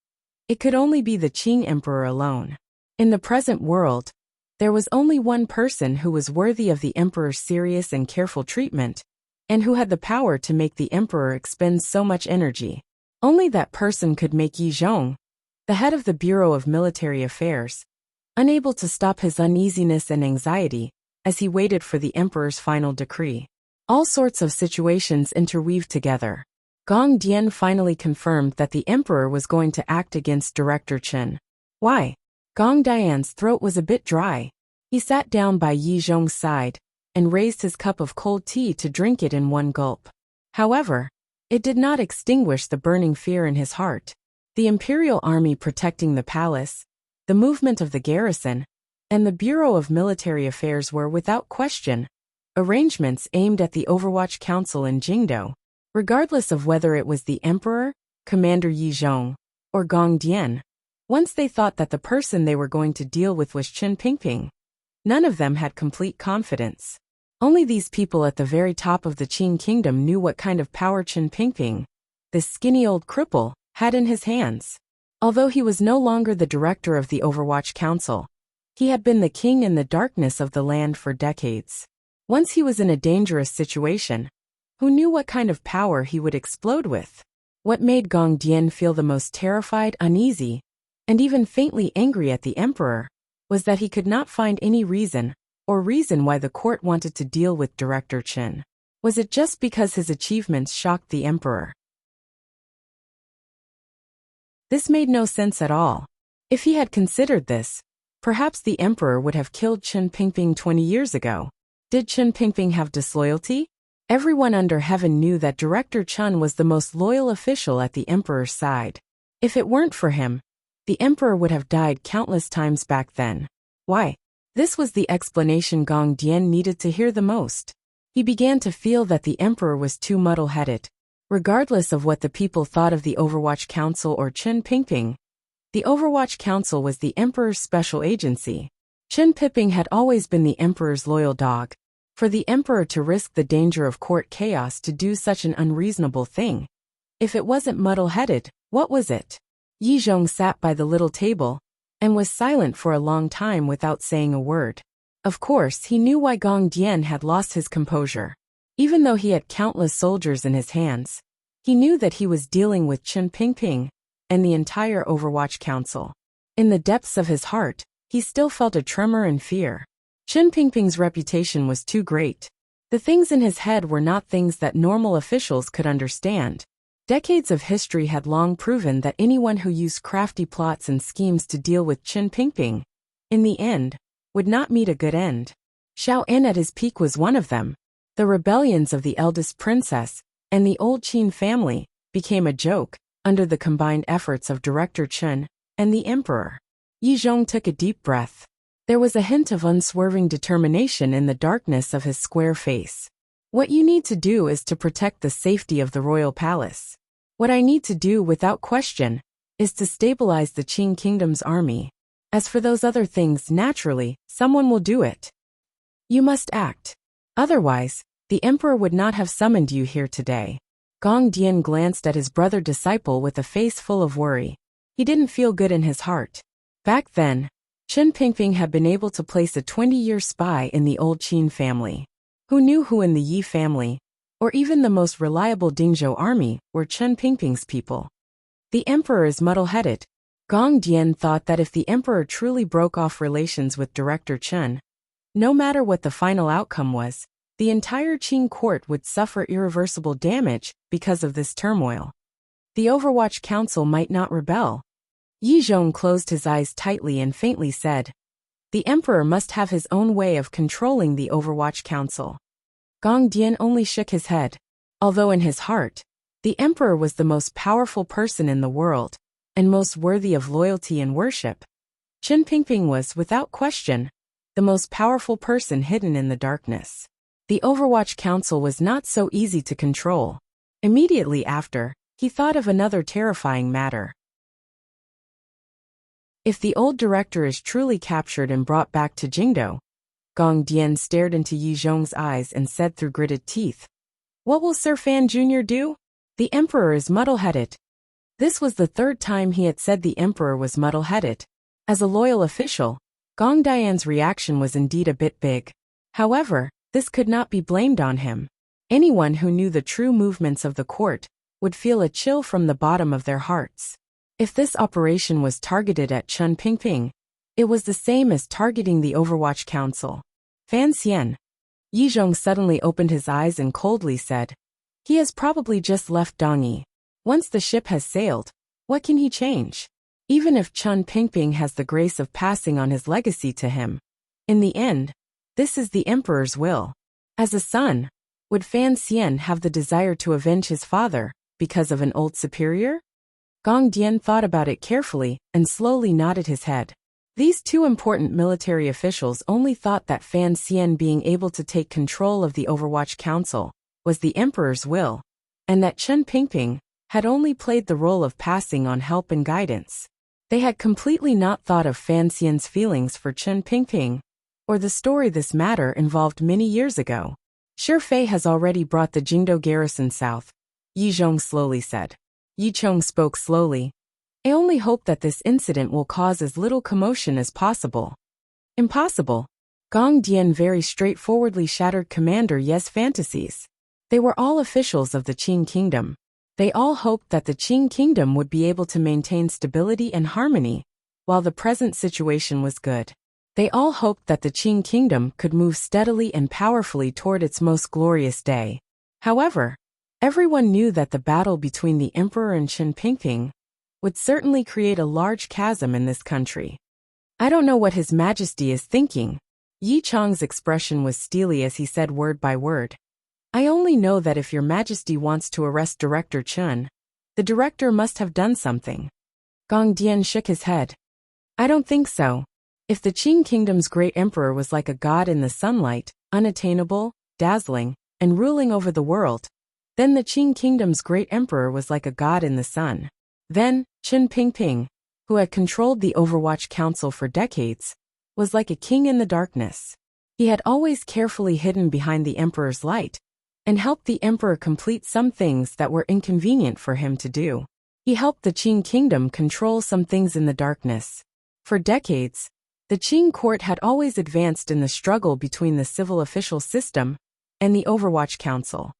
it could only be the Qing emperor alone. In the present world, there was only one person who was worthy of the emperor's serious and careful treatment, and who had the power to make the emperor expend so much energy. Only that person could make Yi Zhong, the head of the Bureau of Military Affairs, unable to stop his uneasiness and anxiety as he waited for the emperor's final decree. All sorts of situations interweaved together. Gong Dian finally confirmed that the emperor was going to act against Director Chen. Why? Gong Dian's throat was a bit dry. He sat down by Yi Zhong's side and raised his cup of cold tea to drink it in one gulp. However, it did not extinguish the burning fear in his heart. The imperial army protecting the palace, the movement of the garrison, and the Bureau of Military Affairs were, without question, arrangements aimed at the Overwatch Council in Jingdo. Regardless of whether it was the emperor, Commander Yi Zhong, or Gong Dian, once they thought that the person they were going to deal with was Chen Pingping, none of them had complete confidence. Only these people at the very top of the Qing kingdom knew what kind of power Chen Pingping, this skinny old cripple, had in his hands. Although he was no longer the director of the Overwatch Council, he had been the king in the darkness of the land for decades. Once he was in a dangerous situation, who knew what kind of power he would explode with? What made Gong Dian feel the most terrified, uneasy, and even faintly angry at the emperor was that he could not find any reason why the court wanted to deal with Director Chen. Was it just because his achievements shocked the emperor? This made no sense at all. If he had considered this, perhaps the emperor would have killed Chen Pingping 20 years ago. Did Chen Pingping have disloyalty? Everyone under heaven knew that Director Chen was the most loyal official at the emperor's side. If it weren't for him, the emperor would have died countless times back then. Why? This was the explanation Gong Dian needed to hear the most. He began to feel that the emperor was too muddle-headed. Regardless of what the people thought of the Overwatch Council or Chen Pingping, the Overwatch Council was the emperor's special agency. Chen Pingping had always been the emperor's loyal dog. For the emperor to risk the danger of court chaos to do such an unreasonable thing. If it wasn't muddle-headed, what was it? Yi Zhong sat by the little table and was silent for a long time without saying a word. Of course, he knew why Gong Dian had lost his composure. Even though he had countless soldiers in his hands, he knew that he was dealing with Chen Pingping and the entire Overwatch Council. In the depths of his heart, he still felt a tremor and fear. Chen Pingping's reputation was too great. The things in his head were not things that normal officials could understand. Decades of history had long proven that anyone who used crafty plots and schemes to deal with Chen Pingping, in the end, would not meet a good end. Xiao En at his peak was one of them. The rebellions of the eldest princess and the old Qin family became a joke under the combined efforts of Director Chen and the emperor. Yi Zhong took a deep breath. There was a hint of unswerving determination in the darkness of his square face. What you need to do is to protect the safety of the royal palace. What I need to do, without question, is to stabilize the Qing kingdom's army. As for those other things, naturally, someone will do it. You must act. Otherwise, the emperor would not have summoned you here today. Gong Dian glanced at his brother disciple with a face full of worry. He didn't feel good in his heart. Back then, Chen Pingping had been able to place a 20-year spy in the old Qin family. Who knew who in the Yi family, or even the most reliable Dingzhou army, were Chen Pingping's people? The emperor is muddle-headed. Gong Dian thought that if the emperor truly broke off relations with Director Chen, no matter what the final outcome was, the entire Qin court would suffer irreversible damage because of this turmoil. The Overwatch Council might not rebel. Yi Zhong closed his eyes tightly and faintly said, "The emperor must have his own way of controlling the Overwatch Council." Gong Dian only shook his head. Although in his heart, the emperor was the most powerful person in the world, and most worthy of loyalty and worship, Chen Pingping was, without question, the most powerful person hidden in the darkness. The Overwatch Council was not so easy to control. Immediately after, he thought of another terrifying matter. If the old director is truly captured and brought back to Jingdou, Gong Dian stared into Yi Zhong's eyes and said through gritted teeth, "What will Sir Fan Jr. do? The emperor is muddle-headed." This was the third time he had said the emperor was muddle-headed. As a loyal official, Gong Dian's reaction was indeed a bit big. However, this could not be blamed on him. Anyone who knew the true movements of the court would feel a chill from the bottom of their hearts. If this operation was targeted at Chen Pingping, it was the same as targeting the Overwatch Council. Fan Xian. Yi Zhong suddenly opened his eyes and coldly said, "He has probably just left Dongyi. Once the ship has sailed, what can he change? Even if Chen Pingping has the grace of passing on his legacy to him, in the end, this is the emperor's will." As a son, would Fan Xian have the desire to avenge his father because of an old superior? Gong Dian thought about it carefully and slowly nodded his head. These two important military officials only thought that Fan Xian being able to take control of the Overwatch Council was the emperor's will, and that Chen Pingping had only played the role of passing on help and guidance. They had completely not thought of Fan Xian's feelings for Chen Pingping, or the story this matter involved many years ago. "Shi Fei has already brought the Jingdou garrison south," Yi Zhong slowly said. Yi Chong spoke slowly. "I only hope that this incident will cause as little commotion as possible." Impossible. Gong Dian very straightforwardly shattered Commander Ye's fantasies. They were all officials of the Qin Kingdom. They all hoped that the Qin Kingdom would be able to maintain stability and harmony, while the present situation was good. They all hoped that the Qin Kingdom could move steadily and powerfully toward its most glorious day. However, everyone knew that the battle between the emperor and Chen Pingping would certainly create a large chasm in this country. "I don't know what His Majesty is thinking." Yi Chong's expression was steely as he said word by word. "I only know that if Your Majesty wants to arrest Director Chen, the director must have done something." Gong Dian shook his head. "I don't think so. If the Qin Kingdom's great emperor was like a god in the sunlight, unattainable, dazzling, and ruling over the world, then the Qin Kingdom's great emperor was like a god in the sun. Then, Chen Pingping, who had controlled the Overwatch Council for decades, was like a king in the darkness. He had always carefully hidden behind the emperor's light, and helped the emperor complete some things that were inconvenient for him to do. He helped the Qin Kingdom control some things in the darkness. For decades, the Qin court had always advanced in the struggle between the civil official system and the Overwatch Council.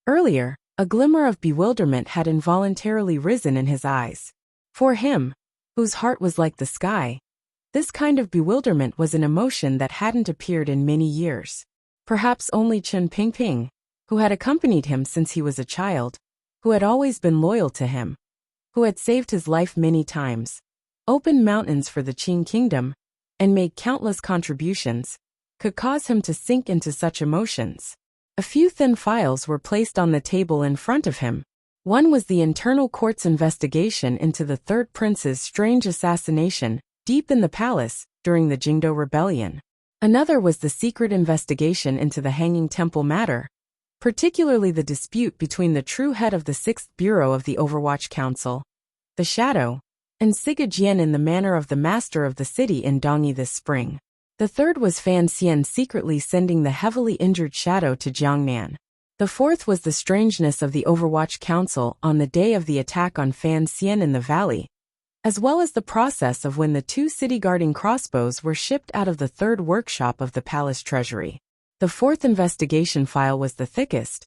Earlier, a glimmer of bewilderment had involuntarily risen in his eyes. For him, whose heart was like the sky, this kind of bewilderment was an emotion that hadn't appeared in many years. Perhaps only Chen Pingping, who had accompanied him since he was a child, who had always been loyal to him, who had saved his life many times, opened mountains for the Qin Kingdom, and made countless contributions, could cause him to sink into such emotions. A few thin files were placed on the table in front of him. One was the internal court's investigation into the third prince's strange assassination deep in the palace during the Jingdou Rebellion. Another was the secret investigation into the Hanging Temple matter, particularly the dispute between the true head of the 6th Bureau of the Overwatch Council, the Shadow, and Siga Jian in the manner of the master of the city in Dongyi this spring. The third was Fan Xian secretly sending the heavily injured Shadow to Jiangnan. The fourth was the strangeness of the Overwatch Council on the day of the attack on Fan Xian in the valley, as well as the process of when the 2 city-guarding crossbows were shipped out of the third workshop of the palace treasury. The fourth investigation file was the thickest,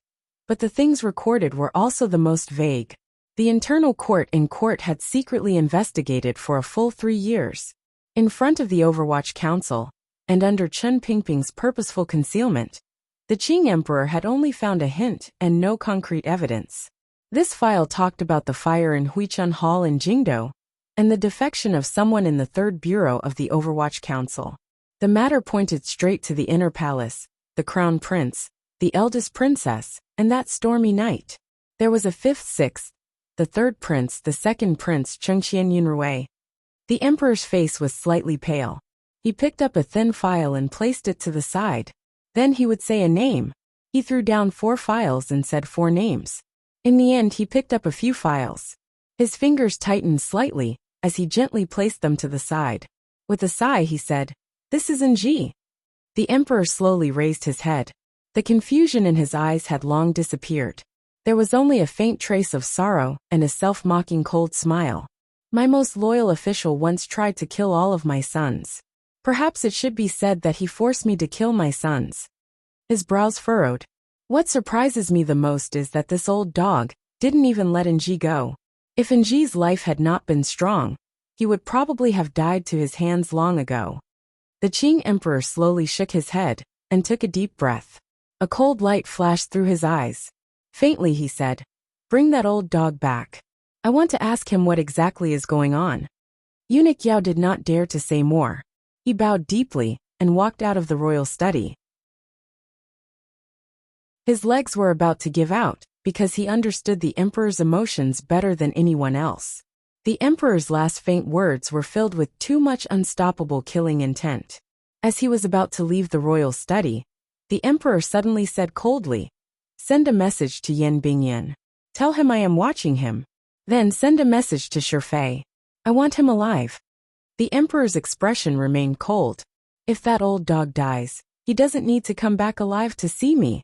but the things recorded were also the most vague. The internal court in court had secretly investigated for a full 3 years. In front of the Overwatch Council, and under Chen Pingping's purposeful concealment, the Qing Emperor had only found a hint and no concrete evidence. This file talked about the fire in Huichun Hall in Jingdou, and the defection of someone in the Third Bureau of the Overwatch Council. The matter pointed straight to the inner palace, the crown prince, the eldest princess, and that stormy night. There was a fifth, sixth, the third prince, the second prince, Chengqian Yunrui. The emperor's face was slightly pale. He picked up a thin file and placed it to the side. Then he would say a name. He threw down 4 files and said 4 names. In the end, he picked up a few files. His fingers tightened slightly as he gently placed them to the side. With a sigh, he said, "This is NG." The emperor slowly raised his head. The confusion in his eyes had long disappeared. There was only a faint trace of sorrow and a self-mocking cold smile. "My most loyal official once tried to kill all of my sons. Perhaps it should be said that he forced me to kill my sons." His brows furrowed. "What surprises me the most is that this old dog didn't even let NG go. If NG's life had not been strong, he would probably have died to his hands long ago." The Qing Emperor slowly shook his head and took a deep breath. A cold light flashed through his eyes. Faintly he said, "Bring that old dog back. I want to ask him what exactly is going on." Eunuch Yao did not dare to say more. He bowed deeply and walked out of the royal study. His legs were about to give out because he understood the emperor's emotions better than anyone else. The emperor's last faint words were filled with too much unstoppable killing intent. As he was about to leave the royal study, the emperor suddenly said coldly, "Send a message to Yan Bingyan. Tell him I am watching him. Then send a message to Shifei. I want him alive." The emperor's expression remained cold. "If that old dog dies, he doesn't need to come back alive to see me."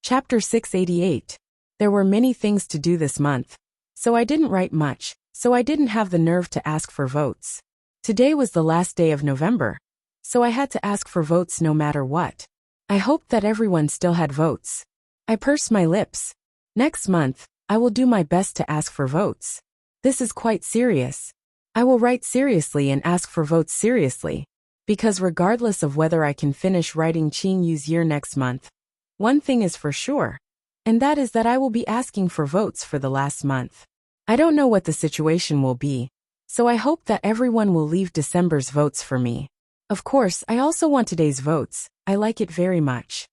Chapter 688. There were many things to do this month, so I didn't write much, so I didn't have the nerve to ask for votes. Today was the last day of November, so I had to ask for votes no matter what. I hoped that everyone still had votes. I pursed my lips. Next month, I will do my best to ask for votes. This is quite serious. I will write seriously and ask for votes seriously, because regardless of whether I can finish writing Qing Yu's year next month, one thing is for sure, and that is that I will be asking for votes for the last month. I don't know what the situation will be, so I hope that everyone will leave December's votes for me. Of course, I also want today's votes. I like it very much.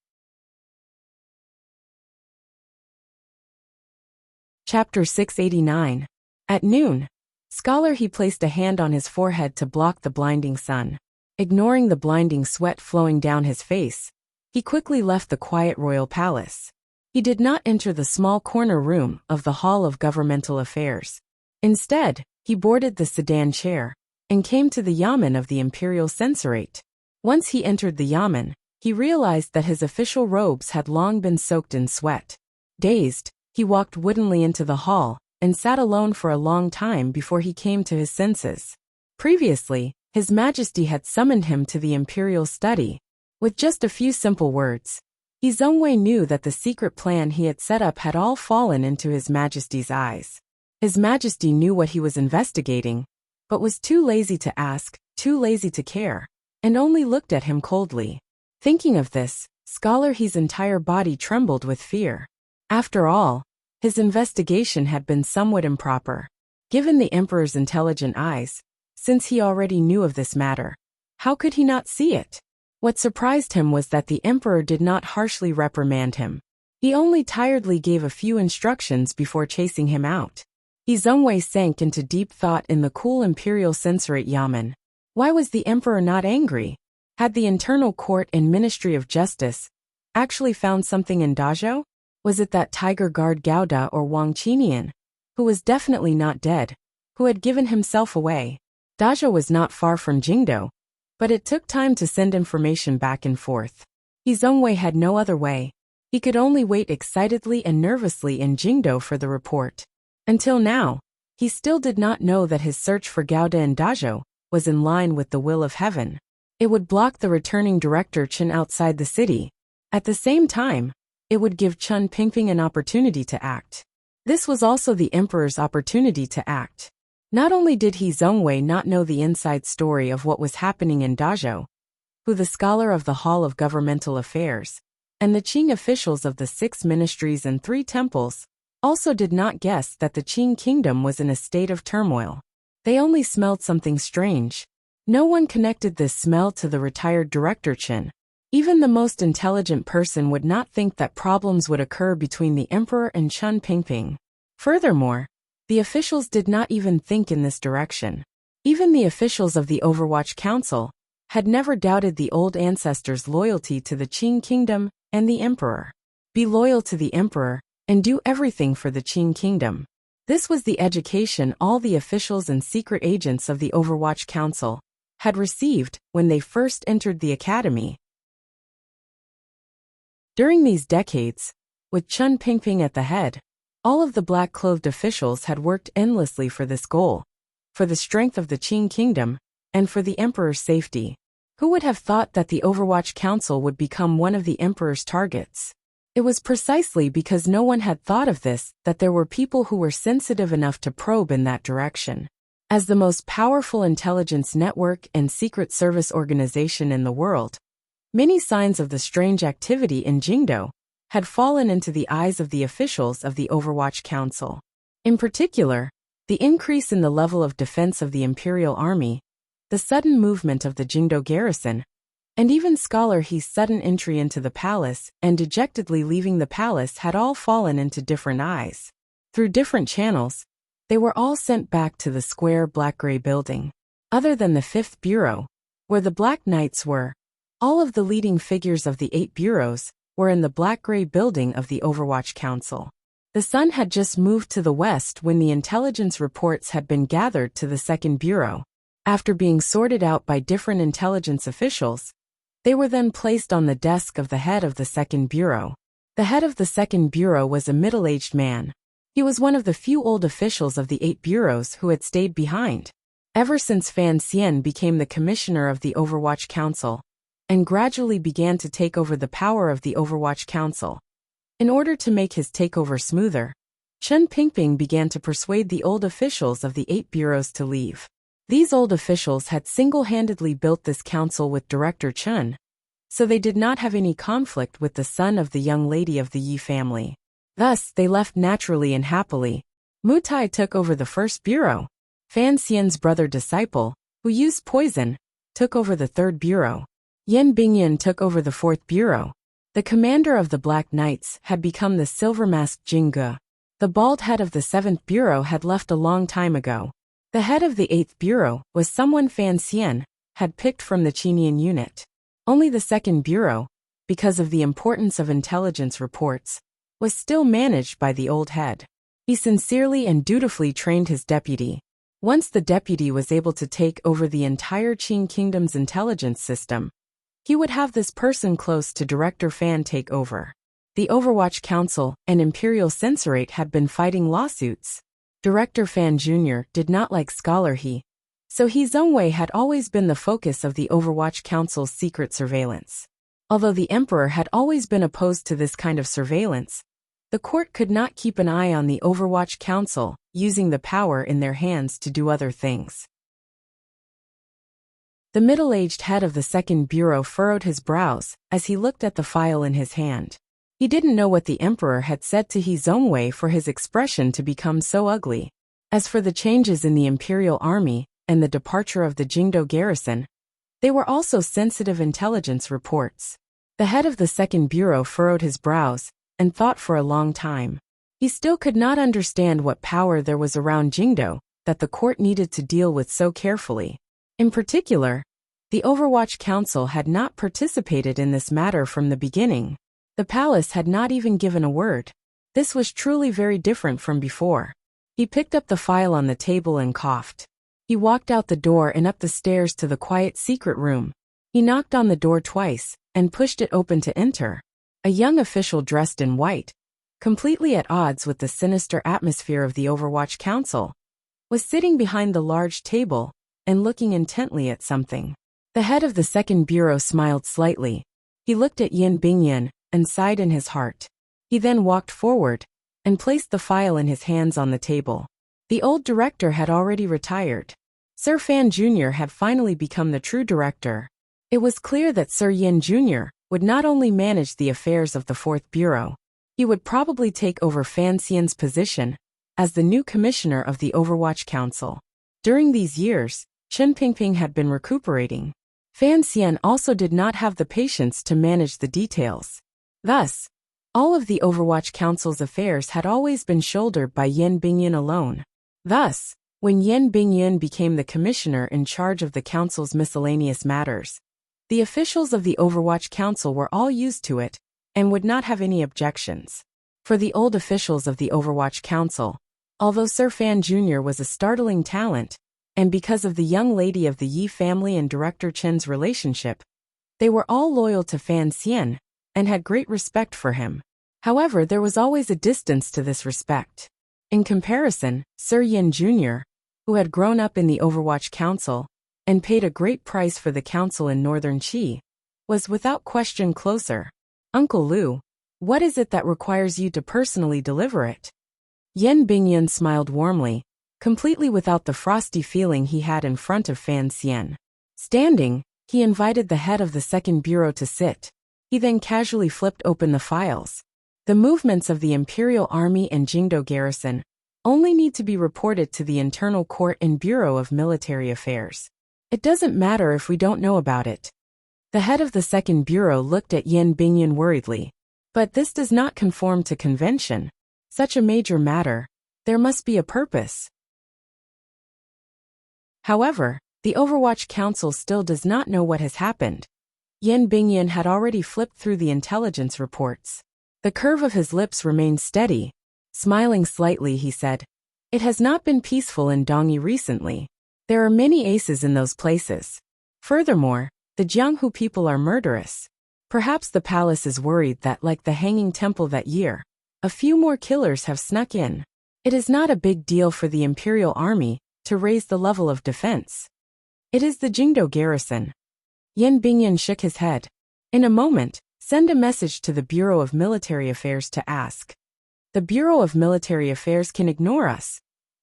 Chapter 689. At noon, Scholar he placed a hand on his forehead to block the blinding sun. Ignoring the blinding sweat flowing down his face, he quickly left the quiet royal palace. He did not enter the small corner room of the Hall of Governmental Affairs. Instead, he boarded the sedan chair and came to the yamen of the imperial censorate. Once he entered the yamen, he realized that his official robes had long been soaked in sweat. Dazed, he walked woodenly into the hall and sat alone for a long time before he came to his senses. Previously, His Majesty had summoned him to the imperial study. With just a few simple words, He Zhongwei knew that the secret plan he had set up had all fallen into His Majesty's eyes. His Majesty knew what he was investigating, but was too lazy to ask, too lazy to care, and only looked at him coldly. Thinking of this, Scholar He's entire body trembled with fear. After all, his investigation had been somewhat improper. Given the Emperor's intelligent eyes, since he already knew of this matter, how could he not see it? What surprised him was that the Emperor did not harshly reprimand him. He only tiredly gave a few instructions before chasing him out. He Zhongwei sank into deep thought in the cool imperial censorate yamen. Why was the Emperor not angry? Had the internal court and Ministry of Justice actually found something in Dazhou? Was it that tiger guard Gouda or Wang Qinian, who was definitely not dead, who had given himself away. Dazhou was not far from Jingdo, but it took time to send information back and forth. He Zhongwei had no other way. He could only wait excitedly and nervously in Jingdo for the report. Until now, he still did not know that his search for Gouda and Dazhou was in line with the will of heaven. It would block the returning director Chen outside the city. At the same time, it would give Chen Pingping an opportunity to act. This was also the emperor's opportunity to act. Not only did he Zhongwei not know the inside story of what was happening in Dazhou, who the scholar of the Hall of Governmental Affairs, and the Qing officials of the 6 ministries and 3 temples, also did not guess that the Qing kingdom was in a state of turmoil. They only smelled something strange. No one connected this smell to the retired director Chen. Even the most intelligent person would not think that problems would occur between the emperor and Chen Pingping. Furthermore, the officials did not even think in this direction. Even the officials of the Overwatch Council had never doubted the old ancestors' loyalty to the Qing kingdom and the emperor. Be loyal to the emperor and do everything for the Qing kingdom. This was the education all the officials and secret agents of the Overwatch Council had received when they first entered the academy. During these decades, with Chen Pingping at the head, all of the black-clothed officials had worked endlessly for this goal, for the strength of the Qing kingdom, and for the emperor's safety. Who would have thought that the Overwatch Council would become one of the emperor's targets? It was precisely because no one had thought of this that there were people who were sensitive enough to probe in that direction. As the most powerful intelligence network and secret service organization in the world, many signs of the strange activity in Jingdo had fallen into the eyes of the officials of the Overwatch Council. In particular, the increase in the level of defense of the Imperial Army, the sudden movement of the Jingdo garrison, and even Scholar He's sudden entry into the palace and dejectedly leaving the palace had all fallen into different eyes. Through different channels, they were all sent back to the square black-gray building. Other than the 5th Bureau, where the Black Knights were, all of the leading figures of the 8 bureaus were in the black-gray building of the Overwatch Council. The sun had just moved to the west when the intelligence reports had been gathered to the 2nd Bureau. After being sorted out by different intelligence officials, they were then placed on the desk of the head of the 2nd Bureau. The head of the 2nd Bureau was a middle-aged man. He was one of the few old officials of the 8 bureaus who had stayed behind. Ever since Fan Xian became the commissioner of the Overwatch Council, and gradually began to take over the power of the Overwatch Council. In order to make his takeover smoother, Chen Pingping began to persuade the old officials of the 8 bureaus to leave. These old officials had single-handedly built this council with Director Chen, so they did not have any conflict with the son of the young lady of the Yi family. Thus, they left naturally and happily. Mu Tai took over the 1st Bureau. Fan Xian's brother disciple, who used poison, took over the 3rd Bureau. Yan Bingyan took over the 4th Bureau. The commander of the Black Knights had become the silver-masked Jingge. The bald head of the 7th Bureau had left a long time ago. The head of the 8th Bureau was someone Fan Xian had picked from the Qinian unit. Only the 2nd Bureau, because of the importance of intelligence reports, was still managed by the old head. He sincerely and dutifully trained his deputy. Once the deputy was able to take over the entire Qing kingdom's intelligence system, he would have this person close to Director Fan take over. The Overwatch Council and Imperial Censorate had been fighting lawsuits. Director Fan Jr. did not like Scholar He, so He Zhongwei had always been the focus of the Overwatch Council's secret surveillance. Although the Emperor had always been opposed to this kind of surveillance, the court could not keep an eye on the Overwatch Council, using the power in their hands to do other things. The middle-aged head of the 2nd Bureau furrowed his brows as he looked at the file in his hand. He didn't know what the Emperor had said to He Zhongwei for his expression to become so ugly. As for the changes in the Imperial Army and the departure of the Jingdo garrison, they were also sensitive intelligence reports. The head of the 2nd Bureau furrowed his brows and thought for a long time. He still could not understand what power there was around Jingdo that the court needed to deal with so carefully. In particular, the Overwatch Council had not participated in this matter from the beginning. The palace had not even given a word. This was truly very different from before. He picked up the file on the table and coughed. He walked out the door and up the stairs to the quiet secret room. He knocked on the door twice and pushed it open to enter. A young official dressed in white, completely at odds with the sinister atmosphere of the Overwatch Council, was sitting behind the large table and looking intently at something. The head of the second bureau smiled slightly. He looked at Yin Bingyan and sighed in his heart. He then walked forward and placed the file in his hands on the table. The old director had already retired. Sir Fan Jr. had finally become the true director. It was clear that Sir Yin Jr. would not only manage the affairs of the Fourth Bureau, he would probably take over Fan Xian's position as the new commissioner of the Overwatch Council. During these years, Chen Pingping had been recuperating. Fan Xian also did not have the patience to manage the details. Thus, all of the Overwatch Council's affairs had always been shouldered by Yin Bingyan alone. Thus, when Yin Bingyan became the commissioner in charge of the council's miscellaneous matters, the officials of the Overwatch Council were all used to it and would not have any objections. For the old officials of the Overwatch Council, although Sir Fan Jr. was a startling talent, and because of the young lady of the Yi family and Director Chen's relationship, they were all loyal to Fan Xian and had great respect for him. However, there was always a distance to this respect. In comparison, Sir Yin Jr., who had grown up in the Overwatch Council and paid a great price for the council in Northern Qi, was without question closer. Uncle Lu, what is it that requires you to personally deliver it? Yin Bingyan smiled warmly, completely without the frosty feeling he had in front of Fan Xian. Standing, he invited the head of the second bureau to sit. He then casually flipped open the files. The movements of the Imperial Army and Jingdo garrison only need to be reported to the Internal Court and Bureau of Military Affairs. It doesn't matter if we don't know about it. The head of the second bureau looked at Yin Bingyan worriedly. But this does not conform to convention. Such a major matter, there must be a purpose. However, the Overwatch Council still does not know what has happened. Yin Bingyan had already flipped through the intelligence reports. The curve of his lips remained steady. Smiling slightly, he said, "It has not been peaceful in Dongyi recently. There are many aces in those places. Furthermore, the Jianghu people are murderous. Perhaps the palace is worried that, like the Hanging Temple that year, a few more killers have snuck in. It is not a big deal for the Imperial Army to raise the level of defense. It is the Jingdo garrison." Yin Bingyan shook his head. "In a moment, send a message to the Bureau of Military Affairs to ask." "The Bureau of Military Affairs can ignore us."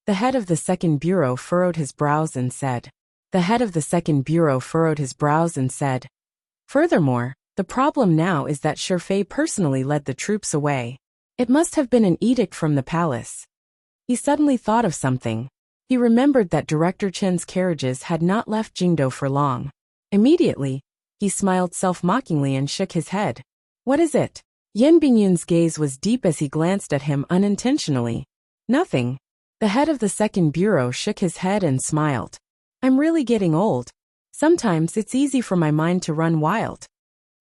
The head of the second bureau furrowed his brows and said. "Furthermore, the problem now is that Shifei personally led the troops away. It must have been an edict from the palace." He suddenly thought of something. He remembered that Director Chen's carriages had not left Jingdo for long. Immediately, he smiled self-mockingly and shook his head. "What is it?" Yin Bingyan's gaze was deep as he glanced at him unintentionally. "Nothing." The head of the second bureau shook his head and smiled. "I'm really getting old. Sometimes it's easy for my mind to run wild."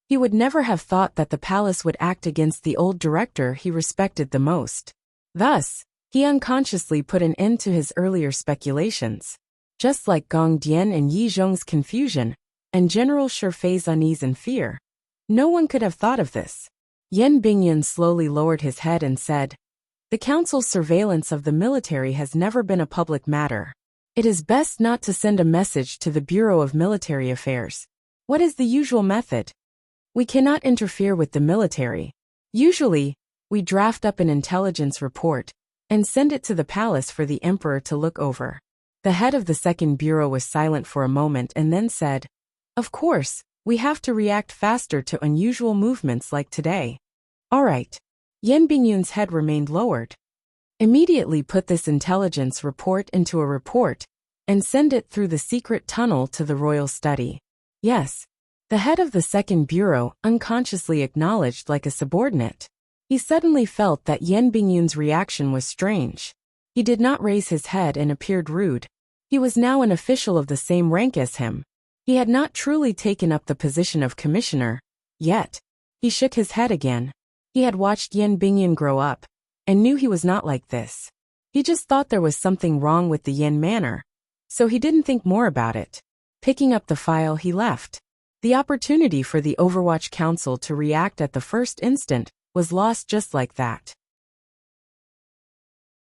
He would never have thought that the palace would act against the old director he respected the most. Thus, he unconsciously put an end to his earlier speculations. Just like Gong Dian and Yi Zhong's confusion, and General Shifei's unease and fear, no one could have thought of this. Yin Bingyan slowly lowered his head and said, "The council's surveillance of the military has never been a public matter. It is best not to send a message to the Bureau of Military Affairs. What is the usual method? We cannot interfere with the military. Usually, we draft up an intelligence report and send it to the palace for the emperor to look over." The head of the second bureau was silent for a moment and then said, "Of course, we have to react faster to unusual movements like today." "All right." Yin Bingyan's head remained lowered. "Immediately put this intelligence report into a report and send it through the secret tunnel to the royal study." "Yes." The head of the second bureau unconsciously acknowledged like a subordinate. He suddenly felt that Yin Bingyan's reaction was strange. He did not raise his head and appeared rude. He was now an official of the same rank as him. He had not truly taken up the position of commissioner, yet. He shook his head again. He had watched Yin Bingyan grow up, and knew he was not like this. He just thought there was something wrong with the Yin manner, so he didn't think more about it. Picking up the file, he left. The opportunity for the Overwatch Council to react at the first instant was lost just like that.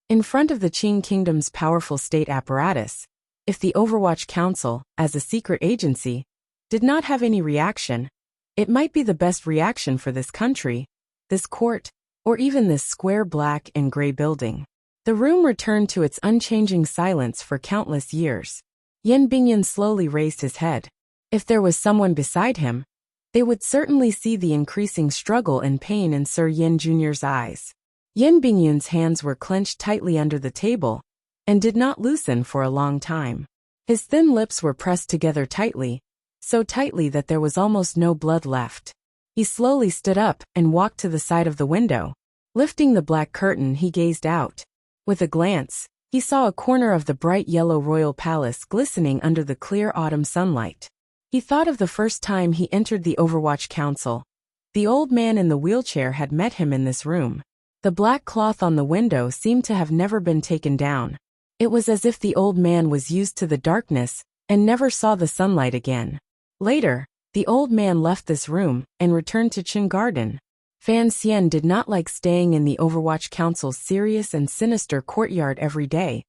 In front of the Qing Kingdom's powerful state apparatus, if the Overwatch Council, as a secret agency, did not have any reaction, it might be the best reaction for this country, this court, or even this square black and gray building. The room returned to its unchanging silence for countless years. Yen Bingyan slowly raised his head. If there was someone beside him, they would certainly see the increasing struggle and pain in Sir Yin Jr.'s eyes. Yen Bingyan's hands were clenched tightly under the table and did not loosen for a long time. His thin lips were pressed together tightly, so tightly that there was almost no blood left. He slowly stood up and walked to the side of the window. Lifting the black curtain, he gazed out. With a glance, he saw a corner of the bright yellow royal palace glistening under the clear autumn sunlight. He thought of the first time he entered the Overwatch Council. The old man in the wheelchair had met him in this room. The black cloth on the window seemed to have never been taken down. It was as if the old man was used to the darkness and never saw the sunlight again. Later, the old man left this room and returned to Qin Garden. Fan Xian did not like staying in the Overwatch Council's serious and sinister courtyard every day,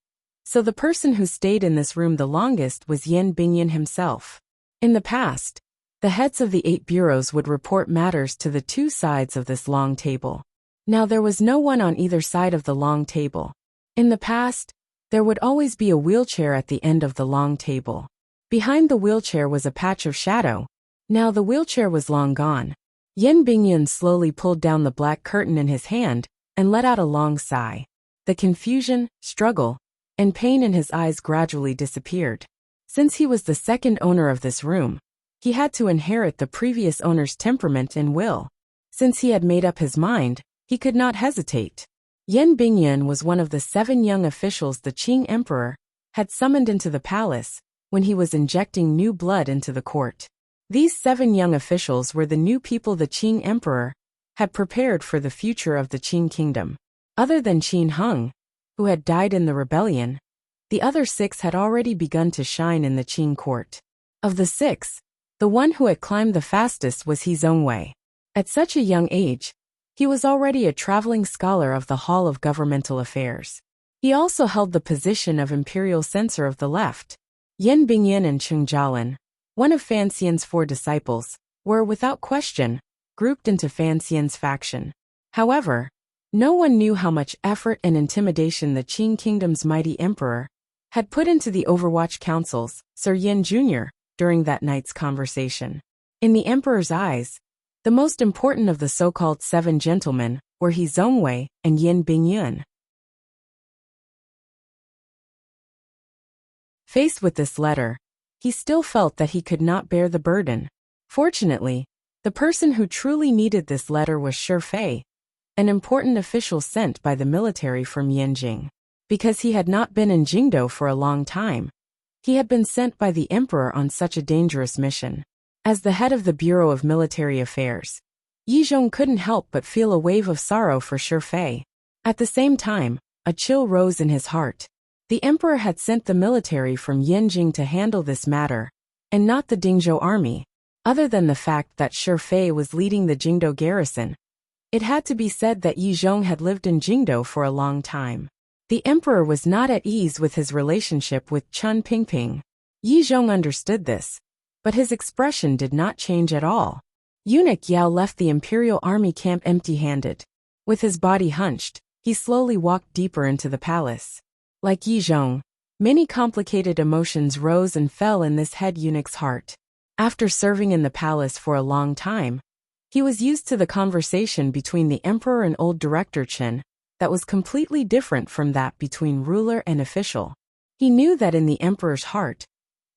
so the person who stayed in this room the longest was Yen Bingyan himself. In the past, the heads of the 8 bureaus would report matters to the 2 sides of this long table. Now there was no one on either side of the long table. In the past, there would always be a wheelchair at the end of the long table. Behind the wheelchair was a patch of shadow. Now the wheelchair was long gone. Yen Bingyan slowly pulled down the black curtain in his hand and let out a long sigh. The confusion, struggle, and pain in his eyes gradually disappeared. Since he was the second owner of this room, he had to inherit the previous owner's temperament and will. Since he had made up his mind, he could not hesitate. Yen Bingyan was one of the 7 young officials the Qing Emperor had summoned into the palace when he was injecting new blood into the court. These 7 young officials were the new people the Qing Emperor had prepared for the future of the Qing kingdom. Other than Qin Hung, who had died in the rebellion, the other 6 had already begun to shine in the Qing court. Of the 6, the one who had climbed the fastest was He Zhongwei. At such a young age, he was already a traveling scholar of the Hall of Governmental Affairs. He also held the position of imperial censor of the left. Yen Bingyan and Cheng Jialin, one of Fan Xian's 4 disciples, were, without question, grouped into Fan Xian's faction. However, no one knew how much effort and intimidation the Qing Kingdom's mighty emperor had put into the Overwatch Council's Sir Yin Jr. during that night's conversation. In the emperor's eyes, the most important of the so-called 7 gentlemen were He Zhongwei and Yen Bingyan. Faced with this letter, he still felt that he could not bear the burden. Fortunately, the person who truly needed this letter was Shi Fei, an important official sent by the military from Yanjing. Because he had not been in Jingdo for a long time, he had been sent by the emperor on such a dangerous mission. As the head of the Bureau of Military Affairs, Yi Zhong couldn't help but feel a wave of sorrow for Shi Fei. At the same time, a chill rose in his heart. The emperor had sent the military from Yanjing to handle this matter, and not the Dingzhou army. Other than the fact that Shi Fei was leading the Jingdo garrison, it had to be said that Yi Zhong had lived in Jingdo for a long time. The emperor was not at ease with his relationship with Chun Pingping. Yi Zhong understood this, but his expression did not change at all. Eunuch Yao left the imperial army camp empty-handed. With his body hunched, he slowly walked deeper into the palace. Like Yi Zhong, many complicated emotions rose and fell in this head eunuch's heart. After serving in the palace for a long time, he was used to the conversation between the emperor and old director Chen that was completely different from that between ruler and official. He knew that in the emperor's heart,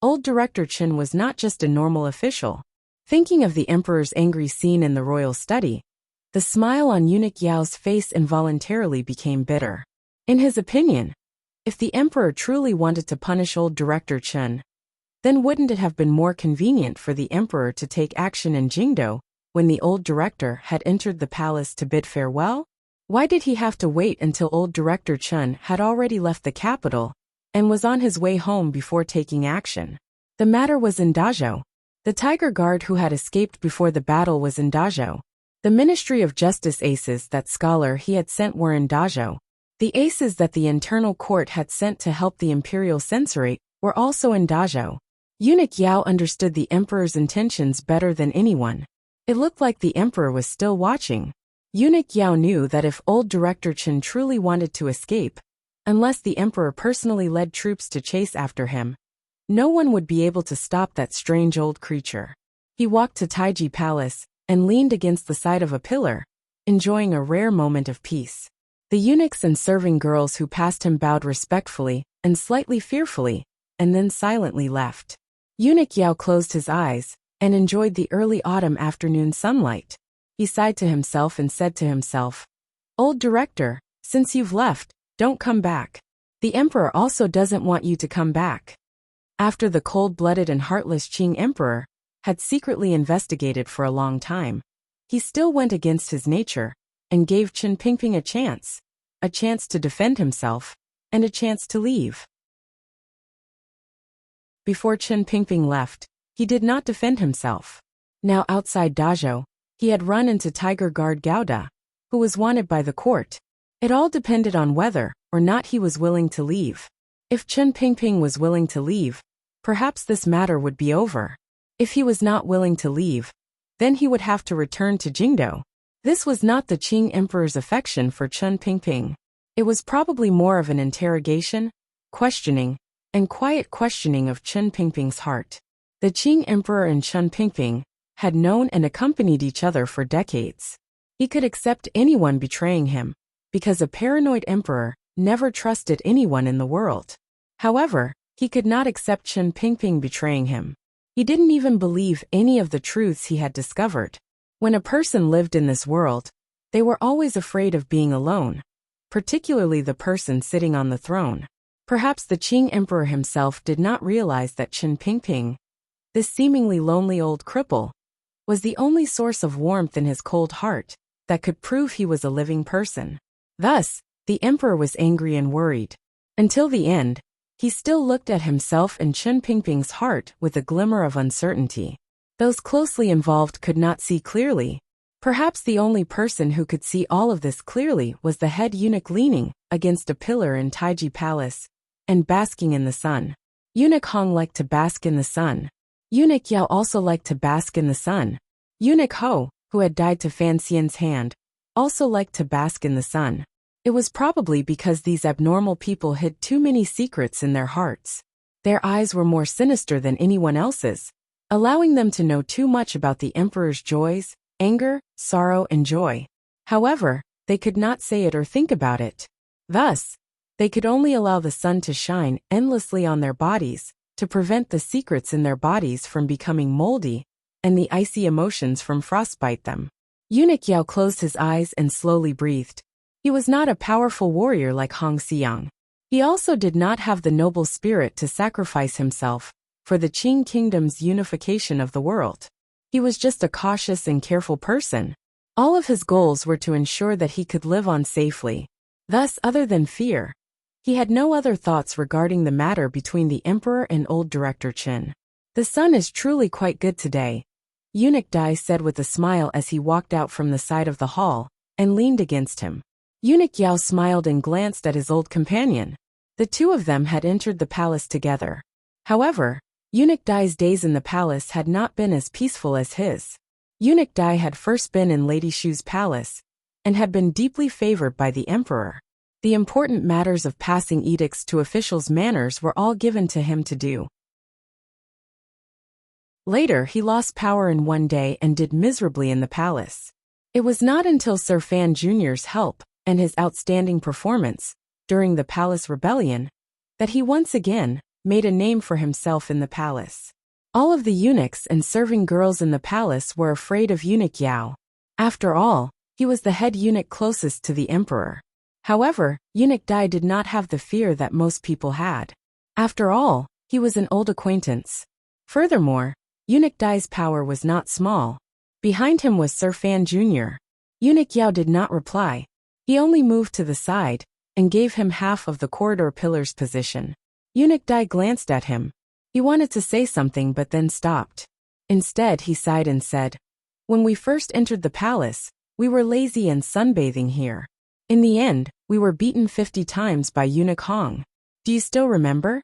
old director Chen was not just a normal official. Thinking of the emperor's angry scene in the royal study, the smile on eunuch Yao's face involuntarily became bitter. In his opinion, if the emperor truly wanted to punish old director Chen, then wouldn't it have been more convenient for the emperor to take action in Jingdo when the old director had entered the palace to bid farewell? Why did he have to wait until old Director Chun had already left the capital and was on his way home before taking action? The matter was in Dazhou. The Tiger Guard who had escaped before the battle was in Dazhou. The Ministry of Justice aces that scholar he had sent were in Dazhou. The aces that the internal court had sent to help the imperial censorate were also in Dazhou. Eunuch Yao understood the emperor's intentions better than anyone. It looked like the emperor was still watching. Eunuch Yao knew that if old Director Chen truly wanted to escape, unless the emperor personally led troops to chase after him, no one would be able to stop that strange old creature. He walked to Taiji Palace and leaned against the side of a pillar, enjoying a rare moment of peace. The eunuchs and serving girls who passed him bowed respectfully and slightly fearfully, and then silently left. Eunuch Yao closed his eyes and enjoyed the early autumn afternoon sunlight. He sighed to himself and said to himself, "Old director, since you've left, don't come back. The emperor also doesn't want you to come back." After the cold-blooded and heartless Qing emperor had secretly investigated for a long time, he still went against his nature and gave Chen Pingping a chance to defend himself, and a chance to leave. Before Chen Pingping left, he did not defend himself. Now outside Dazhou, he had run into Tiger Guard Gouda, who was wanted by the court. It all depended on whether or not he was willing to leave. If Chen Pingping was willing to leave, perhaps this matter would be over. If he was not willing to leave, then he would have to return to Jingdou. This was not the Qing emperor's affection for Chen Pingping. It was probably more of an interrogation, questioning, and quiet questioning of Chen Pingping's heart. The Qing emperor and Chen Pingping had known and accompanied each other for decades. He could accept anyone betraying him, because a paranoid emperor never trusted anyone in the world. However, he could not accept Chen Pingping betraying him. He didn't even believe any of the truths he had discovered. When a person lived in this world, they were always afraid of being alone, particularly the person sitting on the throne. Perhaps the Qing emperor himself did not realize that Chen Pingping, this seemingly lonely old cripple, was the only source of warmth in his cold heart that could prove he was a living person. Thus, the emperor was angry and worried. Until the end, he still looked at himself and Chen Pingping's heart with a glimmer of uncertainty. Those closely involved could not see clearly. Perhaps the only person who could see all of this clearly was the head eunuch leaning against a pillar in Taiji Palace and basking in the sun. Eunuch Hong liked to bask in the sun. Eunuch Yao also liked to bask in the sun. Eunuch Ho, who had died to Fan Xian's hand, also liked to bask in the sun. It was probably because these abnormal people hid too many secrets in their hearts. Their eyes were more sinister than anyone else's, allowing them to know too much about the emperor's joys, anger, sorrow, and joy. However, they could not say it or think about it. Thus, they could only allow the sun to shine endlessly on their bodies to prevent the secrets in their bodies from becoming moldy and the icy emotions from frostbite them. Eunuch Yao closed his eyes and slowly breathed. He was not a powerful warrior like Hong Xiang. He also did not have the noble spirit to sacrifice himself for the Qing kingdom's unification of the world. He was just a cautious and careful person. All of his goals were to ensure that he could live on safely. Thus, other than fear, he had no other thoughts regarding the matter between the emperor and old Director Chen. "The sun is truly quite good today," Eunuch Dai said with a smile as he walked out from the side of the hall and leaned against him. Eunuch Yao smiled and glanced at his old companion. The two of them had entered the palace together. However, Eunuch Dai's days in the palace had not been as peaceful as his. Eunuch Dai had first been in Lady Shu's palace and had been deeply favored by the emperor. The important matters of passing edicts to officials' manners were all given to him to do. Later, he lost power in one day and did miserably in the palace. It was not until Sir Fan Jr.'s help and his outstanding performance during the palace rebellion that he once again made a name for himself in the palace. All of the eunuchs and serving girls in the palace were afraid of Eunuch Yao. After all, he was the head eunuch closest to the emperor. However, Eunuch Dai did not have the fear that most people had. After all, he was an old acquaintance. Furthermore, Eunuch Dai's power was not small. Behind him was Sir Fan Jr. Eunuch Yao did not reply. He only moved to the side and gave him half of the corridor pillar's position. Eunuch Dai glanced at him. He wanted to say something but then stopped. Instead, he sighed and said, "When we first entered the palace, we were lazy and sunbathing here. In the end, we were beaten 50 times by Eunuch Hong. Do you still remember?"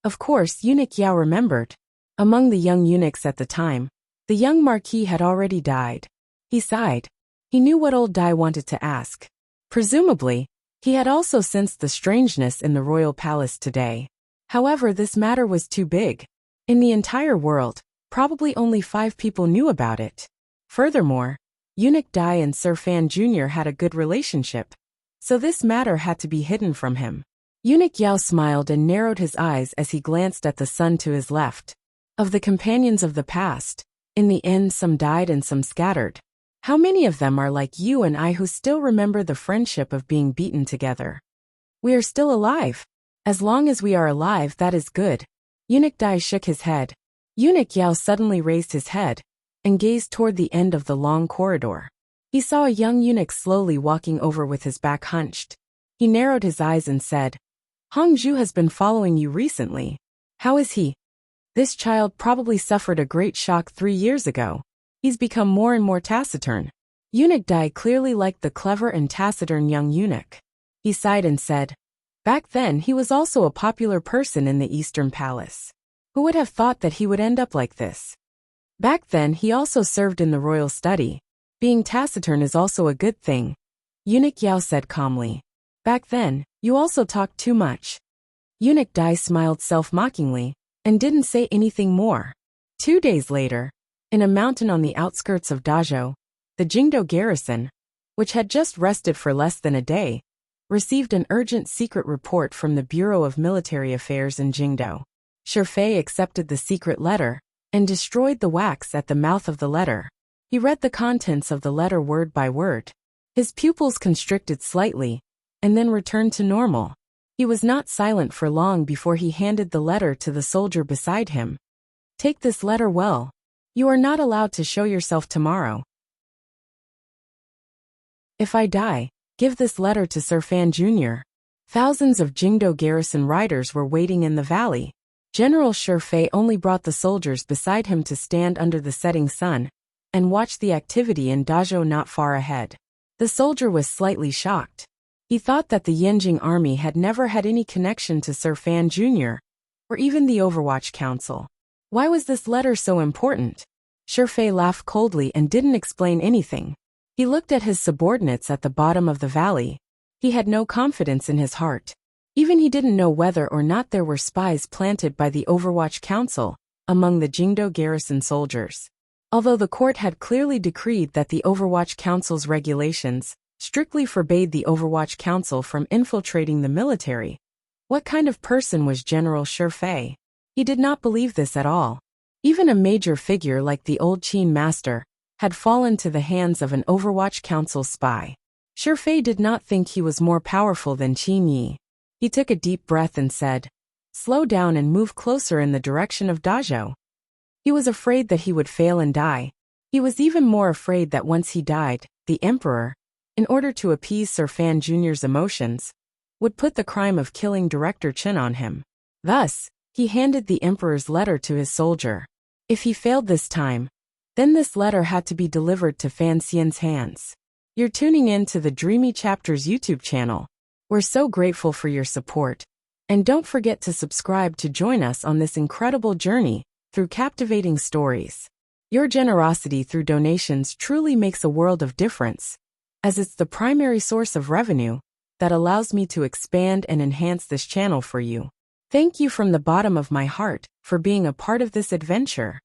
Of course, Eunuch Yao remembered. Among the young eunuchs at the time, the young marquis had already died. He sighed. He knew what old Dai wanted to ask. Presumably, he had also sensed the strangeness in the royal palace today. However, this matter was too big. In the entire world, probably only 5 people knew about it. Furthermore, Eunuch Dai and Sir Fan Jr. had a good relationship, so this matter had to be hidden from him. Eunuch Yao smiled and narrowed his eyes as he glanced at the sun to his left. Of the companions of the past, in the end some died and some scattered. How many of them are like you and I who still remember the friendship of being beaten together? We are still alive. As long as we are alive, that is good. Eunuch Dai shook his head. Eunuch Yao suddenly raised his head and gazed toward the end of the long corridor. He saw a young eunuch slowly walking over with his back hunched. He narrowed his eyes and said, "Hongzhu has been following you recently. How is he?" "This child probably suffered a great shock 3 years ago. He's become more and more taciturn." Eunuch Dai clearly liked the clever and taciturn young eunuch. He sighed and said, "Back then he was also a popular person in the Eastern Palace. Who would have thought that he would end up like this? Back then he also served in the royal study. Being taciturn is also a good thing." Eunuch Yao said calmly. "Back then, you also talked too much." Eunuch Dai smiled self-mockingly and didn't say anything more. 2 days later, in a mountain on the outskirts of Dazhou, the Jingdo garrison, which had just rested for less than a day, received an urgent secret report from the Bureau of Military Affairs in Jingdo. Shifei accepted the secret letter and destroyed the wax at the mouth of the letter. He read the contents of the letter word by word. His pupils constricted slightly and then returned to normal. He was not silent for long before he handed the letter to the soldier beside him. "Take this letter well. You are not allowed to show yourself tomorrow. If I die, give this letter to Sir Fan Jr." Thousands of Jingdo garrison riders were waiting in the valley. General Shifei only brought the soldiers beside him to stand under the setting sun and watch the activity in Dazhou not far ahead. The soldier was slightly shocked. He thought that the Yanjing army had never had any connection to Sir Fan Jr. or even the Overwatch Council. Why was this letter so important? Shifei laughed coldly and didn't explain anything. He looked at his subordinates at the bottom of the valley. He had no confidence in his heart. Even he didn't know whether or not there were spies planted by the Overwatch Council among the Jingdo garrison soldiers. Although the court had clearly decreed that the Overwatch Council's regulations strictly forbade the Overwatch Council from infiltrating the military, what kind of person was General Shifei? He did not believe this at all. Even a major figure like the old Qin master had fallen to the hands of an Overwatch Council spy. Shifei did not think he was more powerful than Qin Yi. He took a deep breath and said, "Slow down and move closer in the direction of Dazhou." He was afraid that he would fail and die. He was even more afraid that once he died, the emperor, in order to appease Sir Fan Jr.'s emotions, would put the crime of killing Director Chen on him. Thus, he handed the emperor's letter to his soldier. If he failed this time, then this letter had to be delivered to Fan Xian's hands. You're tuning in to the Dreamy Chapters YouTube channel. We're so grateful for your support. And don't forget to subscribe to join us on this incredible journey through captivating stories. Your generosity through donations truly makes a world of difference, as it's the primary source of revenue that allows me to expand and enhance this channel for you. Thank you from the bottom of my heart for being a part of this adventure.